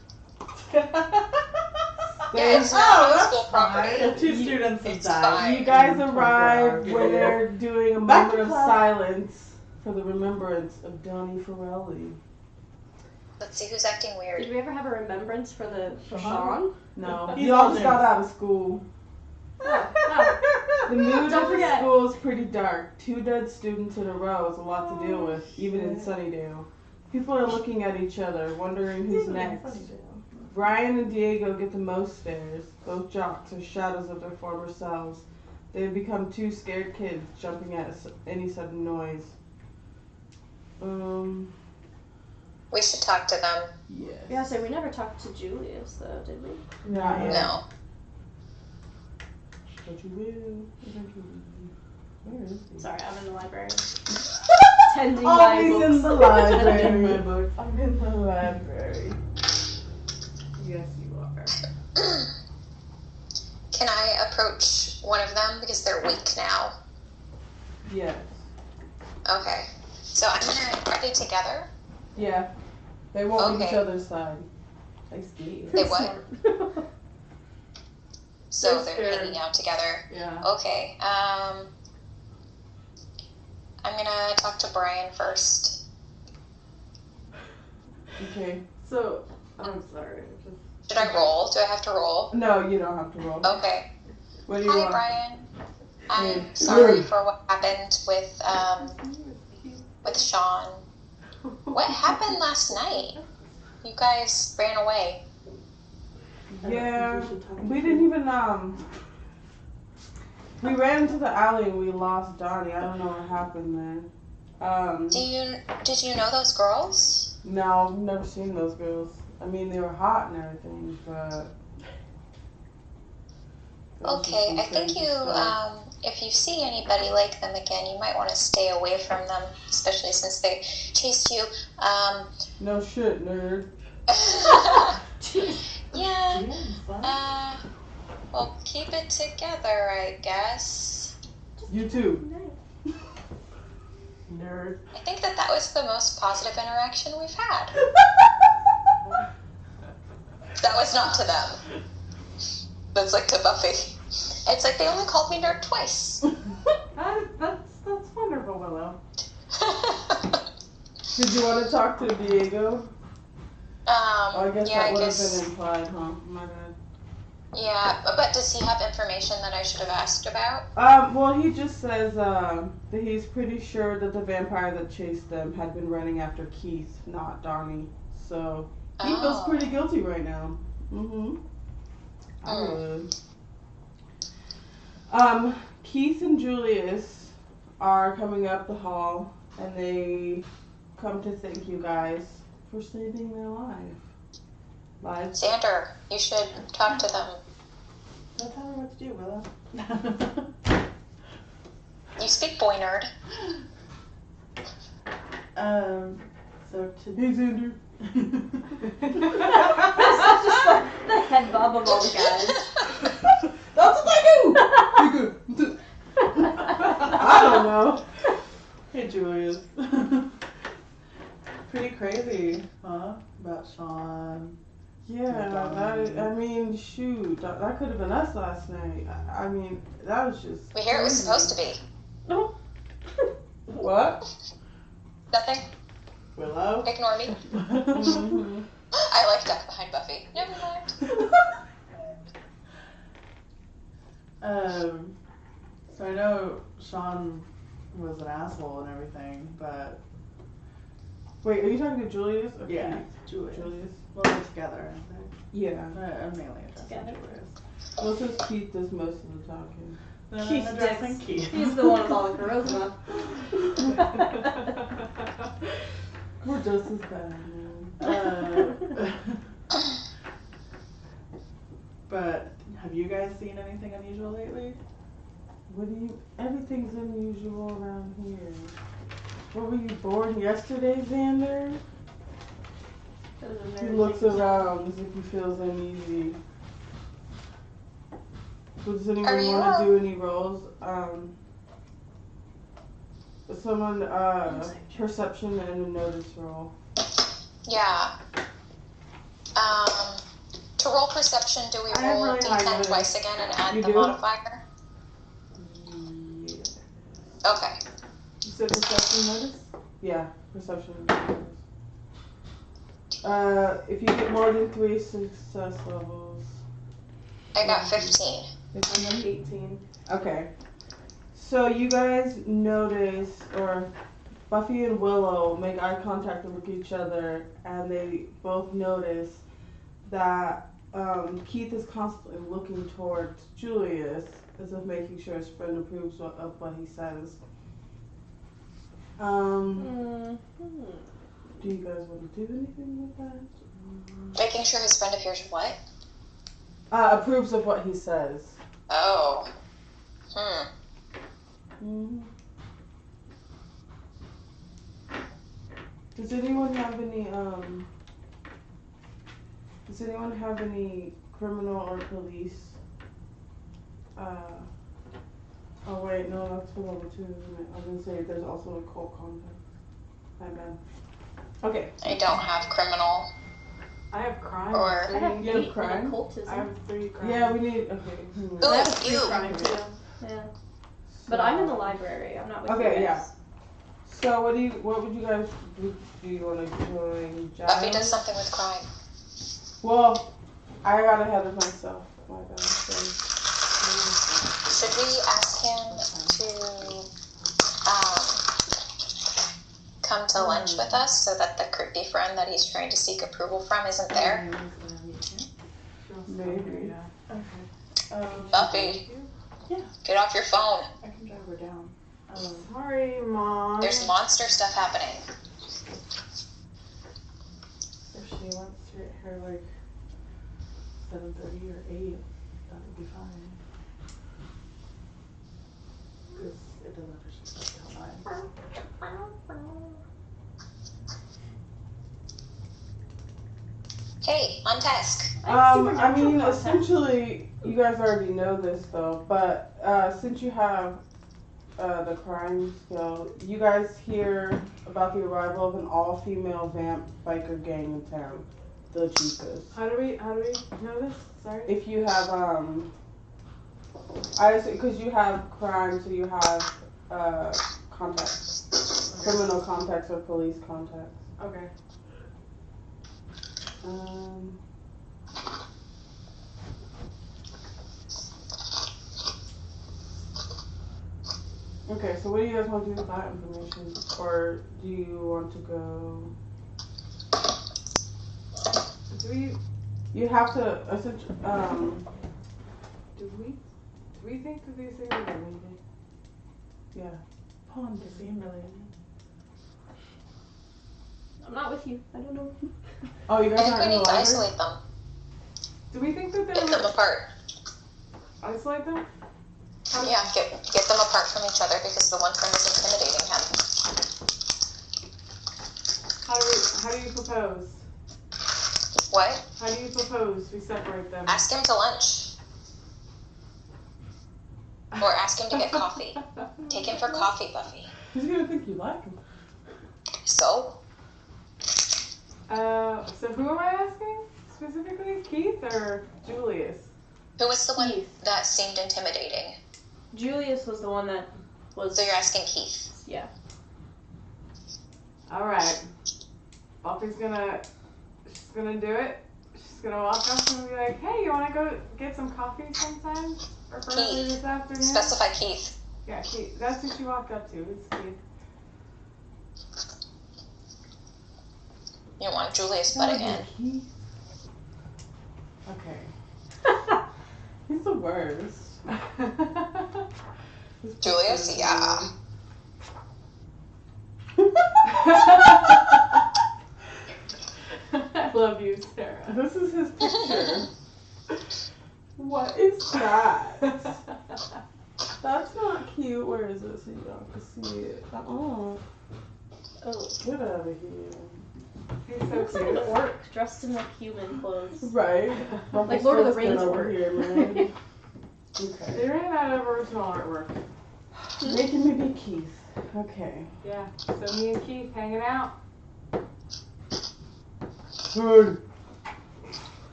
Yeah, it's not that's school property. fine. Two students have It's died. fine. You guys in 24 arrive hours. where they're doing a Back to moment of class. silence for the remembrance of Donnie Farrelly. Let's see who's acting Did weird. we ever have a remembrance for the Sean? Sean? No, He's you all on just there. got out of school. The mood Don't of the forget. school is pretty dark. 2 dead students in a row is a lot to deal with, even in Sunnydale. People are looking at each other, wondering who's next. Brian and Diego get the most stares. Both jocks are shadows of their former selves. They have become 2 scared kids, jumping at any sudden noise. We should talk to them. Yes. Yeah, so we never talked to Julius though, did we? Not yet. No. But you will eventually. Where is he? Sorry, I'm in the library. Tending my Always books. in the Tending my library. books. I'm in the library. Yes, you are. Can I approach one of them because they're weak now? Yes. Okay. So I'm gonna. Are they together? Yeah. They won't leave each Okay. other's side. They scared. They what? So They're they're scared. hanging out together. Yeah. Okay. I'm gonna talk to Brian first. Okay. So, I'm sorry. Should I roll? Do I have to roll? No, you don't have to roll. Okay. What do you Hi, want? Brian. I'm sorry for what happened with Sean. What happened last night? You guys ran away. Yeah, we didn't even, we ran into the alley and we lost Donnie. I don't know what happened there. Did you know those girls? No, I've never seen those girls. I mean, they were hot and everything, but... Okay, I think if you see anybody like them again, you might want to stay away from them, especially since they chased you. No shit, nerd. Yeah. Well, keep it together, I guess. You too. Nerd. I think that was the most positive interaction we've had. That was not to them. That's like to Buffy. It's like they only called me nerd twice. That's wonderful, Willow. Did you want to talk to Diego? I guess yeah, that would have been implied, huh? My bad. Yeah, but does he have information that I should have asked about? Well, he just says that he's pretty sure that the vampire that chased them had been running after Keith, not Donnie. So he feels pretty guilty right now. I would. Keith and Julius are coming up the hall, and they come to thank you guys for saving their lives. Xander, you should talk to them. Don't tell her what to do, Willow. You speak boy nerd. So to Hey, Xander. That's just like the head bob of all the guys. That's what I do! I don't know. Hey, Julius. Pretty crazy, huh? About Sean. Yeah, I mean, shoot, that could have been us last night. I mean, that was just... We hear it was supposed to be. No. What? Nothing. Willow? Ignore me. Mm-hmm. I like duck behind Buffy. Never mind. So I know Sean was an asshole and everything, but... Wait, are you talking to Julius? Or Yeah, Keith? Julius. Well, they're together, aren't they? Yeah. I'm mainly addressing Together. Julius. Well, since Keith does most of the talking. Then Keith I'm addressing dicks. Keith. He's the one with all the charisma. We're just as bad, man. But have you guys seen anything unusual lately? Everything's unusual around here. What, were you born yesterday, Xander? He looks around as if he feels uneasy. Does anyone want to do any rolls? Someone, perception and a notice roll. Yeah. To roll perception, do we I have roll really high D10 notice. twice again and add You the do? modifier? Yeah. Okay. You said perception notice? Yeah, perception notice. If you get more than 3 success levels. I got 15. I'm at 18. Okay. So you guys notice, or Buffy and Willow make eye contact and look at each other, and they both notice that Keith is constantly looking towards Julius as if making sure his friend approves of what he says. Do you guys want to do anything with that? Making sure his friend appears what? Approves of what he says. Oh. Mm-hmm. Does anyone have any criminal or police? Oh wait, no, that's for level 2, isn't it? I was gonna say there's also a cult contact. My bad. Okay. I don't have criminal. I have crime. Or- I have You have 8 crime? in occultism. I have 3 crime. Yeah, we need. Okay. Ooh, I have 3 you. crime too. Yeah. But I'm in the library. I'm not with you Okay, guys. yeah. So what would you guys do? Do you want to join Buffy Giles? does something with crime. Well, I got ahead of myself. My bad. So. Should we ask him to come to lunch with us so that the creepy friend that he's trying to seek approval from isn't there? Maybe. Okay. Buffy, Yeah, get off your phone. I can drive her down. Sorry, Mom. There's monster stuff happening. If she wants to get here like 7:30 or 8, that would be fine. Because it doesn't officially start till 9. Hey, on task. I mean, essentially, you guys already know this though, but since you have the crime skill, you guys hear about the arrival of an all-female vamp biker gang in town, the Chicas. How do we know this? Sorry. If you have because you have crime, so you have contacts, criminal contacts or police contacts. Okay. Okay, so what do you guys want to do with that information? Or do you want to go... You have to, essentially, Do we think that these things are related? yeah. Pond is seem related. I'm not with you. I don't know. Oh, you I guys think aren't we in the need to library? isolate them. Do we think that Get them they're apart. isolate them? Yeah, get them apart from each other because the one friend is intimidating him. How do you propose? What? How do you propose we separate them? Ask him to lunch. Or ask him to get coffee. Take him for coffee, Buffy. He's gonna think you like him. So? So who am I asking specifically? Keith or Julius? Who was the one Keith. that seemed intimidating? Julius was the one that was. So you're asking Keith. Yeah. All right. Buffy's she's gonna do it. She's gonna walk up and be like, "Hey, you wanna go get some coffee sometime? Preferably Keith. this afternoon." Specify Keith. Yeah, Keith. That's who she walked up to. It's Keith. You don't want Julius butting in. He... Okay. He's the worst. Julius? Yeah. I love you, Sarah. This is his picture. What is that? That's not cute. Where is it so y'all can see it? Oh. Get out of here. He's He looks so like an cute. orc dressed in like human clothes. Right. Like Lord of the Rings over orc. here, man. Okay. They ran out of original artwork. Making me be Keith. Okay. Yeah. So me and Keith hanging out. Good.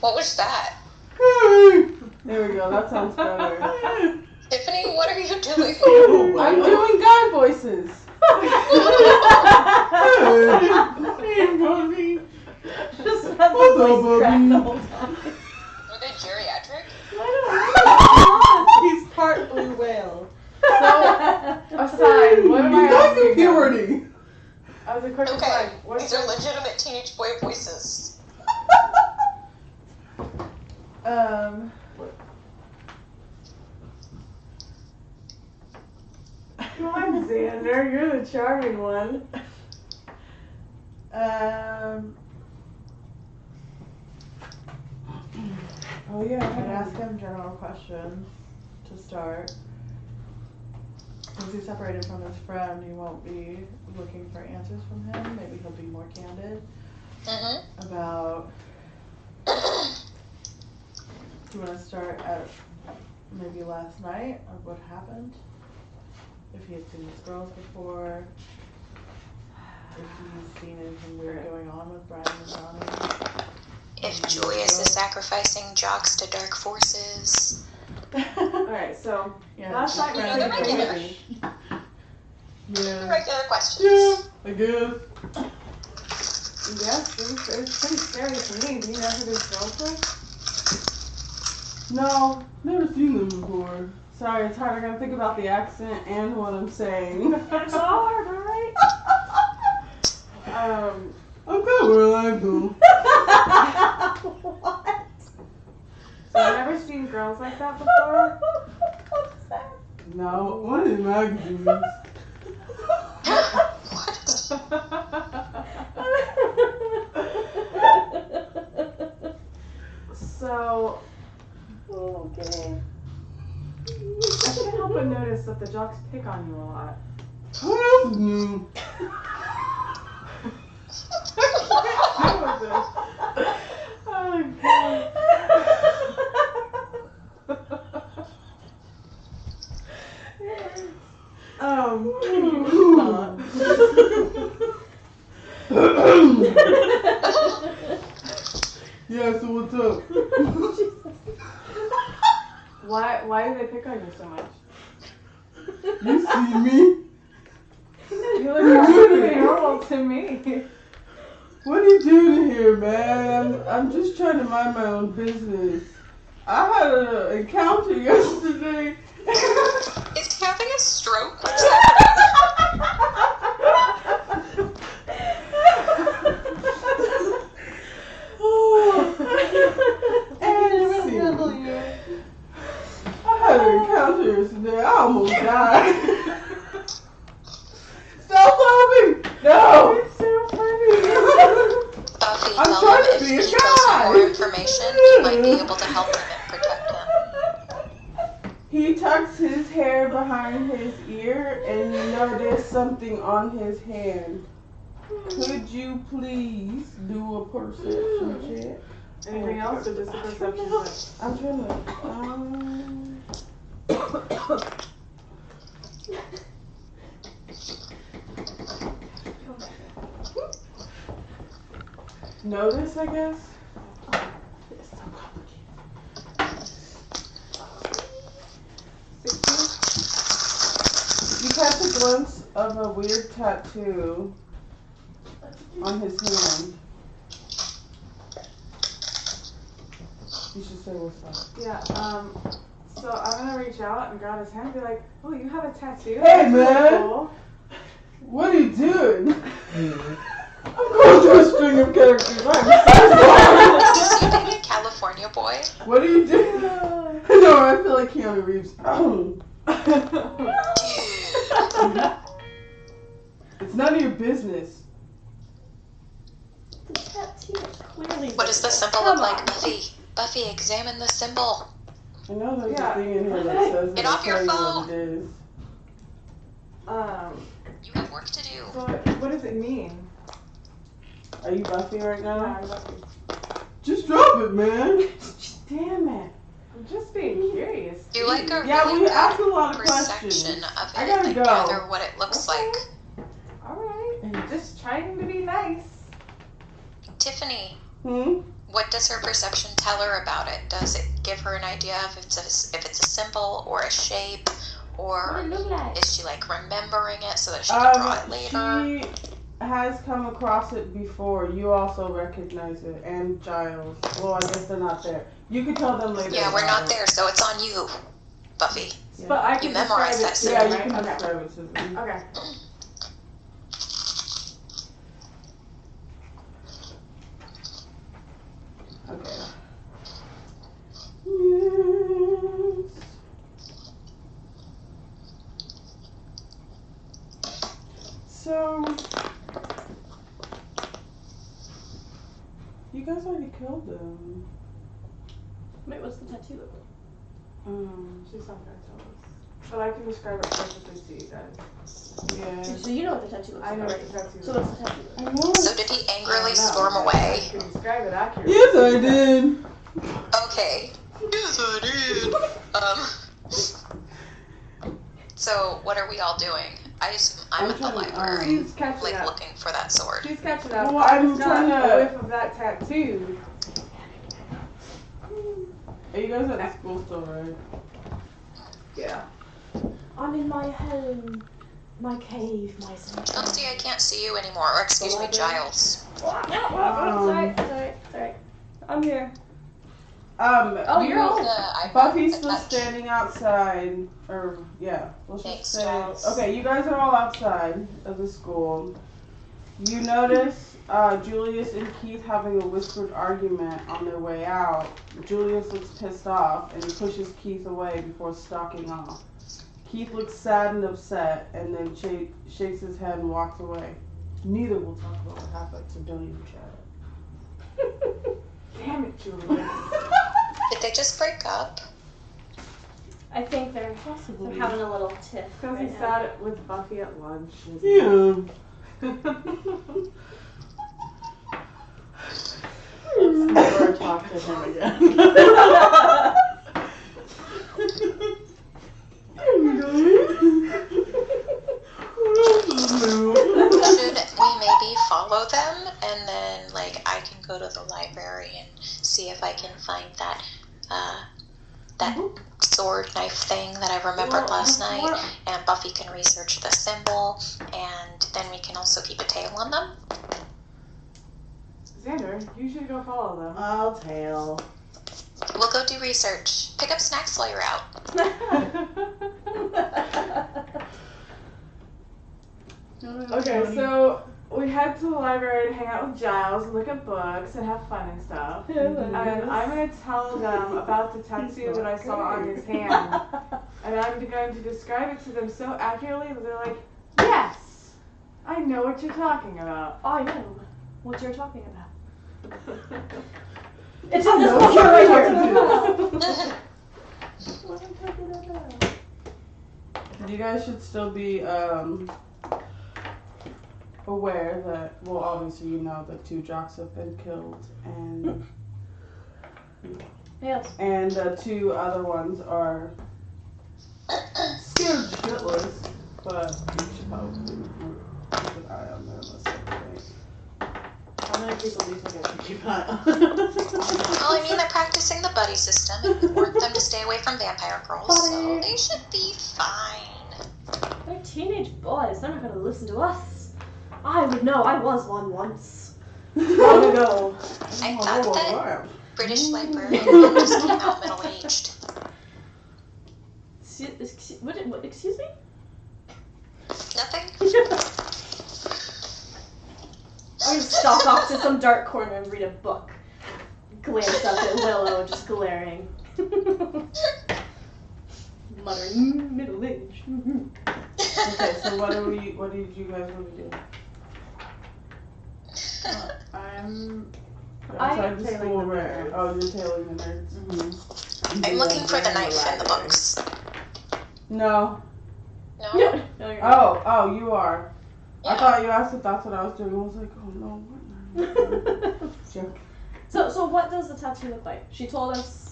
What was that? There we go. That sounds better. Tiffany, what are you doing? I'm doing guy voices. Hey, Bobby. Just had the voice crack the whole time. Were they geriatric? He's part blue whale. So, aside, what am I You guys asking in him? puberty. As a quick Okay, aside, what's these are legitimate teenage boy voices. Come on, Xander, you're the charming one. Oh yeah. I'd ask him general questions to start. Since he's separated from his friend, he won't be looking for answers from him. Maybe he'll be more candid Mm-hmm. about. Do you want to start at maybe last night of what happened? If he had seen these girls before, if he's seen anything weird going on with Brian and Johnny. If Julius is sacrificing jocks to dark forces. Alright, so, Yeah, last night You we know, they're said regular. crazy. Yeah. Regular questions. Yeah. I guess. Yes, it was pretty scary to me. Do you know who this girl was? No, never seen them before. Sorry, it's hard. I gotta think about the accent and what I'm saying. It's hard, alright? I'm kind of reliable. What? So I've never seen girls like that before. What's that? No, one in magazines. So Okay. I can't help but notice that the jocks pick on you a lot. What else is new? Oh god. Yeah, so what's up? Why do they pick on you so much? You see me? You look perfectly normal to me. What are you doing here, man? I'm just trying to mind my own business. I had an encounter yesterday. Is he having a stroke? What's happening? I had an encounter yesterday. I almost died. Stop laughing! No! It's so funny. Buffy, I'm tell trying him to if be he a needs guy. some more information, you might be able to help him and protect him. He tucks his hair behind his ear and you notice something on his hand. Could you please do a perception check? Anything else or just a perception check? I'm trying to. Notice, I guess. It's so complicated. 16? You catch a glimpse of a weird tattoo on his hand. You should say what's up. Yeah, so I'm gonna reach out and grab his hand and be like, oh, you have a tattoo? Hey, That's really man. cool." What are you doing? I'm going through a string of characters. I'm so sorry. Is this you dating California boy? What are you doing? No, I feel like Keanu Reeves. It's none of your business. The tattoo is clearly. What does the symbol look like, Buffy? Buffy, examine the symbol. I know there's Yeah. a thing in here that says Get it'll off your tell you phone. what it is. You have work to do. So what does it mean? Are you Buffy right now? Yeah, I'm lucky. Just drop it, man. Damn it. I'm just being curious. Do like a Yeah, really we good asked a lot of perception questions. of I it gotta and go. gather what it looks Okay. like. Alright. Just trying to be nice. Tiffany, Hmm? what does her perception tell her about it? Does it give her an idea if it's a symbol or a shape, What or it look like? is she like remembering it so that she can draw it later? She has come across it before. You also recognize it, and Giles. Well, I guess they're not there. You can tell them later. Yeah, we're about not it. there, so it's on you, Buffy. Yeah. But I can memorized describe that it to Yeah, them, you right? can Okay. describe it to them. Okay. Okay. Yes. So, you guys already killed them. Wait, what's the tattoo look like? She's not gonna tell us. But I can describe it perfectly to you guys. Yeah. So you know what the tattoo looks I like, know what right? the tattoo So looks what's the tattoo look I like? know. So did he angrily storm I away? can describe it accurately. Yes, I did. Okay. Yes, I did. So what are we all doing? I'm I'm at the trying to, library, She's catching like up. looking for that sword. She's catching up. Well, I I'm just got trying to- a whiff of that tattoo. Are you guys at school still, right? Yeah. I'm in my home, my cave, my sanctuary. Oh, see, I can't see you anymore. Or excuse me, Giles. Sorry. I'm here. Oh, you're all. Buffy's still standing outside, or yeah, let's just say. Okay, you guys are all outside of the school. You notice Julius and Keith having a whispered argument on their way out. Julius looks pissed off and he pushes Keith away before stalking off. Keith looks sad and upset and then shakes his head and walks away. Neither will talk about what happened, so don't even chat. Damn it, Julius. Did they just break up? I think they're having a little tiff. Because right he now. sat with Buffy at lunch. Yeah. Let's never talk to him again. Should we maybe follow them and then like I can go to the library and see if I can find that sword knife thing that I remembered last night, and Buffy can research the symbol, and then we can also keep a tail on them. Xander, you should go follow them. I'll tail. We'll go do research. Pick up snacks while you're out. Okay, so we head to the library and hang out with Giles and look at books and have fun and stuff. And I'm going to tell them about the tattoo that I saw on his hand. And I'm going to describe it to them so accurately that they're like, yes, I know what you're talking about. I know what you're talking about. It's I in this know book what right you're here. talking You guys should still be aware that, well, obviously you know that 2 jocks have been killed, and Yes. and 2 other ones are scared shitless, but you should probably keep an eye on them unless they're How many people do you think I should keep an eye on? Well, I mean, they're practicing the buddy system and we want them to stay away from vampire girls, so they should be fine. They're teenage boys. They're not going to listen to us. I would know. I was one once. Long ago. I Oh, thought that wow. British librarian just came out middle-aged. Excuse me? Nothing? I'm going to stalk off to some dark corner and read a book. Glance up at Willow, just glaring. Muttering, middle age. Okay, so what did you guys want to do? I'm Outside the tailing school, the right? nerds. Oh, you're tailing the nerds. Mm-hmm. I'm looking for the knife in the books. No. No? Oh, you are. Yeah. I thought you asked if that's what I was doing. I was like, oh no, what? Joke. So what does the tattoo look like? She told us.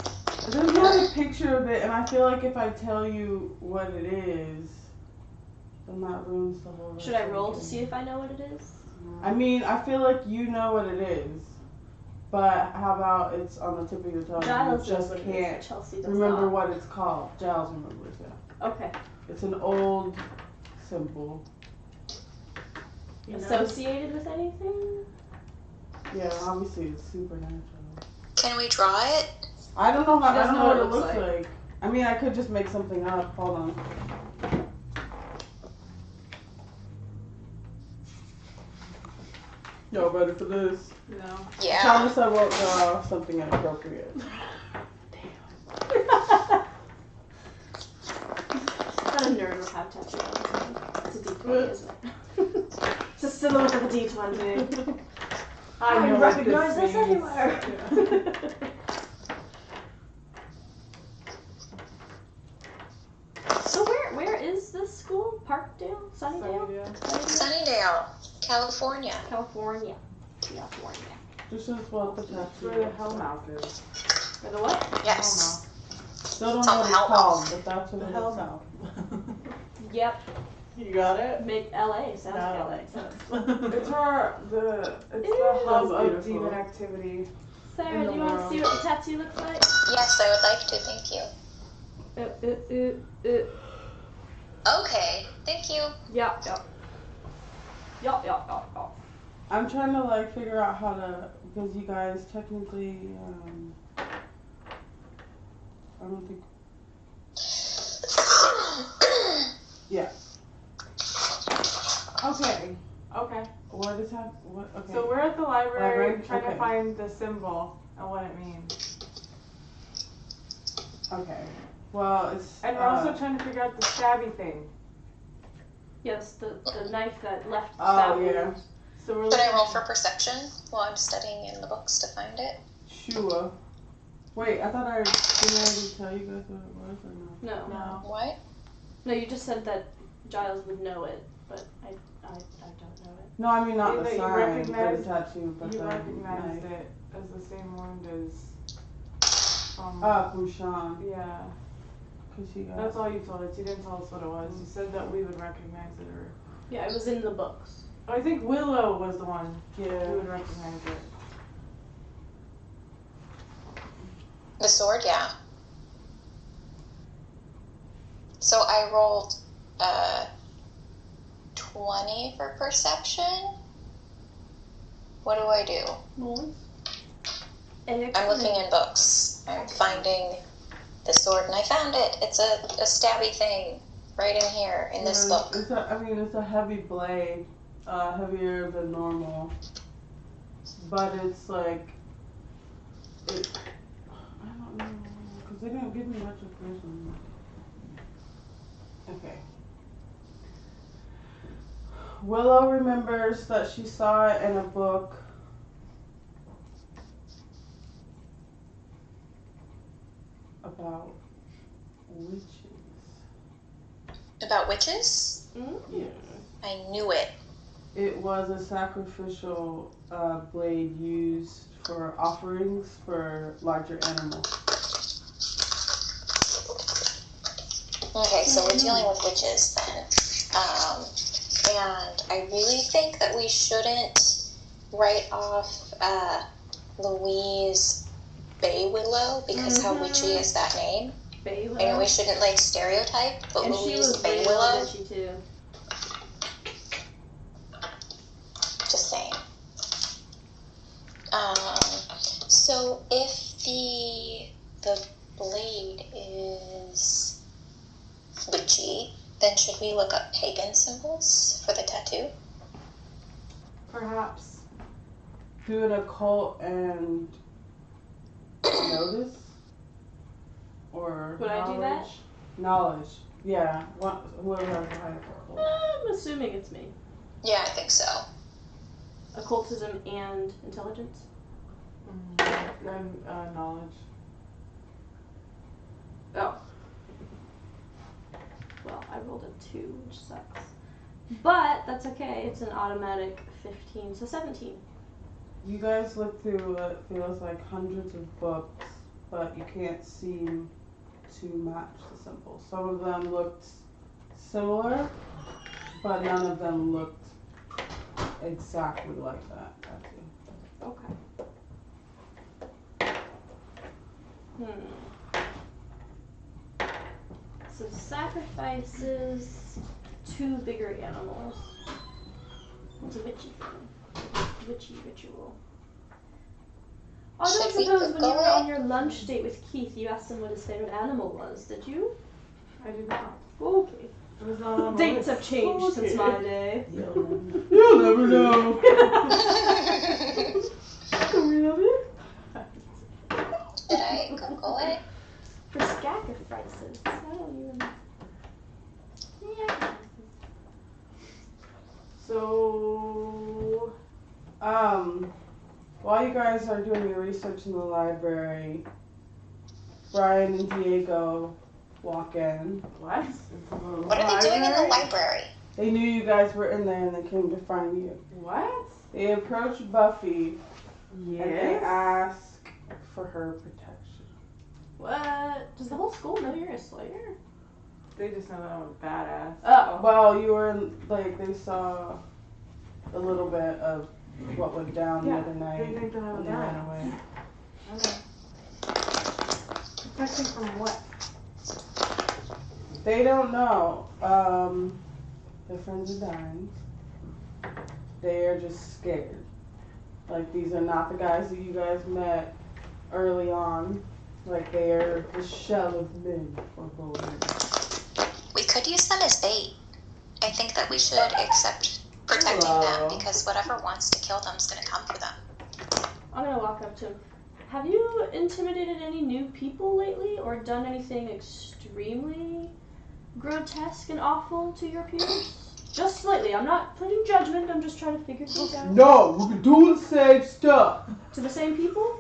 There's not a picture of it, and I feel like if I tell you what it is, then that ruins the whole. Should I roll to see if I know what it is? I mean, I feel like you know what it is, but how about it's on the tip of your tongue? Giles You knows just what it can't is. Chelsea does remember not. what it's called. Giles remembers it. Okay. It's an old symbol. Associated with anything? Yeah, obviously it's supernatural. Can we draw it? I don't know how. She I doesn't don't know what it looks like. like. I mean, I could just make something up. Hold on. Y'all ready for this? No. Yeah. Promise I won't draw something inappropriate. Not a nerd would have tattooed on his hand. It's a D20, isn't it? It's a silhouette of a D20. I know what recognize this this means. anywhere. So where is this school? Parkdale? Sunnydale? Sunnydale, California. California. This is what the That's where tattoo the is. Hellmouth is. For the what? Yes. Still don't It's know on what the it's Hellmouth. called, but that's what The it hell is. no. Yep. You got it? Make LA sound No, LA. It's where the It hub is of beautiful. demon activity. Sarah, do you want to see what the tattoo looks like? Yes, I would like to. Thank you. Okay. Thank you. Yep. I'm trying to like figure out how to, because you guys technically I don't think. Yeah. Okay. Okay. What is that? What? Okay. So we're at the library Library? trying to Okay. find the symbol and what it means. Okay. Well, it's. And we're also trying to figure out the stabby thing. Yes, the knife that left the Oh stab yeah. wound. So we're Should I looking- roll for perception while I'm studying in the books to find it? Sure. Wait, I thought I didn't already tell you guys what it was or no? No. No. What? No, you just said that Giles would know it, but I don't know it. No, I mean not Yeah, the but you sign, but the recognize- tattoo, but You the recognized knife. it as the same wound as Bouchon, yeah. cause she got. That's all you told us. You didn't tell us what it was. You said that we would recognize it or Yeah, it was in the books. oh, I think Willow was the one Yeah. who would recognize it. The sword, yeah. So I rolled 20 for perception. What do I do? Noise. I'm looking in books. I'm finding the sword, and I found it. It's a stabby thing right in here in this book. It's a heavy blade, heavier than normal, but it's like it. I don't know, cause they didn't give me much information. Okay. Willow remembers that she saw it in a book. About witches. About witches? Yes. I knew it. It was a sacrificial blade used for offerings for larger animals. Okay, so we're dealing with witches then. And I really think that we shouldn't write off Louise Baywillow because how witchy is that name? Baywillow. I know we shouldn't like stereotype, but And she Louise was real Baywillow, bitchy too. just saying. So if the blade is witchy, then should we look up pagan symbols for the tattoo? Perhaps. Do an occult and notice? Or Would I do that? Knowledge. Yeah. Whoever has the higher occult. I'm assuming it's me. Yeah, I think so. Occultism and intelligence. And knowledge. Oh. Well, I rolled a 2, which sucks. But that's okay. It's an automatic 15, so 17. You guys look through what feels like hundreds of books, but you can't seem to match the symbols. Some of them looked similar, but none of them looked exactly like that. Okay. So sacrifices 2 bigger animals. It's a witchy thing. Witchy ritual. Oh, I don't Should we suppose when you Google were it? on your lunch date with Keith, you asked him what his favorite animal was, did you? I did not. Okay. It was not on the Dates list. have changed since my day. You'll never know. Really? Did I Google it? For sacrifices. I don't even. Yeah. So While you guys are doing your research in the library, Brian and Diego walk in. what? What are they doing in the library? They knew you guys were in there and they came to find you. What? They approach Buffy and they Yes. ask for her protection. What? Does the whole school know you're a Slayer? They just know that I'm a badass. Oh. Well, you were in, like, they saw a little bit of what went down the Yeah, other night they think that I'm a when they ran badass. away. Okay. Protection from what? They don't know. Their friends are dying. They are just scared. Like, these are not the guys that you guys met early on. like they're the shell of men or women. We could use them as bait. I think that we should accept protecting them because whatever wants to kill them is going to come for them. I'm gonna walk up to him. Have you intimidated any new people lately or done anything extremely grotesque and awful to your peers? Just slightly. I'm not putting judgment. I'm just trying to figure things out. No, we've been doing the same stuff. To the same people?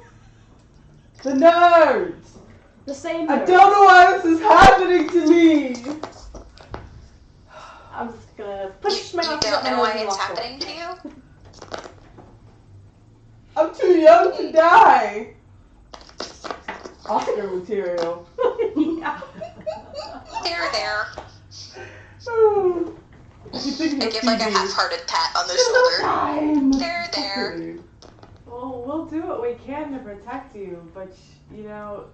The nerds. The same I nerds. don't know why this is happening to me. I'm just gonna push my You glasses don't up my know nose why and it's walk away. happening to you? I'm too young to die. Oscar material. Yeah. There. If you think I of give like a TV, half-hearted pat on the there's no shoulder. time. There. Well, we'll do what we can to protect you, but you know,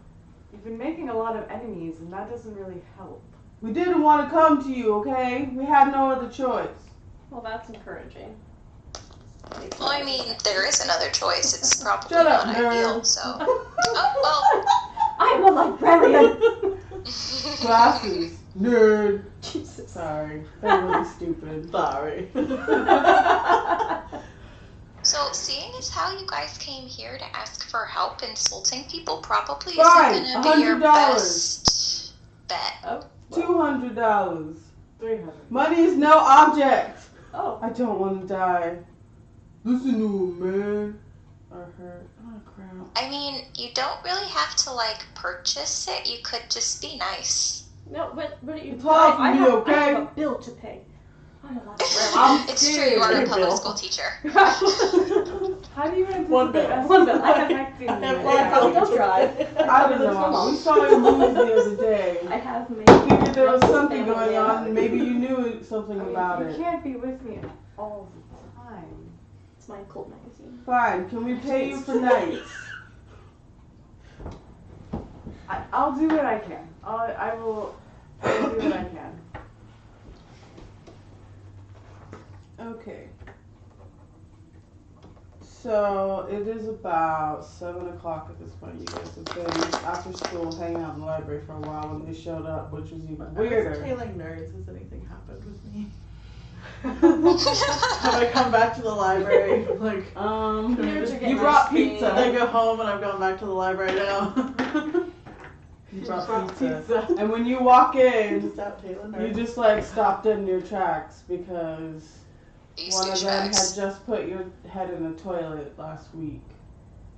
you've been making a lot of enemies, and that doesn't really help. We didn't want to come to you, okay? We had no other choice. Well, that's encouraging. Well, I mean, there is another choice. It's probably Shut up, not nerd. ideal, so. Oh, I'm a librarian! well. Glasses. Nerd. Jesus. Sorry. They're really stupid. Sorry. So, seeing as how you guys came here to ask for help, insulting people probably Fine, isn't going to be your $100. best bet. Oh. $200. 300. Money is no object. Oh. I don't want to die. Listen to him, man. Or her. Oh, crap. I mean, you don't really have to, like, purchase it. You could just be nice. No, but you. It's hard for I me, have, okay? I have a bill to pay. I'm a librarian. I'm It's true, you are a scared. public Bill. school teacher. How do you anticipate One bill. us One bill. I have- protecting I have you? one Yeah, bill. don't drive. I don't know. We saw your movies the other day. I have made. Figured there was something family going on, and life. maybe you knew something I mean, about you it. can't be with me all the time. It's my cult magazine. Fine. Can we pay you for nights? I'll do what I can. I'll do what I can. Okay. So it is about 7 o'clock at this point. You guys have been after school hanging out in the library for a while when they showed up, which was even I was weirder. tailing nerds. Has anything happened with me? Have I come back to the library? Like, Nerds are getting You brought nasty. pizza. I go home and I've gone back to the library now. You brought pizza. And when you walk in, Just out tailing you nerds. just like stopped dead in your tracks because These one of them had douchebags. just put your head in the toilet last week.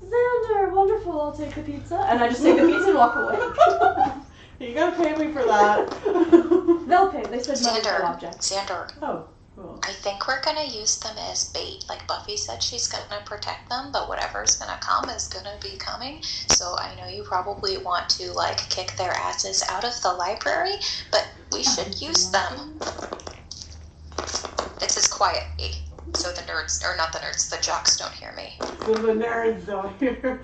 Xander, wonderful. I'll take the pizza. And I just take the pizza and walk away. You gotta pay me for that. They'll pay. They said money's no Xander, object. Oh, cool. I think we're gonna use them as bait. Like Buffy said, she's gonna protect them, but whatever's gonna come is gonna be coming. So I know you probably want to like kick their asses out of the library, but we should use them. It says quietly, so the nerds, or not the nerds, the jocks don't hear me. So the nerds don't hear.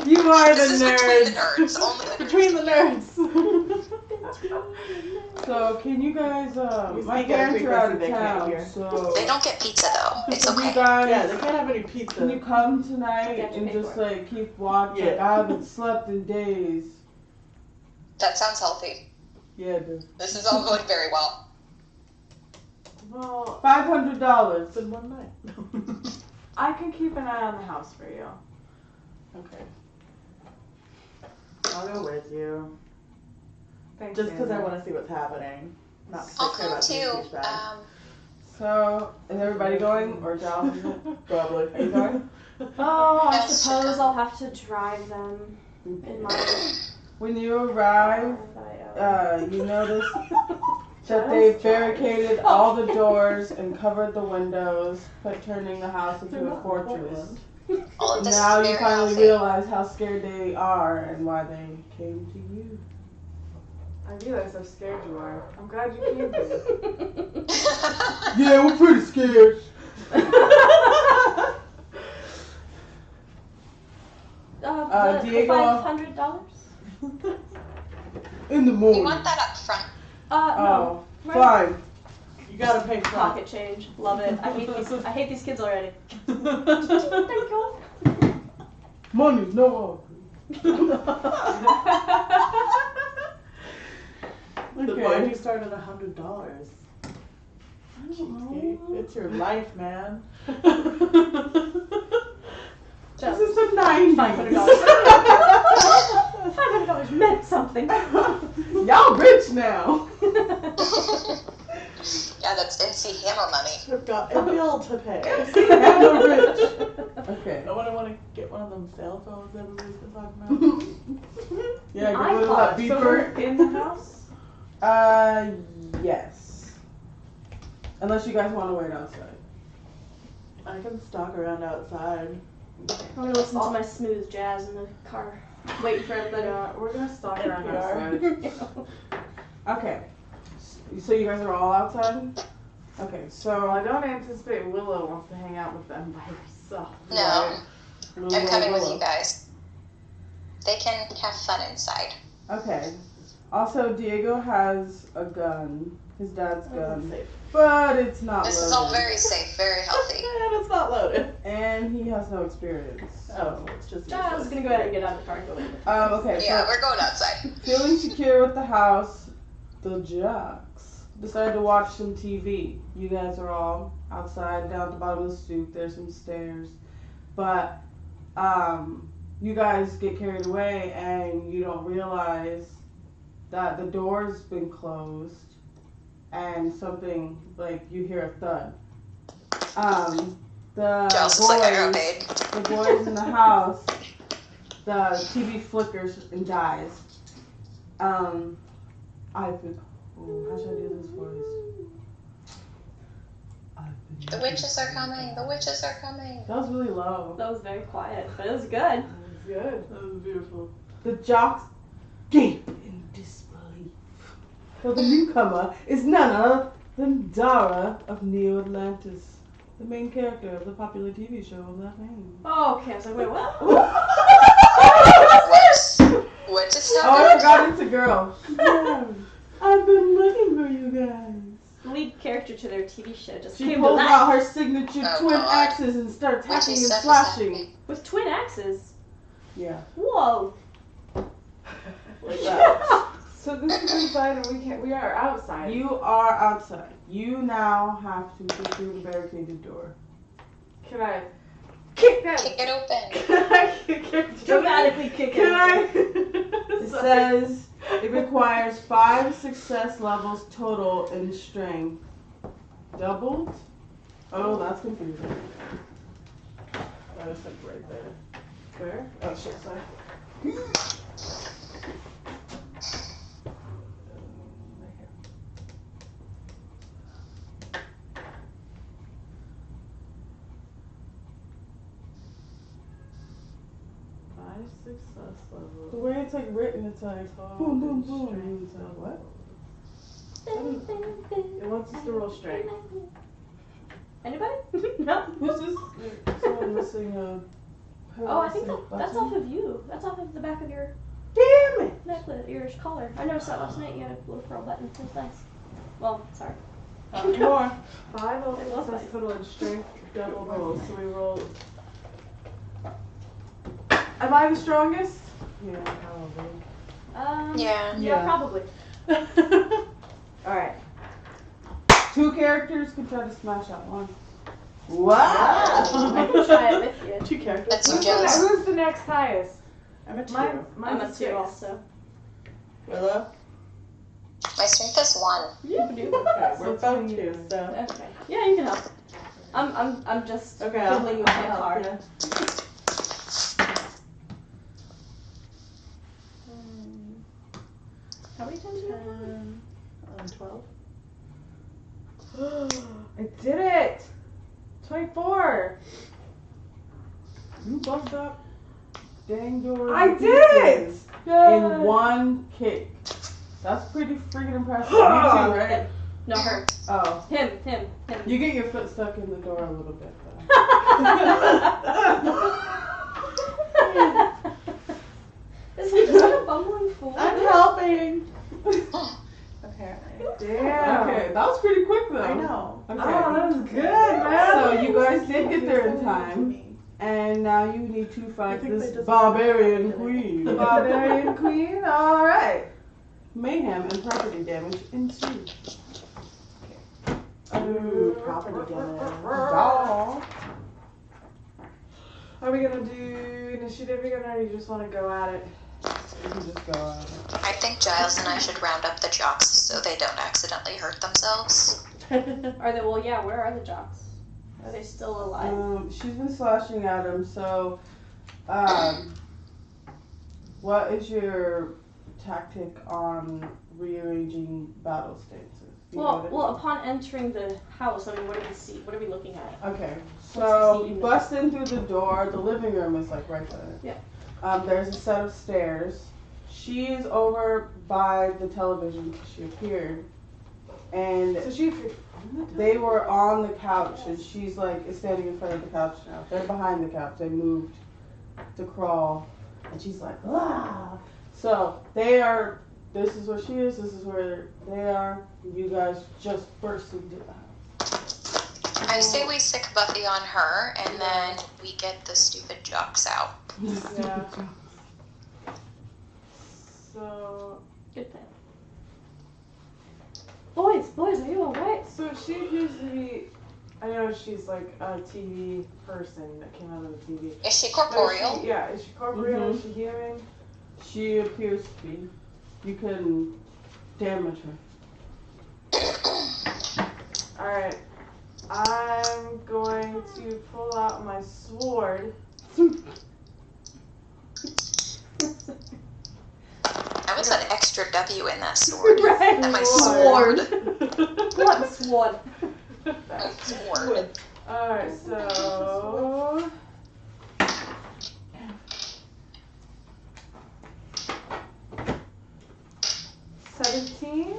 You are This the is between the nerds. nerds, only the nerds. Between the nerds. So can you guys? We My speak at a parents are out frequency of they can't town, hear. so They don't get pizza though. It's can you okay. guys? Yeah, they can't have any Can you pizza. come tonight I got you, and pay just for like keep watch? Like Yeah. I haven't slept in days. That sounds healthy. Yeah, dude. This is all going very well. Well, $500. It's in one night. I can keep an eye on the house for you. Okay. I'll go with you. Thanks, Just because I Xander. want to see what's happening. Not 'cause I I'll care come about being a too. douchebag. So is everybody going or Giles? Is it? Probably. Are you going? Oh, I Yes, suppose sugar. I'll have to drive them in my When you arrive, you notice that they've barricaded all the doors and covered the windows, turning the house They're into a not in fortress. Portland. All of this Now is you very finally healthy. realize how scared they are and why they came to you. I realize how scared you are. I'm glad you came to. Yeah, we're pretty scared. Diego. $500? In the We morning. want that up front. No. Oh, fine. You gotta pay for Pocket change. Love it. I hate these kids already. Money's no object. The Okay. why'd you start at $100? I don't Cheapskate. know. It's your life, man. This is the 90s. $500 meant something. Y'all rich now. Yeah, that's NC Hammer money. I've got a bill to pay. Hella rich. Okay. I want to get one of them cell phones everybody's been talking about. Yeah, get rid of iPod. that So beeper. we're in the house? Yes. Unless you guys want to wait outside. I can stalk around outside. I'm gonna listen to my smooth jazz in the car. Waiting for everybody. Yeah, we're gonna stalk around NPR. outside. Okay. So you guys are all outside? Okay, So I so don't anticipate Willow wants to hang out with them by herself. No, Lulu I'm coming with Willow. you guys. They can have fun inside. Okay. Also, Diego has a gun. His dad's gun. Safe. But it's not This loaded. is all very safe, very healthy. And it's not loaded. And he has no experience. Oh, it's just. I was gonna go ahead and get out of the car and go in. Okay, Yeah, so we're going outside. feeling secure with the house, the Jocks decided to watch some TV. You guys are all outside, down at the bottom of the stoop. There's some stairs. But you guys get carried away and you don't realize that the door's been closed and something, like, you hear a thud. The Joss is like, I got boys, paid. the boys in the house, the TV flickers and dies. I've been, how should I do this voice? The witches are coming. The witches are coming. That was really low. That was very quiet, but it was good. That's good. That was beautiful. The Jocks gape in disbelief. For the newcomer is none other than Dara of Neo Atlantis, the main character of the popular TV show of that name. Oh, okay. I was like, wait, what? What just Oh, I happened? forgot it's a girl. Yeah. I've been looking for you guys. The lead character to their TV show just She came to pulls life out her signature Oh, twin God. axes and starts Witchy hacking and stuff is slashing. happening. with twin axes. Yeah. Whoa. Like that. So this is inside and we are outside. You are outside. You now have to get through the barricaded door. Can I kick that? Kick it open. Can I kick it? Dramatically kick Can it. I? It says it requires 5 success levels total in strength. Doubled? Oh, that's confusing. That was like right there. Where? Oh shit, sorry. Five success levels. The way it's like written, it's like boom, boom, boom. And it's like, what? It wants us to roll strength. Anybody? No. Who's this? Someone missing a. Oh, I think paralysis that's button? off of you. That's off of the back of your Damn it! necklace, your collar. I noticed that last night. You had a little pearl button. It was nice. Well, sorry. More. 5 It was success nice. total in strength, double rolls. So we roll. Am I the strongest? Yeah, probably. Yeah. Yeah, probably. Alright. 2 characters can try to smash out one. I Wow! can try it with you. 2 characters. That's Who's you, Joss. who's the next highest? I'm a 2. Mine's I'm a 2 6. also. Willow? My strength is 1. You can do it. Okay, we're So both it's 2, so. Okay. Yeah, you can help. I'm just Okay, I'll fiddling with my help card. you. How many times do you have? 12. I did it! 24! You bumped up dang door. I did it! In one kick. That's pretty freaking impressive. You too, right? No, her. Oh. Him. You get your foot stuck in the door a little bit Is he just like a bumbling fool? I'm helping! though. Apparently. Damn! Okay, that was pretty quick though. I know. Okay. Oh, that was good, man! So you guys did get there in time, and And now you need to fight think they this just barbarian wanted to queen. The barbarian queen. All right. Mayhem and property damage ensue. Ooh, property damage. Dog. Are we gonna do initiative again, or do you just want to go at it? You can just go at it. I think Giles and I should round up the jocks so they don't accidentally hurt themselves. Are they? Well, yeah. Where are the jocks? Are they still alive? She's been slashing at him, so, what is your tactic on rearranging battle stances? Do you know what I Well, mean? upon entering the house, I mean, what do we see? What are we looking at? Okay, What's so the you scene? bust in through the door. The living room is like right there. Yeah. There's a set of stairs. She's over by the television because she appeared, and So she. they were on the couch, and she's like is standing in front of the couch now. They're behind the couch. They moved to crawl, and she's like, ah. So they are. This is where she is. This is where they are. You guys just burst into the house. I say we sick Buffy on her, and then we get the stupid jocks out. Yeah. So. Good plan. Boys, are you alright? So she appears to be. I know she's like a TV person that came out of the TV. Is she But corporeal? is she corporeal? Is she hearing? She appears to be. You can damage her. Alright. I'm going to pull out my sword. That was an extra W in that sword. Right. My Sword. sword. What sword? My sword. Alright, so. $17?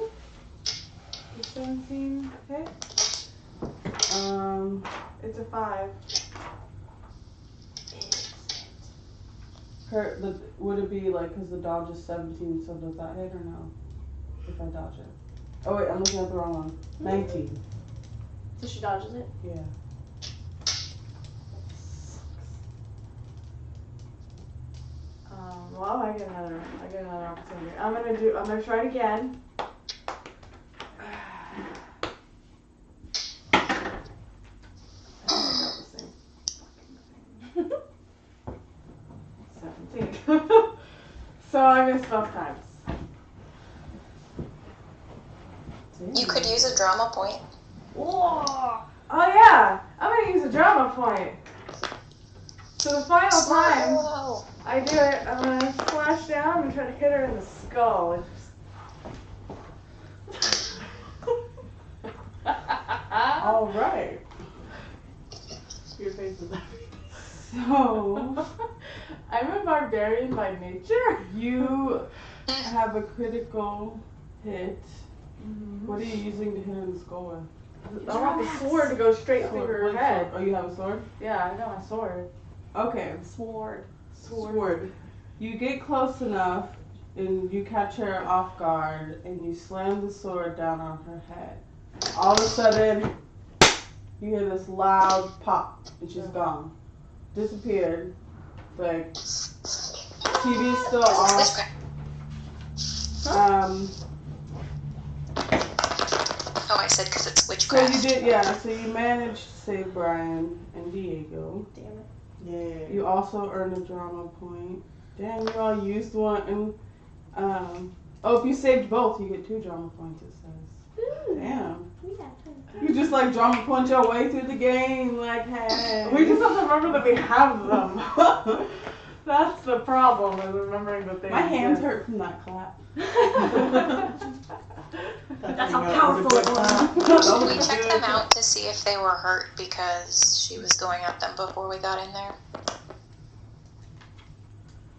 Is 17 hit? It's a 5. Would it be like because the dodge is 17, so does that hit or no? If I dodge it. Oh wait, I'm looking at the wrong one. 19. So she dodges it? Yeah. Well, I get another opportunity. I'm gonna try it again. So I missed both times. You could use a drama point. Whoa! Oh yeah, I'm gonna use a drama point. So the final time Whoa. I do it, I'm gonna splash down and try to hit her in the skull. All right. Your face is So I'm a barbarian by nature. you have a critical hit. What are you using to hit in the skull with? I want the sword to go straight through Sword. her What head. sword? Oh, you have a sword? Yeah, I got my sword. Okay. Sword. Sword. You get close enough and you catch her off guard and you slam the sword down on her head. All of a sudden, you hear this loud pop and she's gone. Disappeared. Like, TV is still off. Oh, I said because it's So witchcraft. you did, yeah, so you managed to save Brian and Diego. Damn it. Yeah. You also earned a drama point. Damn, you all used one. And, if you saved both, you get 2 drama points, it says. Ooh. Damn. Yeah. You just like drama point your way through the game, like, hey. We just have to remember that we have them. That's the problem, is remembering that they My hands exist. hurt from that clap. That's how powerful it was. We checked them out to see if they were hurt because she was going at them before we got in there.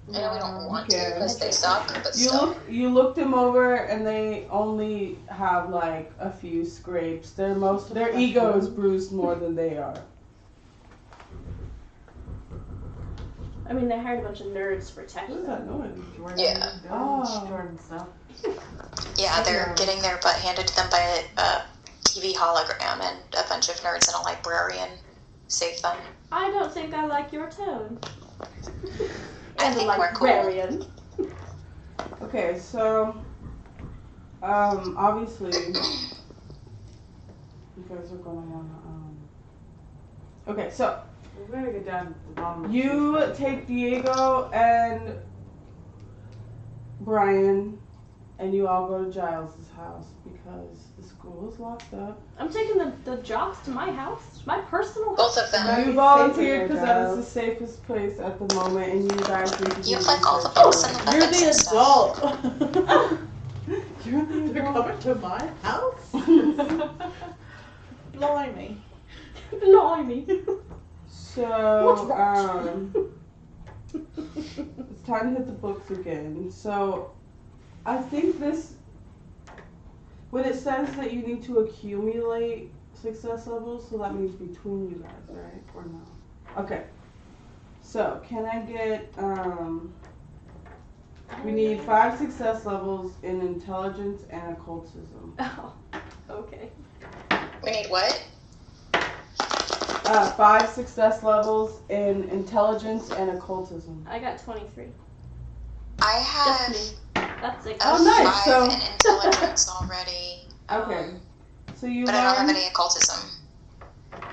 I know we don't want to Okay. because they suck, but still. You looked them over and they only have like a few scrapes. Their ego is bruised more than they are. I mean, they hired a bunch of nerds to protect What is them. that noise? Jordan, Yeah. Oh. Jordan stuff. Yeah, they're getting their butt handed to them by a TV hologram and a bunch of nerds and a librarian. save them. I don't think I like your tone. I As a think we're cool. librarian. Okay, so obviously you guys are gonna wanna okay, so We better get down to the bottom of the you shoe. take Diego and Brian and you all go to Giles's house because the school is locked up. I'm taking the jocks to my house, my personal Both of them. You volunteered because that is the safest place at the moment, and you guys need to do You like all the research. books and the You're weapons the and stuff. adult. You're the They're adult. coming to my house? Blimey. Blimey. So, What's it's time to hit the books again. So, I think when it says that you need to accumulate success levels, so that means between you guys, right? Or no? Okay. So, can I get, we need 5 success levels in intelligence and occultism. Oh, okay. We need what? 5 success levels in intelligence and occultism. I got 23. I have Just me. That's it. a Oh, nice. 5 So- in intelligence already. Okay. So you But I don't have learn any occultism.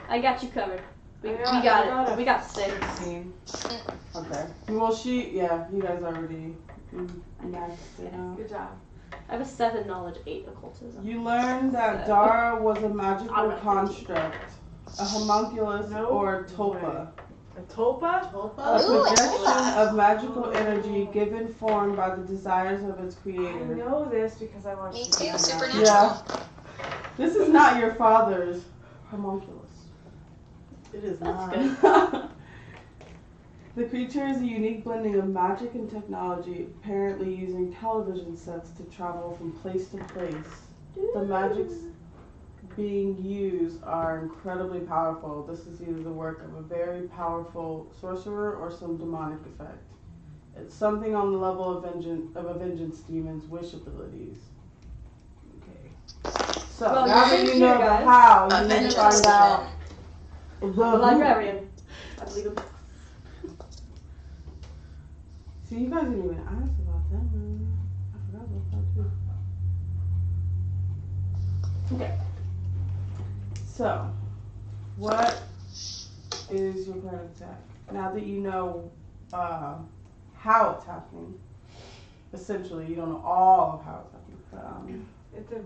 I got you covered. We I got got it. a We got 6. 16. Okay. Well, you guys already maxed it out. Good job. I have a 7 knowledge, 8 occultism. You learned that So- Dara was a magical Automatic. construct, a homunculus No or tulpa, A tulpa? a Tulpa? Ooh, a projection tulpa. of magical energy given form by the desires of its I creator. know this because I watched Me the too, movie. supernatural. Yeah. This is not your father's homunculus. It is That's not. good. The creature is a unique blending of magic and technology, apparently using television sets to travel from place to place. The magics being used are incredibly powerful. This is either the work of a very powerful sorcerer or some demonic effect. It's something on the level of a vengeance demon's wish abilities. Okay. So Well, now you're that you here, know the guys. how, A you need to vengeance find out demon. the I'm a who. librarian. I believe him. See, you guys didn't even ask about that one. I forgot about that too. Okay. So, what is your plan of attack? Now that you know how it's happening, essentially, you don't know all of how it's happening. But,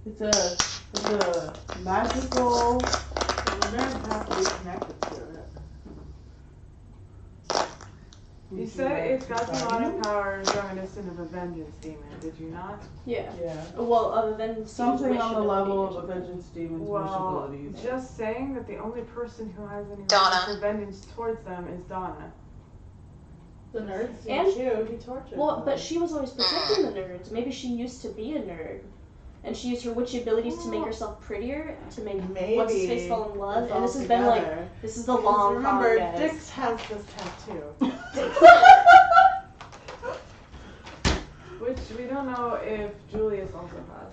It's a it's a magical. The nerds have to be connected to it. You said it's got demonic powers reminiscent of a vengeance demon, did you not? Yeah. Yeah. Well, other than Something on the level of a ability. vengeance demon's wish Well, abilities. just saying that the only person who has any Donna. reason for vengeance towards them is Donna. The nerds do And- too. He tortured Well, them. but she was always protecting the nerds. Maybe she used to be a nerd. And she used her witchy abilities to make herself prettier, to make Maybe what's his face fall in love. it's And this all has been like, together. this is the 'Cause long remember, con, guys. Dix has this tattoo. Which we don't know if Julius also has.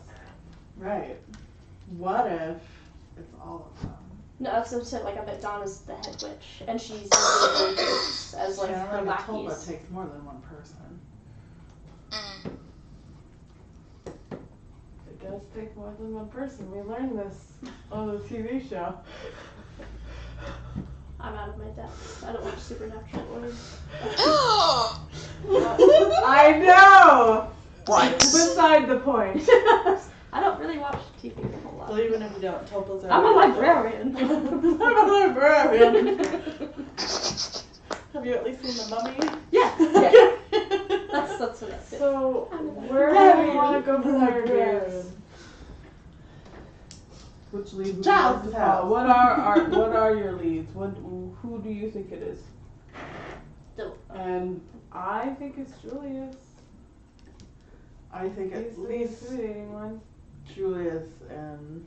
Right. What if it's all of them? No, that's what I'm saying. Like, I bet Donna's the head witch. And she's using the abilities as like Yeah, her like a tulpa lackeys. takes more than one person. Mm. It does take more than one person. We learned this on the TV show. I'm out of my depth. I don't watch Supernatural or I know! What? Beside the point. I don't really watch TV a whole lot. Well, even if you don't, tulpas are. I'm a librarian. I'm a librarian. Have you at least seen The Mummy? Yeah, yeah. That's what I said. So, I'm a where do librarian. you want to go from there, guys? Which lead would you Giles' like to house. follow? What are your leads? Who do you think it is? And I think it's Julius. I think He's at the least intimidating one. Julius and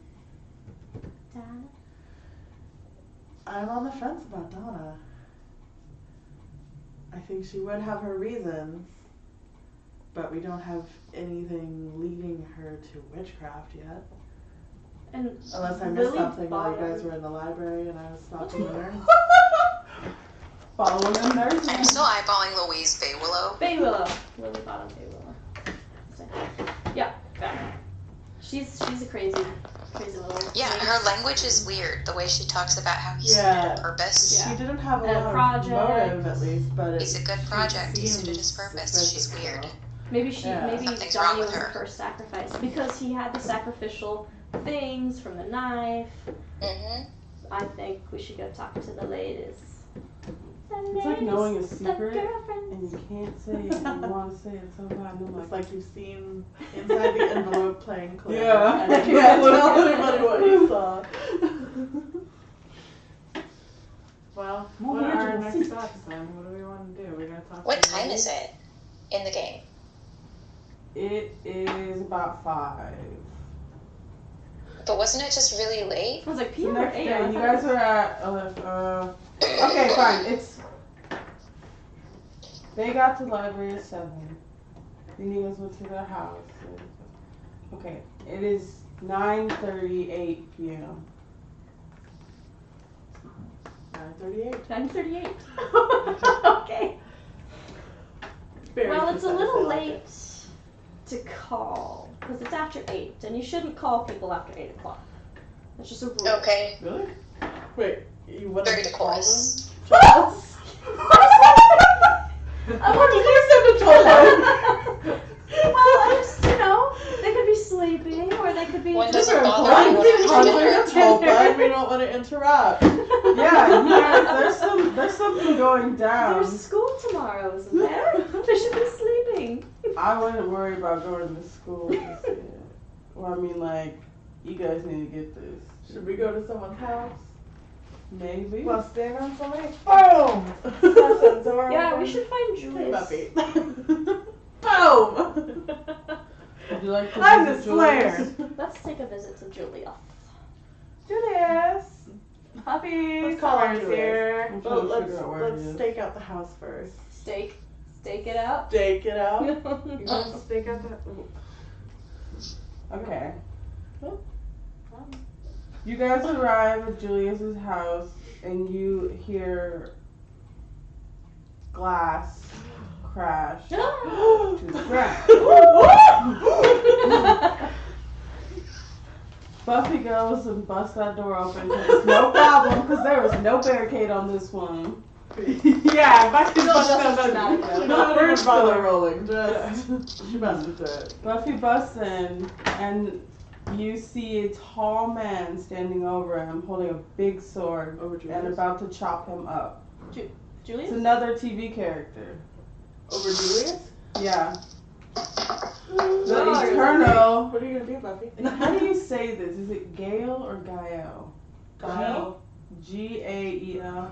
I'm on the fence about Donna. I think she would have her reasons, but we don't have anything leading her to witchcraft yet. And Unless I missed Lily something while you Bottom. guys were in the library and I was stalking the nerds. Following them there. I'm still eyeballing Louise Baywillow. Bay Willow. Lily Bottom Bay Willow. Yeah, back. She's a crazy little Yeah, thing. her language is weird. The way she talks about how he's Yeah. suited a purpose. Yeah. She didn't have a And a lot project. of motive, at least, but He's a good project. He suited his seems purpose. suspicious, She's weird. though. Maybe Yeah. Something's Johnny wrong with was the her. first sacrifice because he had the sacrificial things from the knife. Mm-hmm. I think we should go talk to the ladies. It's like knowing a The secret girlfriends. and you can't say it and you want to say it so bad. And I'm It's like, like you've seen inside the envelope playing Claire. Yeah. And you can't tell anybody what you saw. Well, More what are our original next secrets. steps then? What do we want to do? We're gonna talk. What to the time is ladies? it in the game? it is about 5. But wasn't it just really late? I was like, The PM or next day, AM? you guys are at, okay, fine, they got to the library at 7. Then you guys went to their house. Okay, it is 9:38 p.m. 9:38. 9:38. Okay. Very Well, it's a precise, little I like late it. to call because it's after 8, and you shouldn't call people after 8 o'clock. That's just a rule. Okay. Really? Wait, you wouldn't Very call them? decorous. Charles? I What did you send a total? Well, I just, they could be sleeping or they could be. One doesn't We're bother blind anyone to after contact dinner. Tulpa, and we don't want to interrupt. Yeah, you guys, there's something going down. There's school tomorrow, isn't there? They should be sleeping. I wouldn't worry about going to school just yet. Well, I mean, like, you guys need to get this. Should we go to someone's house? Maybe. Well, stand on somebody. Boom! That's the door Yeah, open. we should find Hey, Julius. Buffy. Boom! Would you like to I'm the visit Julius? Slayer. Let's take a visit to Julius. Julius. Puppy. Let's call on Summer's Julius. here. I'm Well, trying to figure out where let's he is. stake out the house first. Stake it out. Stake it out. You want to stick out the. Okay. Oh. You guys arrive at Julius's house and you hear glass crash to the ground. Buffy goes and busts that door open. It's no problem because there was no barricade on this one. Yeah, back to dramatic. Not even bother rolling, just she busted it. Buffy busts in and you see a tall man standing over him holding a big sword Over and Julius. about to chop him up. It's Julius? another TV character. Over Julius? Yeah. Oh, The Eternal. What are you gonna do, Buffy? How do you say this? Is it Gale or Gael? Gael? Gael.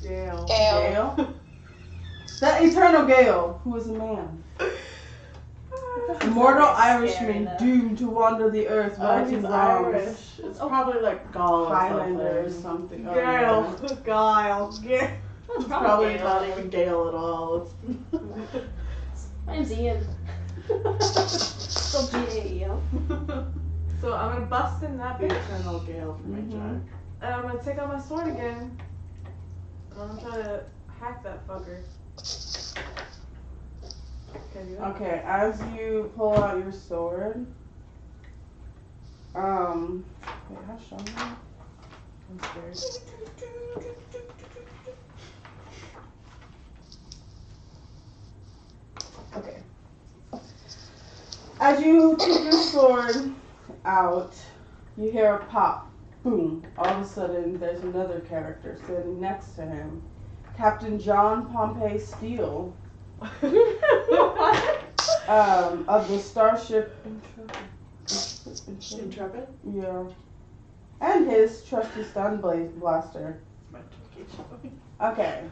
Jail. Gail. Gale? The Eternal Gale, who is a man. Immortal Irishman though. doomed to wander the earth Oh, righting he's wrongs. Irish. It's probably like Gaul or Highlander or something. something. Oh, yeah. Gail. Guile. Gail. It's probably not even Gale at all. My name's Ian. Still G-A-E-L. So I'm gonna bust in that bitch. Eternal Gale from Mhm. HR. And I'm gonna take out my sword again. And I'm gonna try to hack that fucker. Can I do that? Okay, as you pull out your sword, wait, how strong are you? I'm scared. Okay. As you take your sword out, you hear a pop. Boom. All of a sudden, there's another character sitting next to him. Captain John Pompey Steele, of the starship Intrepid? Yeah. And his trusty stun blaster. My Twinkie showing. Okay.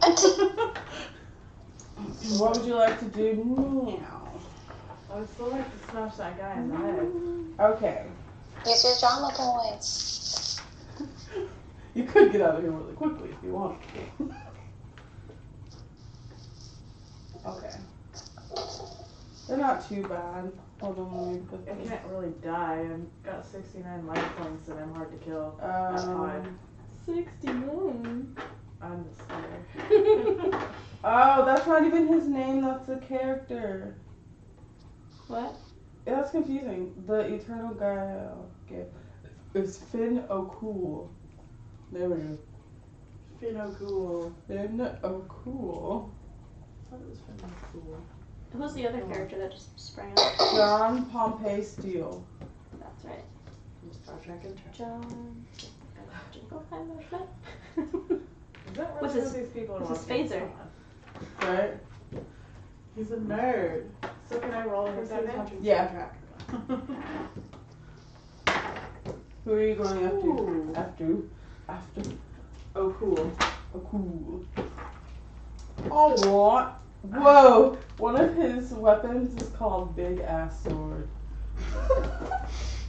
What would you like to do now? I would still like to smash that guy in the head. Okay. Use your drama points. You could get out of here really quickly if you want to. Okay. They're not too bad. Hold on, let me put I this. can't really die. I've got 69 life points and I'm hard to kill. That's hard. 61. I'm the slayer. Oh, that's not even his name, that's a character. What? Yeah, that's confusing. The Eternal guy is Finn O'Cool. There we go. Finn O'Cool. Finn O'Cool. That was Finn O'Cool. Who's the other character that just sprang up? John Pompey Steele. That's right. From Star Trek and John. Jingleheimer Schmidt? Is that With really his- what these people are with his watching? phaser. Right? He's a nerd. So can I roll a Chris is percentage? watching Yeah. Star Trek. Who are you going Ooh. after? O'Cool. O'Cool. Oh, what? Whoa! One of his weapons is called Big Ass Sword.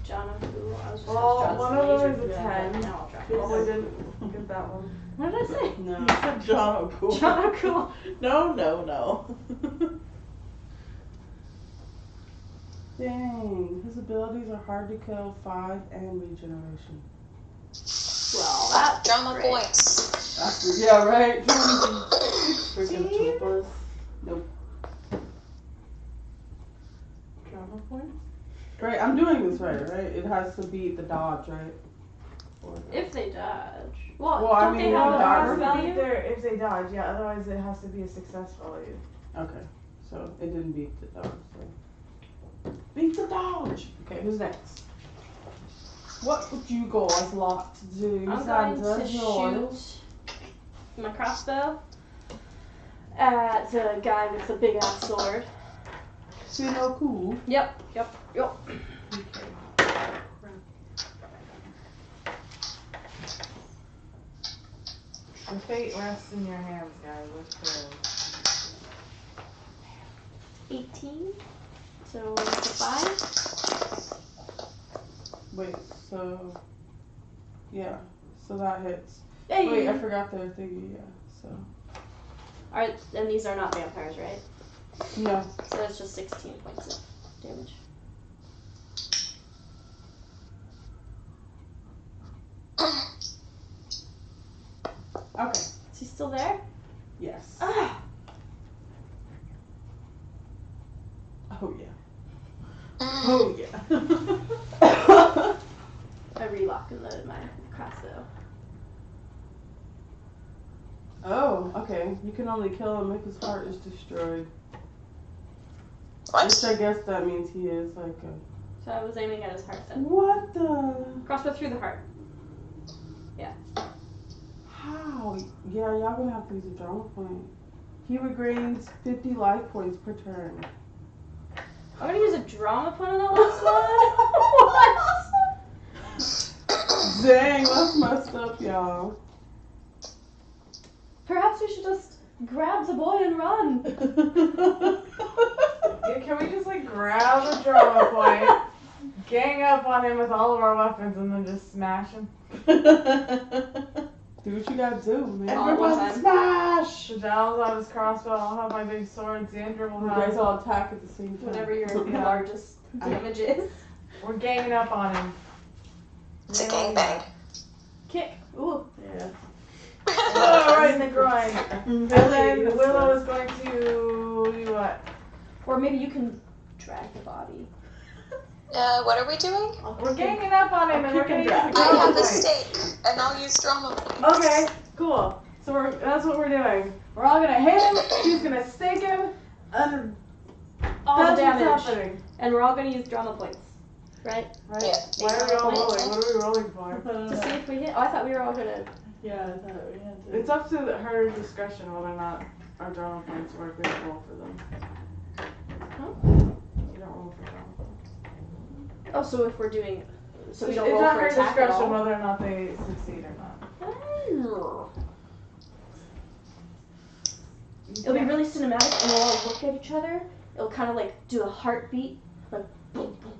John O'Cool. I was just Well, gonna one drop of some them laser is a through that, 10. but now I'll drop Oh, I it. didn't get that one. What did I say? No. You said John O'Cool. John O'Cool. No. Dang. His abilities are hard to kill, 5, and regeneration. Well, that's Drama great. points. Yeah, right? Freaking Chopas. Nope. Drama points? Right, I'm doing this right? It has to beat the dodge, right? Or If they dodge. Well, Well, I don't mean, they if have they an dodge, armor then- value? If they dodge, yeah, otherwise it has to be a success value. Okay, so it didn't beat the dodge. So. Beat the dodge! Okay, who's next? What would you guys like to do? I'm Santa? going to Yours? shoot my crossbow at the guy with the big ass sword. Finn O'Cool. Yep. The fate rests in your hands, guys. Let's go. 18. So it's a 5. Wait, so. Yeah, so that hits. Hey. Wait, I forgot their thingy, yeah, so. Alright, and these are not vampires, right? No. So it's just 16 points of damage. Okay. Is he still there? Yes. Ah! Oh, yeah. Oh yeah. I relock and loaded my crossbow. Oh, okay. You can only kill him if his heart is destroyed. Which What? I guess that means he is like a. So I was aiming at his heart then. What the? Crossbow through the heart. How? Yeah, y'all gonna have to use a drama point. He regains 50 life points per turn. I'm gonna use a drama point on that last one. What? Dang, that's messed up, y'all. Perhaps we should just grab the boy and run. Yeah, can we just like grab a drama point, gang up on him with all of our weapons, and then just smash him? Do what you gotta do, man. All at one Everyone time. smash! Shajal's on his crossbow, I'll have my big sword, Xander will You guys have. all attack at the same time. Whatever your Yeah. largest damage is. We're ganging up on him. It's a gangbang. Kick. Ooh. Yeah. Oh, right in the groin. And then Yes, Willow yes. is going to do what? Or maybe you can drag the body. What are we doing? We're ganging up on him and we're gonna use the I have drama a point. stake, and I'll use drama points. Okay, cool. So that's what we're doing. We're all gonna hit him, he's gonna stake him, and All that's the damage. what's happening. And we're all gonna use drama points. Right? Right? Yeah. Why are we all Wait. rolling? What are we rolling for? To see if we hit. Oh, I thought we were all gonna. Yeah, I thought we had to. It's up to her discretion whether or not our drama points work. We don't roll for them. Huh? We don't roll for drama points. Oh, so if we're doing. So we don't it's roll at for her attack at discretion all. whether or not they succeed or not. It'll be really cinematic, and we'll all look at each other. It'll kind of like do a heartbeat, like boom, boom,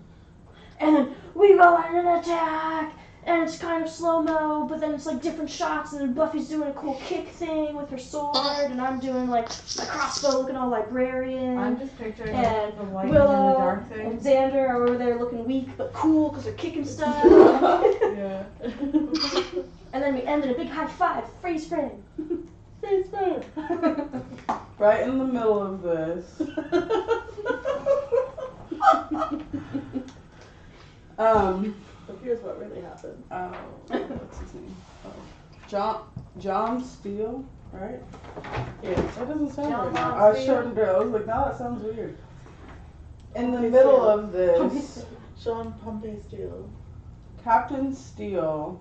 and then we go on an attack, and it's kind of slow-mo, but then it's like different shots, and then Buffy's doing a cool kick thing with her sword, and I'm doing like my crossbow looking all librarian. I'm just picturing and the light and the Willow dark thing. and Xander are over there looking weak but cool because they're kicking stuff. Yeah. And then we end in a big high five, freeze frame. Freeze frame. Right in the middle of this. So here's what really happened. What's his name? John Steele, right? Yeah. That doesn't sound John right now. Von I was Steele? shortened it. I was like, no, that sounds weird. In the Pompey middle Steele. of this, Sean Pompey Steele. Captain Steele,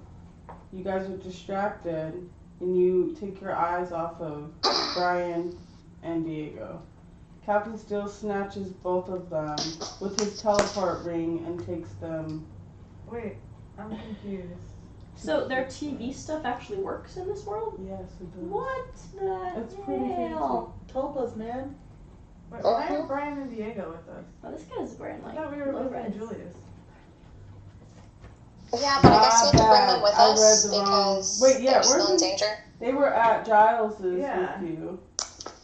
you guys are distracted, and you take your eyes off of Brian and Diego. Captain Steele snatches both of them with his teleport ring and takes them. Wait, I'm confused. So their TV stuff actually works in this world? Yes, it does. What the It's pretty hell? Told us, man. Wait, why are Brian and Diego with us? Oh, this guy's wearing I like thought we were low with res. Julius. Yeah, but I guess we have to bring them with I us read the wrong- because Wait, yeah, they're still where's in the- danger. They were at Giles's Yeah. with you.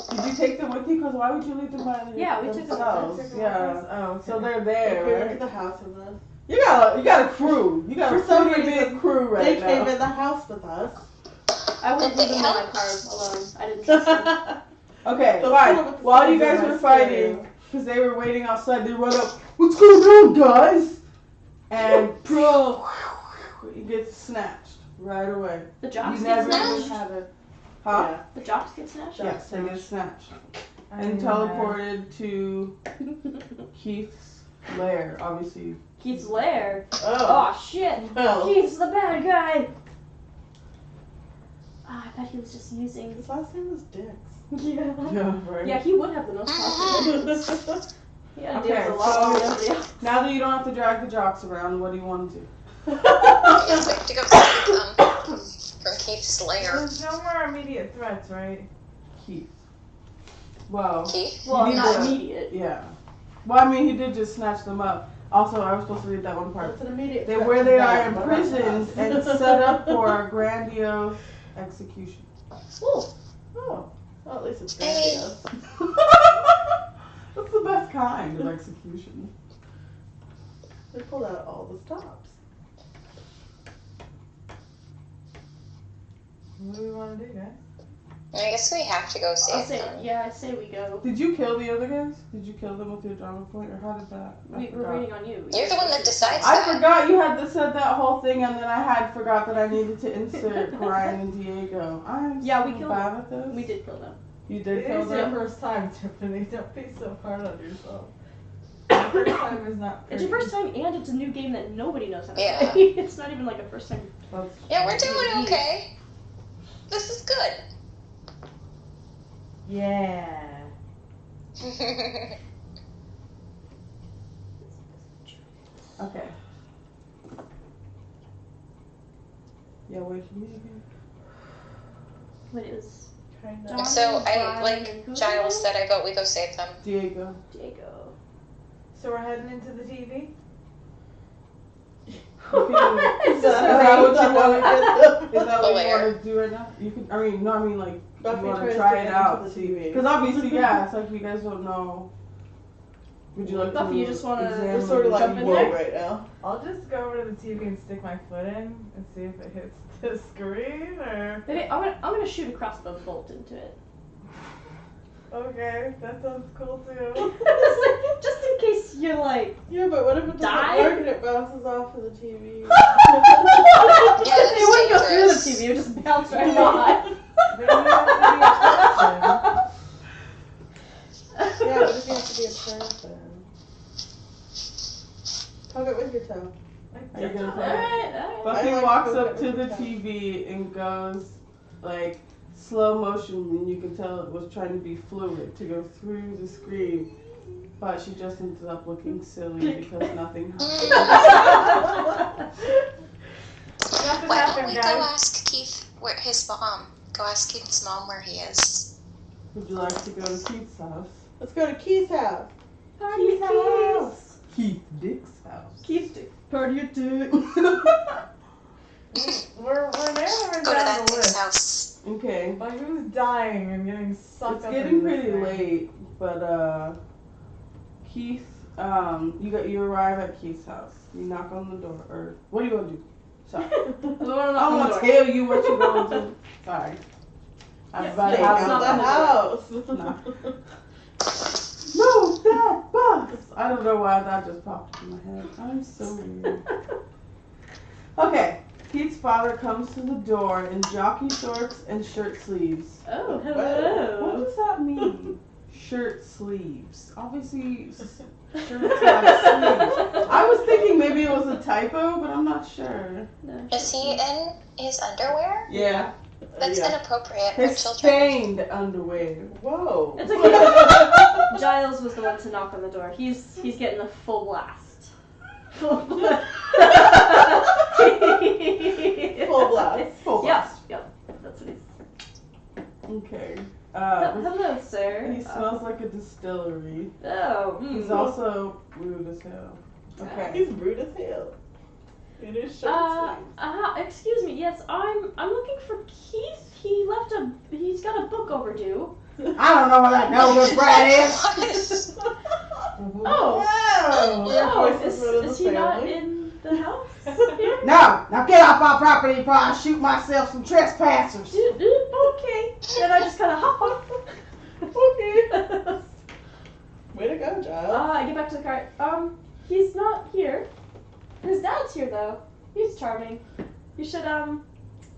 Did you take them with you? Because why would you leave them by Yeah, we took them with themselves? Took them Yeah. with us? Oh, okay. So they're They there, came right? into the house with us. You got a crew. You got a For some pretty reason, big crew right They now. came in the house with us. I wouldn't Did leave they him in my help? car alone. I didn't trust him. Okay, So fine. Philip While you is guys in were my fighting, stereo. because they were waiting outside, they run up. What's going on, guys? And bro, he gets snatched right away. The jocks You get never snatched? even had a. Huh? Yeah. The jocks get snatched? Yes, they get snatched I and didn't know that. teleported to Keith's lair. Obviously, Keith's lair. Oh. Oh shit! Well. Keith's the bad guy! Ah, I bet he was just using. His last name was Dix. Yeah. yeah, right. Yeah, he would have the most confidence. He had to deal Okay, with a lot more than so- everybody else. Now that you don't have to drag the jocks around, what do you want to do? Yes, we have to go save them from Keith's lair. There's no more immediate threats, right? Keith. Well, Keith? Well, You need not to- immediate. yeah. Well, I mean, he did just snatch them up. Also, I was supposed to read that one part. That's an immediate They threat where to they them, are but not to imprisoned us. and set up for a grandiose execution. Oh. Oh. Well, at least it's Hey. grandiose. That's the best kind of execution. They pulled out all the stops. What do we want to do, guys? I guess we have to go I'll save say, them. yeah, I say we go. Did you kill the other guys? Did you kill them with your drama point, or how did that? I We're forgot. waiting on you. You're the one that decides I that. forgot you had said that whole thing, and then I had forgot that I needed to insert Brian and Diego. I'm Yeah, so we killed bad at this. We did kill them. You It did kill is your them. first time, Tiffany. Don't be so hard on yourself. Your first time is not It's your pretty. first time, and it's a new game that nobody knows how to Yeah. play. It's not even like a first time. That's- Yeah, we're doing okay. This is good. Yeah. Okay. Yeah, wait for me again. What is Kind John? of. So I Brian, like and who's Giles the said we go save them. Diego. Diego. So we're heading into the TV? You can, Is is that what you want to to Is that what you Where? want to do right now? You can. I mean, no. I mean, like Buffy you want tries to try to it get out, into the TV. because obviously, yeah, it's like you guys don't know. Would you like Buffy, to you just wanna- examine We're sort of the like Jump in whoa there? right now. I'll just go over to the TV and stick my foot in and see if it hits the screen or. Maybe I'm gonna shoot a crossbow bolt into it. Okay, that sounds cool too. Just in case you're like. Yeah, but what if it doesn't Die? work and it bounces off of the TV? Yeah, that's it wouldn't go through the dangerous. TV. It would just bounce right off. Maybe you have to Yeah, what if you have to be a person? Poke it with your toe. Are you gonna All play? right, all right. Buffy I like walks to up look to at the the TV and goes like slow motion, and you can tell it was trying to be fluid to go through the screen, but she just ended up looking silly because nothing happened. Nothing Why don't happened, we go guys. ask Keith where his mom? Go ask Keith's mom where he is. Would you like to go to Keith's house? Let's go to Keith's house. Party house. Keith Dick's house. Keith, party at Dick. We're narrowing Go to down that the thing's list. house. Okay. Like, who's dying and getting sucked It's up getting into this pretty thing? late, but Keith, you arrive at Keith's house. You knock on the door, or what do you want to do? Sorry, I want to tell you what you're going to do. Sorry. Everybody Take has out a the house. No, that bus. I don't know why that just popped in my head. I'm so weird. Okay. Keith's father comes to the door in jockey shorts and shirt sleeves. Oh, What hello. does that mean? Shirt sleeves. Obviously, shirts have sleeves. I was thinking maybe it was a typo, but I'm not sure. No. Is he in his underwear? Yeah. That's Yeah. inappropriate for His children. stained underwear. Whoa. It's okay. Giles was the one to knock on the door. He's getting the full blast. Full blast. Full blast. Full blast. Yep. That's what he's. Okay. Hello, sir. He smells like a distillery. Oh. He's also rude as hell. Okay. He's rude as hell. In his shirt sleeves. Excuse me. Yes, I'm looking for Keith. He's got a book overdue. I don't know what that no-good brat is. What? Oh. Whoa. Your Oh, voice is rid of is the he not family. in the house here? No, now get off our property before I shoot myself some trespassers. Okay. Then I just kind of hop off. Okay. Way to go, Giles. I get back to the car. He's not here. His dad's here though. He's charming. You should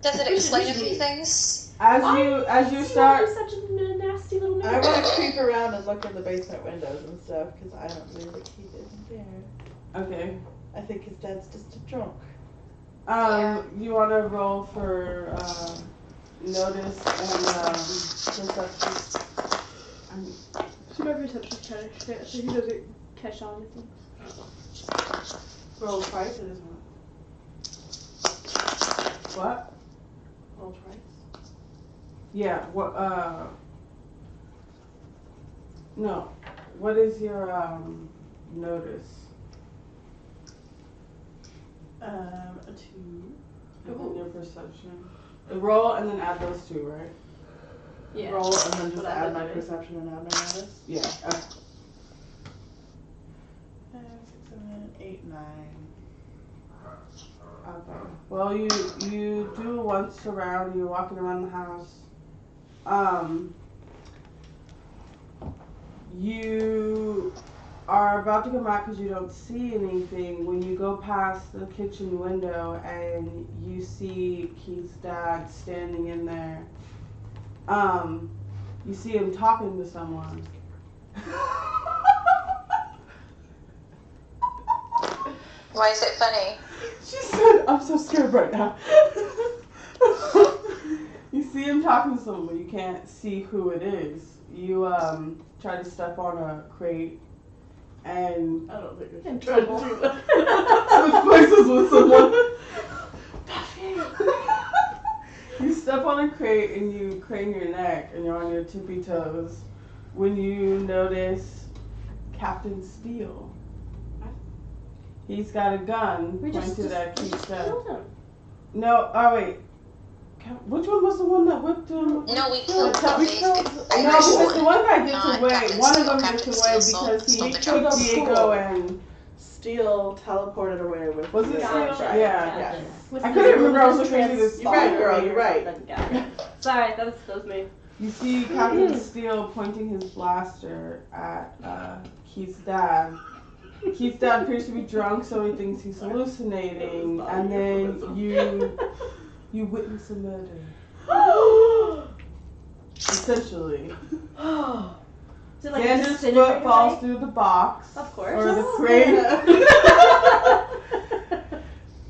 Does it explain a few things? As you start, You're such a nasty little I man. want to creep around and look in the basement windows and stuff because I don't believe that Keith isn't there. okay. I think his dad's just a drunk. You want to roll for notice and perception. She might be perception check, so he doesn't catch on with him. Roll twice. It isn't. What? Roll twice. Yeah. What? No. What is your notice? A 2. And then your perception. Roll and then add those two, right? Yeah. Roll and then just What I've add been my doing. perception and add my notice. Yeah. Okay. 5, 6, 7, 8, 9. Okay. Well, you do once around. You're walking around the house. You are about to come out because you don't see anything when you go past the kitchen window and you see Keith's dad standing in there. You see him talking to someone. Why is it funny? She said, I'm so scared right now. You see him talking to someone, but you can't see who it is. You try to step on a crate and I don't think I In should try to trouble. do that. switch places with someone. You step on a crate and you crane your neck and you're on your tippy toes when you notice Captain Steele. He's got a gun We just pointed at Keith's dad. killed him. No, oh wait. Which one was the one that whipped him? No, we killed We Buffy. killed- I No, wish because the one guy gets not away. Captain One of Steele. them Captain gets away Steele because stole he the killed truck. Diego and Steele teleported away with was it the- Steele? Gotcha. Yeah. Yeah. With I the- couldn't remember. I was with looking the through this. You're right, girl, you're right. Got it. Sorry, that was me. You see Captain Steele pointing his blaster at Keith's dad. Keith's dad appears to be drunk, so he thinks he's hallucinating, and then you witness a murder. Essentially, Is it like Xander's disintegrated foot falls away? through the box Of course. or the crate,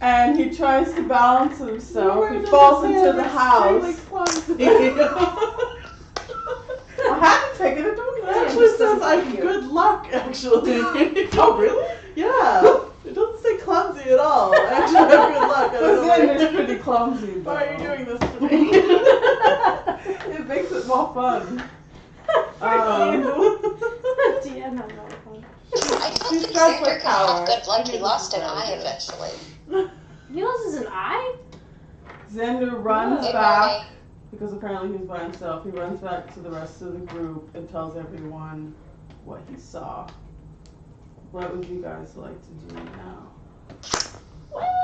and he tries to balance himself. He falls into the house. I had to take it into It account. actually says I'm good luck, actually. Oh, really? Yeah. It doesn't say clumsy at all. I actually have good luck. I But don't know Xander's pretty clumsy. why are you though. doing this to me? It makes it more fun. DM had a lot of fun. I don't She's think got Xander good could power. have good luck. He Maybe lost this an is eye better. eventually. He lost his eye? Xander runs Hey, back, Marty. because apparently he's by himself. He runs back to the rest of the group and tells everyone what he saw. What would you guys like to do now?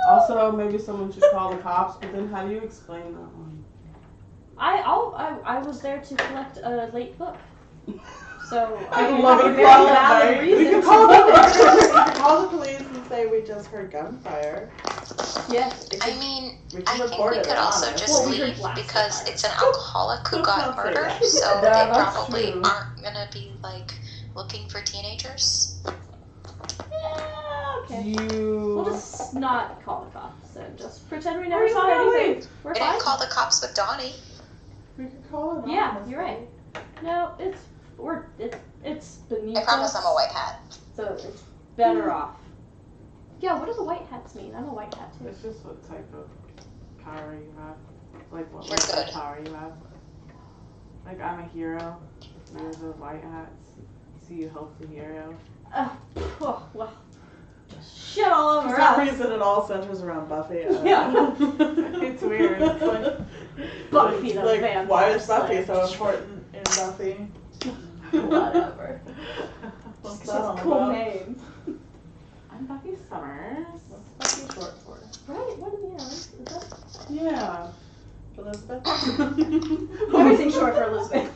Also, maybe someone should call the cops, but then how do you explain that one? I was there to collect a late book. So I love have a it. very Call it, valid right? reason We can to call go the there. call the police and say we just heard gunfire. Yes. I mean, We I can think report we it. could also honest. just Well, we heard leave blasts of because fire. it's an alcoholic who Let's got not say murdered, that. so Yeah, they that's probably true. aren't gonna be like looking for teenagers. Yeah, okay. You. We'll just not call the cops and just pretend we We're never just saw gonna anything. leave. We're They fine. didn't call the cops with Donnie. We could call it. Yeah, honestly. you're right. No, it's beneath I promise us, I'm a white hat. so it's better off. Yeah, what do the white hats mean? I'm a white hat too. It's just what type of power you have. Like what You're level of good. power you have. Like I'm a hero. You're the white hats. So you help the hero. Oh, well, shit all For over some us. reason, it all centers around Buffy. I don't Yeah. know. It's weird. It's like Buffy the like, vampire why is Buffy slayer. so important in Buffy? Whatever. What's It's that a all cool about? name. I'm Buffy Summers. What's Buffy short for? Right? What is that? Yeah. Elizabeth? Everything's short for Elizabeth.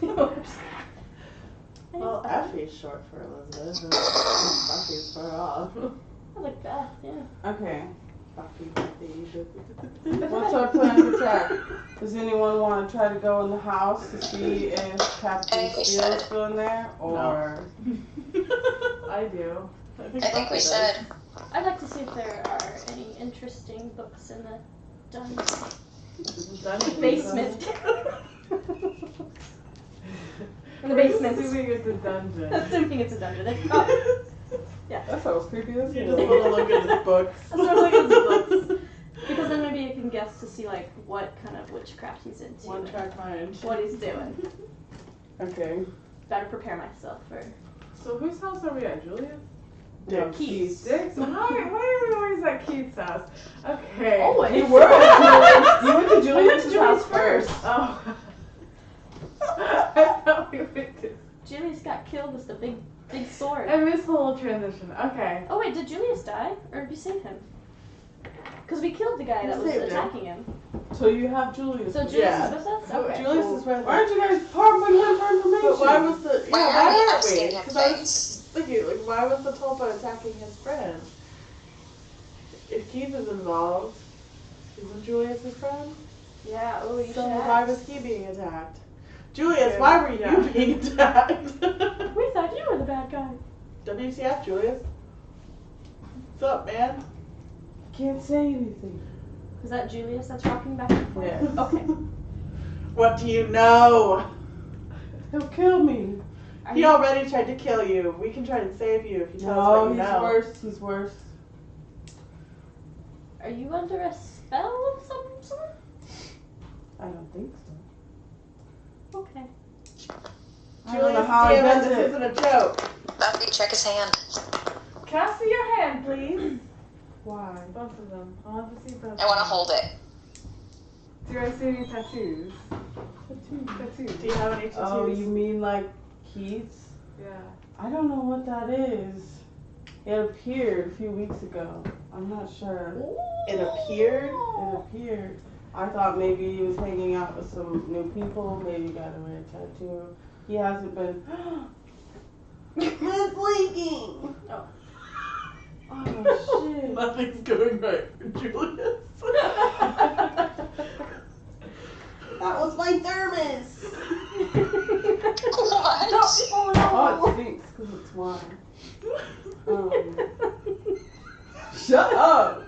Well, Effie's short for Elizabeth, and Buffy's for off. I like Beth, yeah. Okay. Buffy. What's our plan of attack? Does anyone want to try to go in the house to see if Captain I think we Steele is should. still in there? Or. I do. I think Buffy we does. should. I'd like to see if there are any interesting books in the Dungeon. basement. In the basement. Assuming it's a dungeon. Assuming it's a dungeon. Oh, That sounds creepy as You hell. just want to look at his books. I started looking at the books. Because then maybe you can guess to see like what kind of witchcraft he's into. One and track mind. what he's doing. Okay. Better prepare myself for So whose house are we at? Julia's? No, Keith's. Six? Why are we always at Keith's house? Okay. Always. You were at Julius. You went to We went Julius' to Julius house first. Oh. I thought we went to. Julius got killed with the big sword. I missed the whole transition. Okay. Oh wait, did Julius die? Or did you save him? Because we killed the guy that We was saved him. attacking him. So you have Julius. So Julius Yeah. is with us? So Okay. Julius cool. is right Why there. aren't you guys parbling him for information? But why was the Why yeah? are Why we aren't asking we? him 'Cause I was things? thinking, like, why was the tulpa attacking his friend? If Keith is involved, isn't Julius his friend? Yeah, oh, you So should why ask. was he being attacked? Julius, Yeah. why were you Yeah. being attacked? We thought you were the bad guy. WTF, Julius? What's up, man? Can't say anything. Is that Julius that's rocking back and forth? Yeah. Okay. What do you know? He'll kill me. Are He you- already tried to kill you. We can try to save you if you tell us No, what you he's know. worse. He's worse. Are you under a spell of some sort? I don't think so. Okay. I don't know Julius, how he damn does it, it. this isn't a joke. Buffy, check his hand. Can I see your hand, please? Why? Both of them. I want to see both. I want to hold it. Do you guys see any tattoos? Tattoos. Do you have any tattoos? Oh, you mean like Keith's? Yeah. I don't know what that is. It appeared a few weeks ago. I'm not sure. It appeared? It appeared. I thought maybe he was hanging out with some new people. Maybe he got a weird tattoo. He hasn't been. It's leaking. Oh. Oh shit. Nothing's going right for Julius. That was my thermos. What? Oh Oh, no. it stinks because it's wine. Shut up.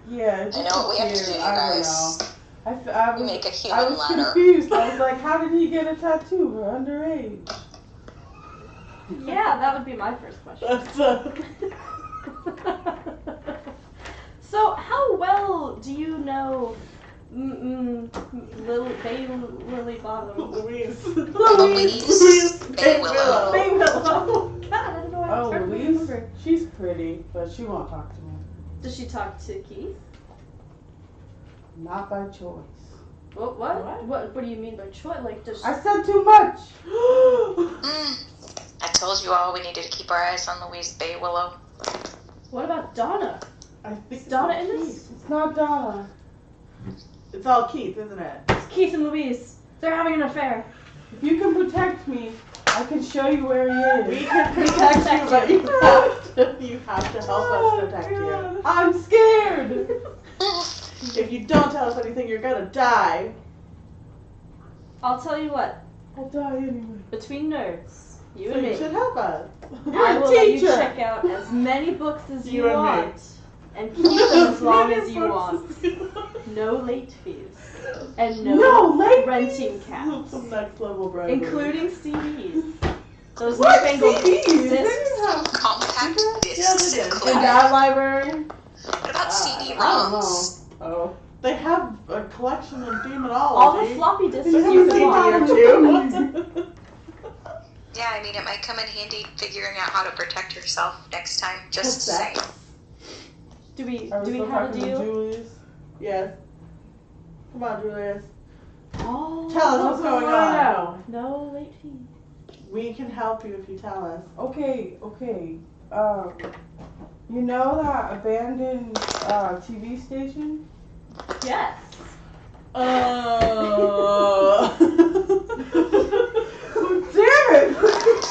Yeah, it I just know what we have to appeared. do, you I don't guys. know. I We was, make a I human was ladder. confused. I was like, how did he get a tattoo? We're underage. Yeah, that would be my first question. That's So, how well do you know Lily Bottom? Louise. Louise Bay Willow. Bay Willow. God, I don't know why Oh, it's hard for me to Louise? remember. She's pretty, but she won't talk to me. Does she talk to Keith? Not by choice. What do you mean by choice? Like, does I said too much. I told you all we needed to keep our eyes on Louise Bay Willow. what about Donna? I think Is Donna in it's this? It's not Donna. It's all Keith, isn't it? It's Keith and Louise. They're having an affair. If you can protect me, I can show you where he is. We can protect you, but you have to help us protect you. I'm scared. If you don't tell us anything, you're gonna die. I'll tell you what. I'll die anyway. Between nerds, you So and you me, should help us. You're I a will let you teacher. check out as many books as you, You and me. want, and keep them as long as you want. No late fees, and no late renting fees. caps, Some next level bribery. including CDs. Those What newfangled CDs? They discs. didn't have- Compact Yeah, they discs did. In included. that library? What about CD I don't know. ROMs? Oh. They have a collection of demonology. All the floppy disks They you have could a CD want. or too. Yeah, I mean, it might come in handy figuring out how to protect yourself next time. Just What's that? saying. Do we Are we still have a talking to deal? Julius? Yes. Come on, Julius. Oh, Tell us what's going on. now. no late fee. We can help you if you tell us. Okay. You know that abandoned TV station? Yes. Damn it!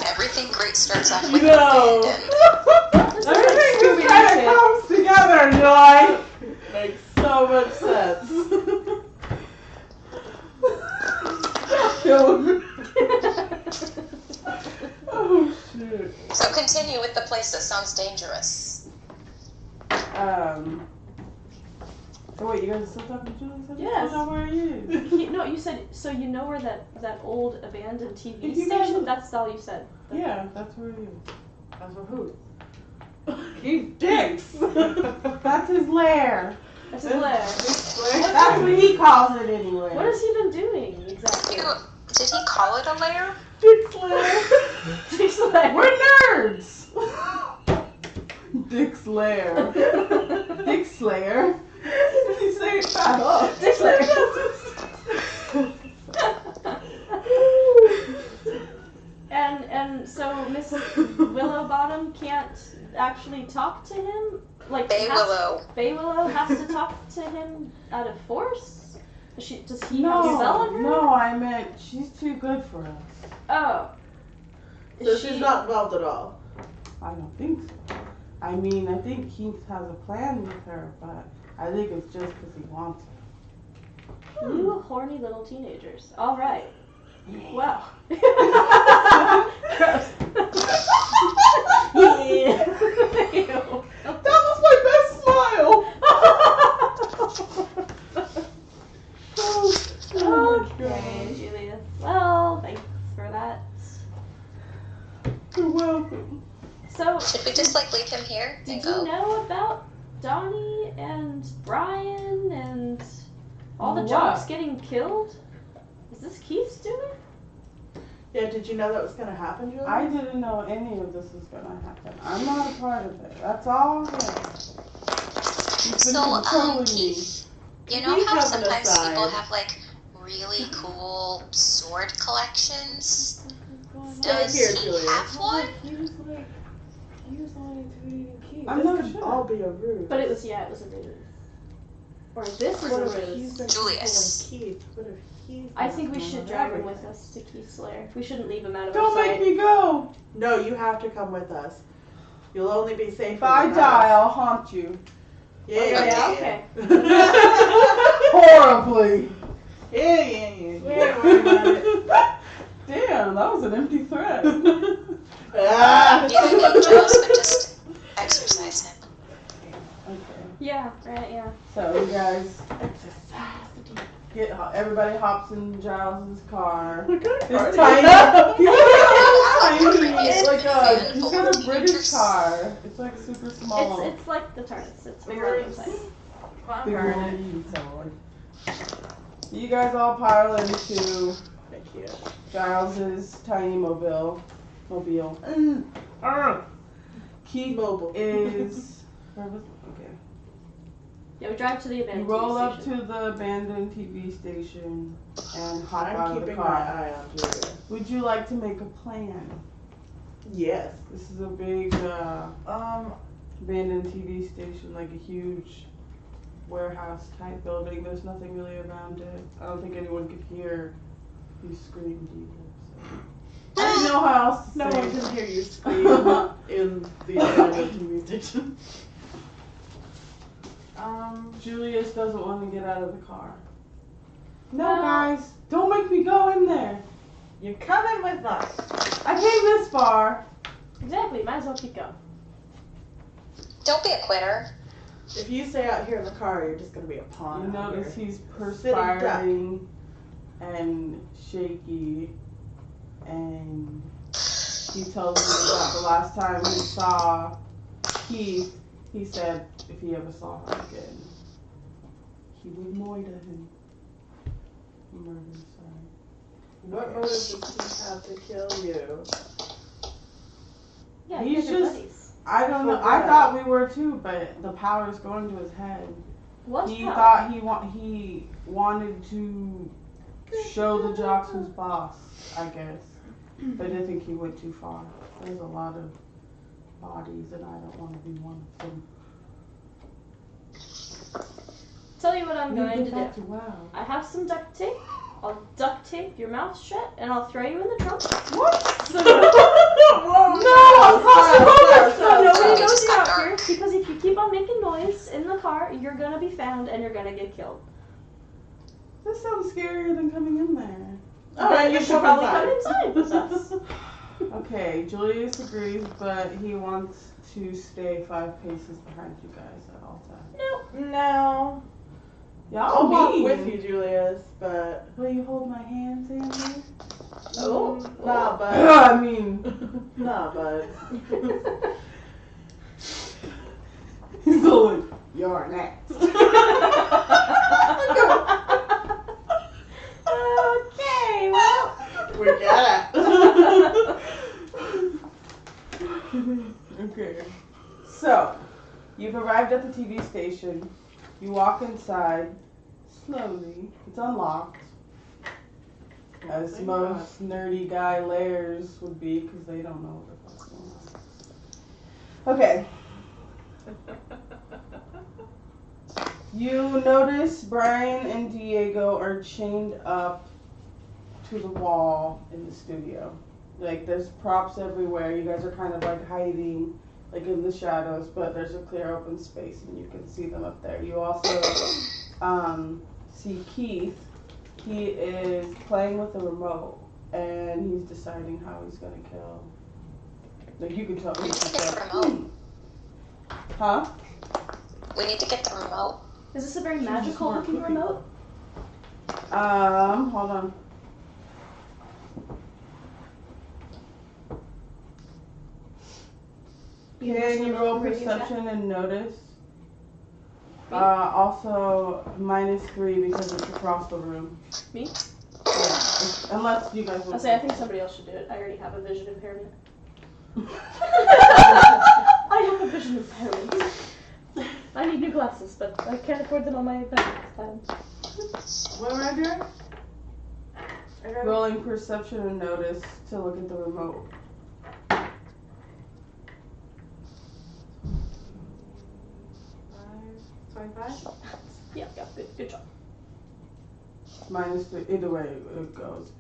Everything great starts off with No. abandoned. Everything just Scooby-Doo kind of shit. comes together, and you're like, Makes so much sense. oh shit. So continue with the place that sounds dangerous. So wait, you guys are still talking to Julius? Yes. I don't know where he is. No, you said, so you know where that old abandoned TV If you guys- station? That's all you said. Yeah, that's where he is. That's a who? He's dicks. That's his lair. That's his lair. That's what he calls it anyway. What has he been doing exactly? Did he call it a lair? Dick's lair. His lair. We're nerds. Dick's lair. Dick Slayer. You say it fast. Dick Slayer. And so Miss Willowbottom can't actually talk to him? Like Bay Willow. Bay Willow has to talk to him out of force? Does he have a spell on her? No, I meant she's too good for us. Oh. So Is she's she- not involved at all. I don't think so. I mean, I think Keith has a plan with her, but I think it's just because he wants her. You horny little teenagers. All right. Well. Gross. Ew. That was my best smile. Okay, Julius. Well, thanks for that. You're welcome. So, Should we just leave him here and did go? you know about Donnie and Brian and all the What? jocks getting killed? Is this Keith's doing? Yeah, did you know that was gonna happen, Julius? I didn't know any of this was gonna happen. I'm not a part of it. That's all. So, Keith, you know We how have an sometimes aside. people have like really cool sword collections? Right Does here, he Julius. have one? He was only tweeting Keith. I'm This not could sure. all be a ruse. But it was a ruse. Or this is What a if ruse. he's been Julius. controlling Keith? What if he's I think we been should controlling drag him everything? with us to Keith's lair. We shouldn't leave him out of Don't our make sight. me go. No, you have to come with us. You'll only be safe If I die, I'll haunt you. Yeah, Okay. Horribly. Yeah. We ain't worried about it. Damn, that was an empty threat. Ah. Neither need Giles, but just exercise him. Okay. Yeah, right, yeah. So you guys get everybody hops in Giles' car. What kind of car It's do you tiny. have? It's like Previous he's got a British car. It's like super small. It's like the TARDIS. It's Big bigger rooms. inside. Big rolling, so you guys all pile into Thank you. Giles' tiny mobile. Keith Mobile. is. Where was? Okay. Yeah, we drive to the You abandoned roll TV up station. to the abandoned TV station and hop I'm out of the keeping my car. eye on Julia. Would you like to make a plan? Yes. This is a big abandoned TV station, like a huge warehouse type building. There's nothing really around it. I don't think anyone could hear you scream either. So. I don't know how else to No say one it. can hear you scream in the abandoned TV station. Julius doesn't want to get out of the car. No, Well- guys, don't make me go in there. You're coming with us. I came this far. Exactly, might as well keep going. Don't be a quitter. If you stay out here in the car, you're just gonna be a pawn. You out notice here. he's Sitting duck. perspiring and shaky, and he tells me that the last time he saw Keith, he said if he ever saw her again, he would murder him. Murder, sorry. What motive does he have to kill you? Yeah, He's you guys are just- buddies. I don't know. For I what? thought we were too, but the power's going to his head. What He power? thought he wanted to show the jocks who's boss, I guess. But I think he went too far. There's a lot of bodies, and I don't want to be one of them. Tell you what I'm We going to get do. back to WoW. I have some duct tape. I'll duct tape your mouth shut, and I'll throw you in the trunk. What? So Whoa, so nobody It knows just you're got out here, dark. because if you keep on making noise in the car, you're gonna be found and you're gonna get killed. This sounds scarier than coming in there. Then you should probably come inside with us. Okay, Julius agrees, but he wants to stay 5 paces behind you guys at all times. No. No. Y'all I'll walk mean. with you, Julius, but Will you hold my hand, Sandy? nah, bud. I mean, Nah, bud. he's going, you're next. Okay, well. We got Okay. So, you've arrived at the TV station. You walk inside slowly. It's unlocked. As Thank most nerdy guy lairs would be, because they don't know what the fuck's going on. Okay. You notice Brian and Diego are chained up to the wall in the studio. Like, there's props everywhere. You guys are kind of like hiding, like in the shadows, but there's a clear open space and you can see them up there. You also see Keith. He is playing with the remote and he's deciding how he's gonna kill. Like, you can tell. We need to get the remote. Huh? We need to get the remote. Is this a very She's a magical smart looking cookie. remote? Hold on. Can you roll perception and notice? Also -3 because it's across the room. Me? Yeah, unless you guys I want. say I think somebody else should do it. I already have a vision impairment. I have a vision impairment. I need new glasses, but I can't afford them on my plan. What am I doing? I got Rolling perception and notice to look at the remote. 25? Yeah, good job. -3. Either way it goes.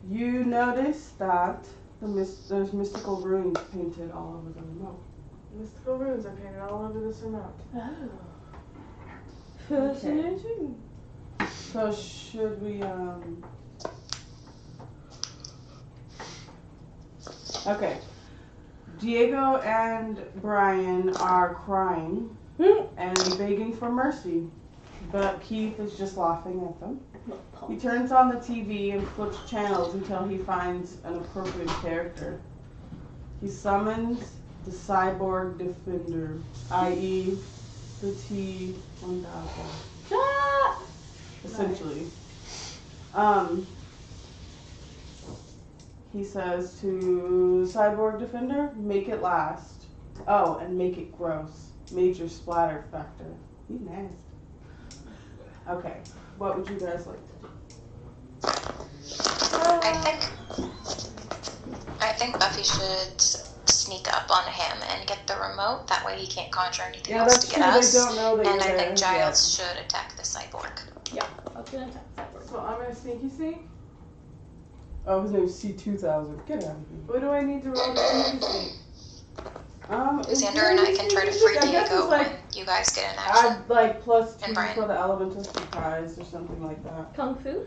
You notice that there's mystical runes painted all over the remote. Mystical runes are painted all over this remote. Oh. Fascinating. So should we Okay. Diego and Brian are crying and begging for mercy, but Keith is just laughing at them. He turns on the TV and flips channels until he finds an appropriate character. He summons the Cyborg Defender, i.e. the T-1000, Ah! essentially. He says to Cyborg Defender, make it last. Oh, and make it gross. major splatter factor. You nasty. Okay, what would you guys like to do? I think Buffy should sneak up on him and get the remote. That way he can't conjure anything else that's to get true. us. They don't know that And you're I there think Giles should attack the cyborg. Yeah, I was gonna attack cyborg. So I'm gonna sneaky sneak. Oh, his name's C2000. Get out of here. What do I need to roll to sneaky sneak? Xander and I can try to free Diego when you guys get in action. Add like plus 2 And Brian. for the elemental surprise or something like that. Kung Fu?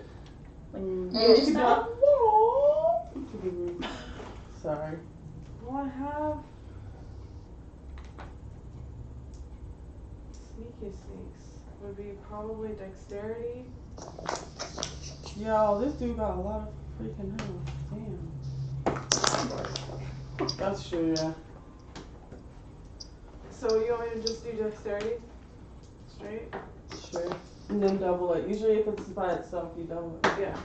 Like, You can style? go. Sorry. Well, I have sneaky sneaks. Would be probably dexterity. Yo, this dude got a lot of freaking health. Damn. That's true, yeah. So you want me to just do dexterity? Straight? Sure. And then double it. Usually if it's by itself, you double it. Yeah.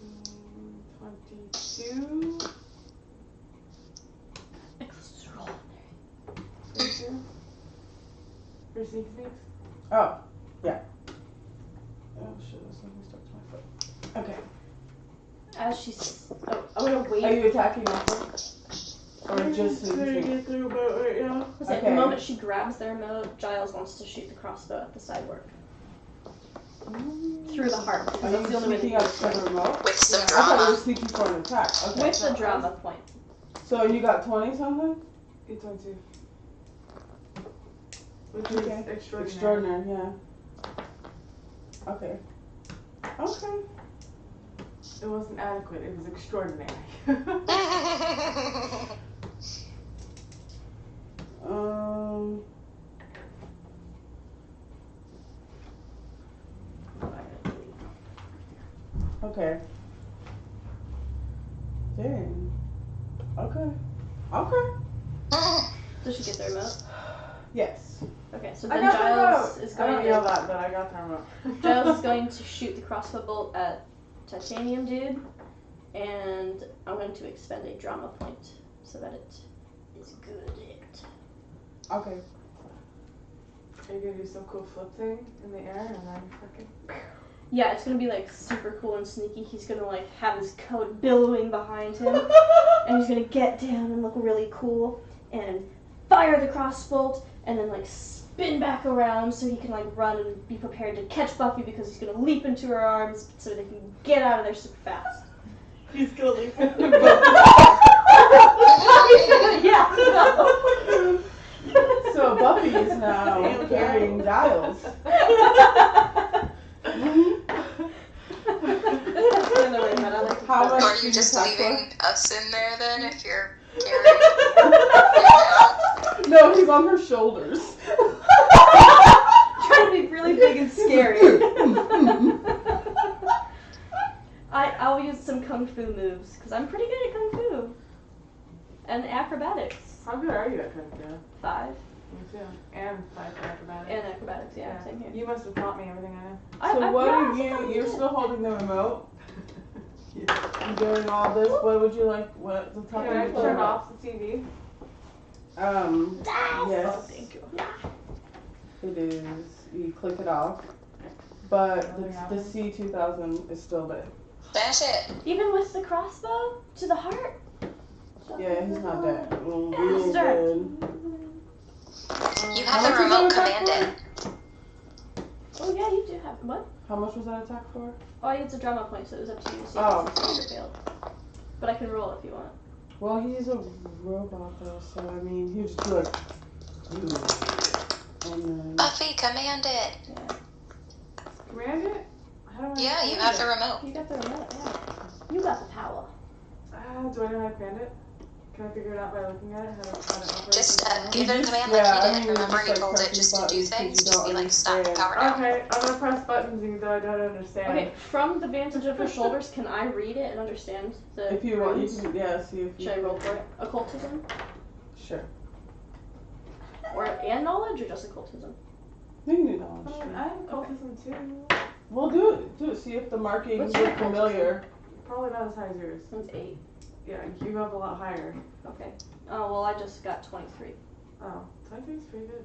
Mm, 22. Extraordinary. 22. For sneak sneaks? Oh, yeah. Oh shit, this thing stuck to my foot. Okay. As she's. Oh, I'm gonna wait. Are you attacking also? Or just trying to get through about right now. At the Okay. moment she grabs the remote, Giles wants to shoot the crossbow at the cyborg. Through the heart, because Are that's you the only way to sneaking do out for the remote? With some I thought you were drama. sneaking for an attack. Okay. With the drama point. So you got 20 something? Get 22. Which Okay. is extraordinary. Extraordinary, yeah. Okay. Okay. It wasn't adequate, it was extraordinary. Okay. Dang. Okay. Okay. Does she get the remote? Yes. Okay, so I then got the Giles remote! is I going don't to yell that, but I got the remote. Giles is going to shoot the crossbow bolt at Titanium Dude, and I'm going to expend a drama point so that it is good. Okay. Are you gonna do some cool flip thing in the air and then fucking... Yeah, it's gonna be like super cool and sneaky. He's gonna like have his coat billowing behind him, and he's gonna get down and look really cool and fire the crossbolt, and then like spin back around so he can like run and be prepared to catch Buffy because he's gonna leap into her arms so they can get out of there super fast. He's gonna leave. Yeah. So Buffy is now carrying Giles. How much Are did you just attack leaving for? us in there then if you're carrying him No, he's on her shoulders. Trying to be really big and scary. I'll use some kung fu moves because I'm pretty good at kung fu and acrobatics. How good are you at kung fu? 5 Me too. And 5 for acrobatics. and acrobatics. Yeah, same here. You must have taught me everything I know. So what are yeah, you? You're still holding the remote. You're doing all this. What would you like? What the top Can I of the turn off the TV? Yes. Oh, thank you. It is. You click it off, but Nothing the happens? C2000 is still there. Smash it. Even with the crossbow to the heart. Yeah, he's not dead. Well, we ain't Bastard. good. You How have the much is remote that command attack it. Oh yeah, you do have what? How much was that attack for? Oh, it's a drama point, so it was up to you to see Oh. if it's succeeded or failed. But I can roll if you want. Well, he's a robot though, so I mean, he was just like, and then Buffy, command it. Yeah. Command it? How do I Yeah, you command have the it? remote. You got the remote, yeah. You got the power. Do I know how to command it? Can I figure it out by looking at it? How to operate Just the remote? give it a command yeah, like I he mean, did. Remember, just, he like, told it pressing just to do buttons 'cause things. you Just don't be like, stop, understand. power down. Okay, I'm gonna press buttons even though I don't understand. Okay, from the vantage of her shoulders, can I read it and understand the if you want, you runes? can see if you. Should I roll for it? Occultism? Sure. And knowledge, or just occultism? You can do I knowledge. mean, I have occultism too. Well, do it. See if the markings What's your look familiar. Probably not as high as yours. That's 8. Yeah, you have a lot higher. Okay. Oh, well, I just got 23. Oh, 23 is pretty good.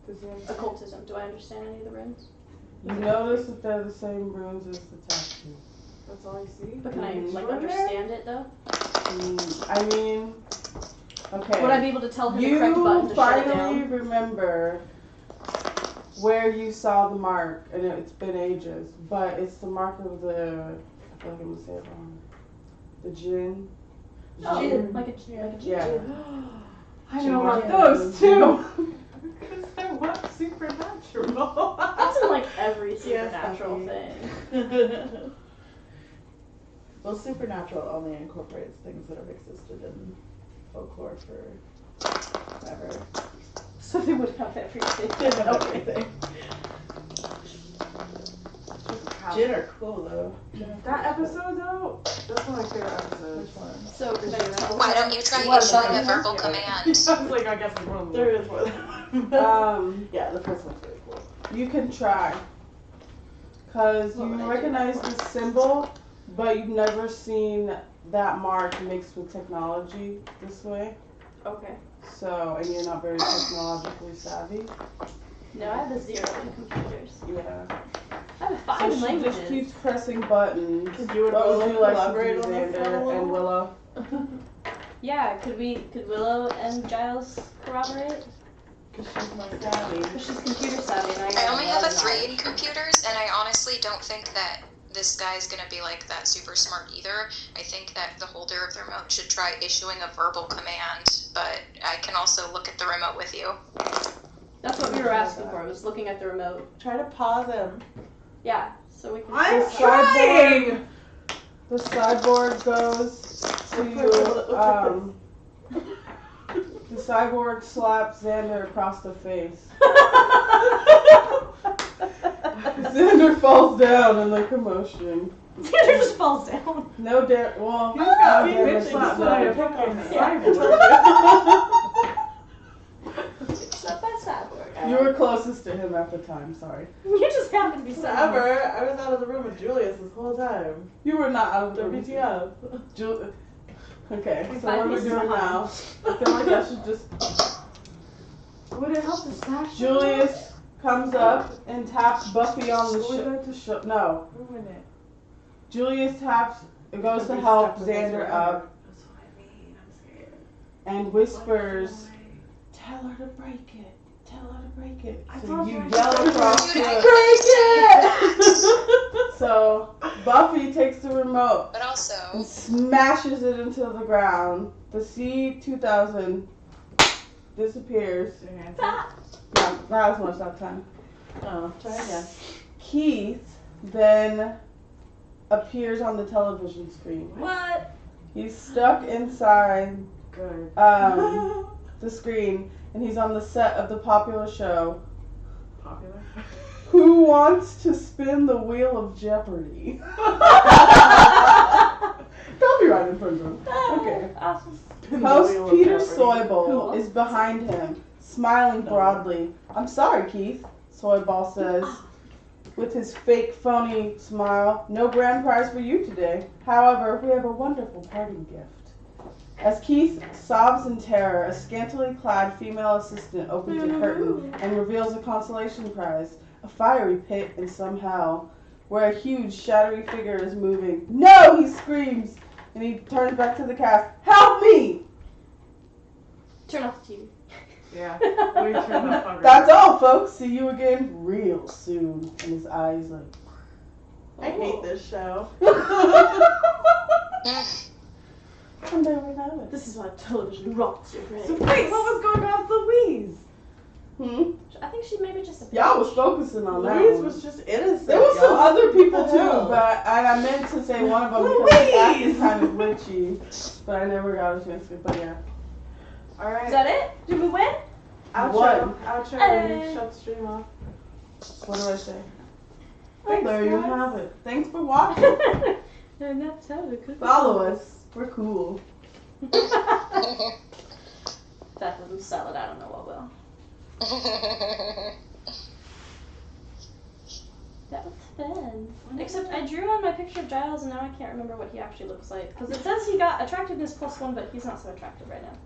Does he understand? Occultism. Do I understand any of the runes? You notice that they're the same runes as the tattoo. That's all you see? But can I, like, Sure. understand it, though? I mean, okay. Would I be able to tell him the correct button You to shut it finally down? remember where you saw the mark, and it's been ages, but it's the mark of the, I feel like I'm gonna say it wrong, the djinn. Oh, Jinn. like a like a Yeah. I know about Yeah. those too. Because I watch Supernatural. That's in, like, every Yes, supernatural Buffy. thing. Well, Supernatural only incorporates things that have existed in folklore forever. So they would have everything. They have Okay. everything. Jinn are cool though. That episode though, that's one of my favorite episodes. Which one? So could I tell Why him? don't you try What issuing about a verbal it? command? I was like, I guess it's one of them. There is one. Yeah, the first one's really cool. You can try. Because What you would I do? recognize the symbol, but you've never seen that mark mixed with technology this way. Okay. So, and you're not very technologically savvy. No, I have a 0 in computers. Yeah. I have a 5 So in she languages. just keeps pressing buttons. Could you and What would Willow you like to collaborate do, on this Xander level? and Willow? Yeah, could Willow and Giles corroborate? Because she's my savvy. Because she's computer savvy and I only have a I'm 3 not. in computers, and I honestly don't think that this guy's gonna be like that super smart either. I think that the holder of the remote should try issuing a verbal command, but I can also look at the remote with you. That's what we were asking for, was looking at the remote. Try to pause him. Yeah, so we can. I'm The trying! The cyborg goes to, the cyborg slaps Xander across the face. Xander falls down in the commotion. Xander just falls down. No well, He's got no me damage bitch to slapped the by a side. fucking Yeah. cyborg. Except by Cyborg. You were closest to him at the time, sorry. You just happened to be Whatever. I was out of the room with Julius this whole time. You were not out of the room. WTF. Okay, so Five what are we pieces doing behind. now? I feel like I should just... Would it help to stash Julius comes up and taps Buffy on the no. Ruin it. Julius goes to Buffy's help stuck with us Xander forever. up That's what I mean. I'm scared. and whispers, "Tell her to break it. Tell her to break it." I So thought you you yell said across Dude, the... I So Buffy takes the remote But and also, smashes it into the ground. The C-2000 disappears. Your hands Ah! Yeah, not as much that time. Oh, try again. Keith then appears on the television screen. What? He's stuck inside good. the screen, and he's on the set of the popular show, Popular. Who Wants to Spin the Wheel of Jeopardy? Copyright infringement. Okay. Awesome. Host Peter Who Soyball wants is behind him, smiling broadly. "I'm sorry, Keith," Soyball says, with his fake, phony smile. "No grand prize for you today. However, we have a wonderful parting gift." As Keith sobs in terror, a scantily clad female assistant opens a curtain and reveals a consolation prize, a fiery pit in some hell, where a huge, shadowy figure is moving. "No!" he screams, and he turns back to the cast. "Help me!" Turn off the TV. Yeah. We turned that fucker. That's all, folks. See you again real soon. And his eyes like... I hate this show. And there we have it. This is why television rots your So brain. wait, what was going on with Louise? Hmm? I think she maybe just a Y'all was focusing on that Louise one. was just innocent. There was some y'all. other people What too, the hell? but I meant to say one of them because his acting kind of glitchy, but I never got a chance to. But yeah, Is Alright. that it? Did we win? Outro. What? Outro. Hey. Shut the stream off. what do I say? Thanks, There you guys. have it. Thanks for watching. And that's how it could Follow us. We're cool. That doesn't sell it. I don't know what will. That was been? Except I drew on my picture of Giles and now I can't remember what he actually looks like. Because it says he got attractiveness +1, but he's not so attractive right now.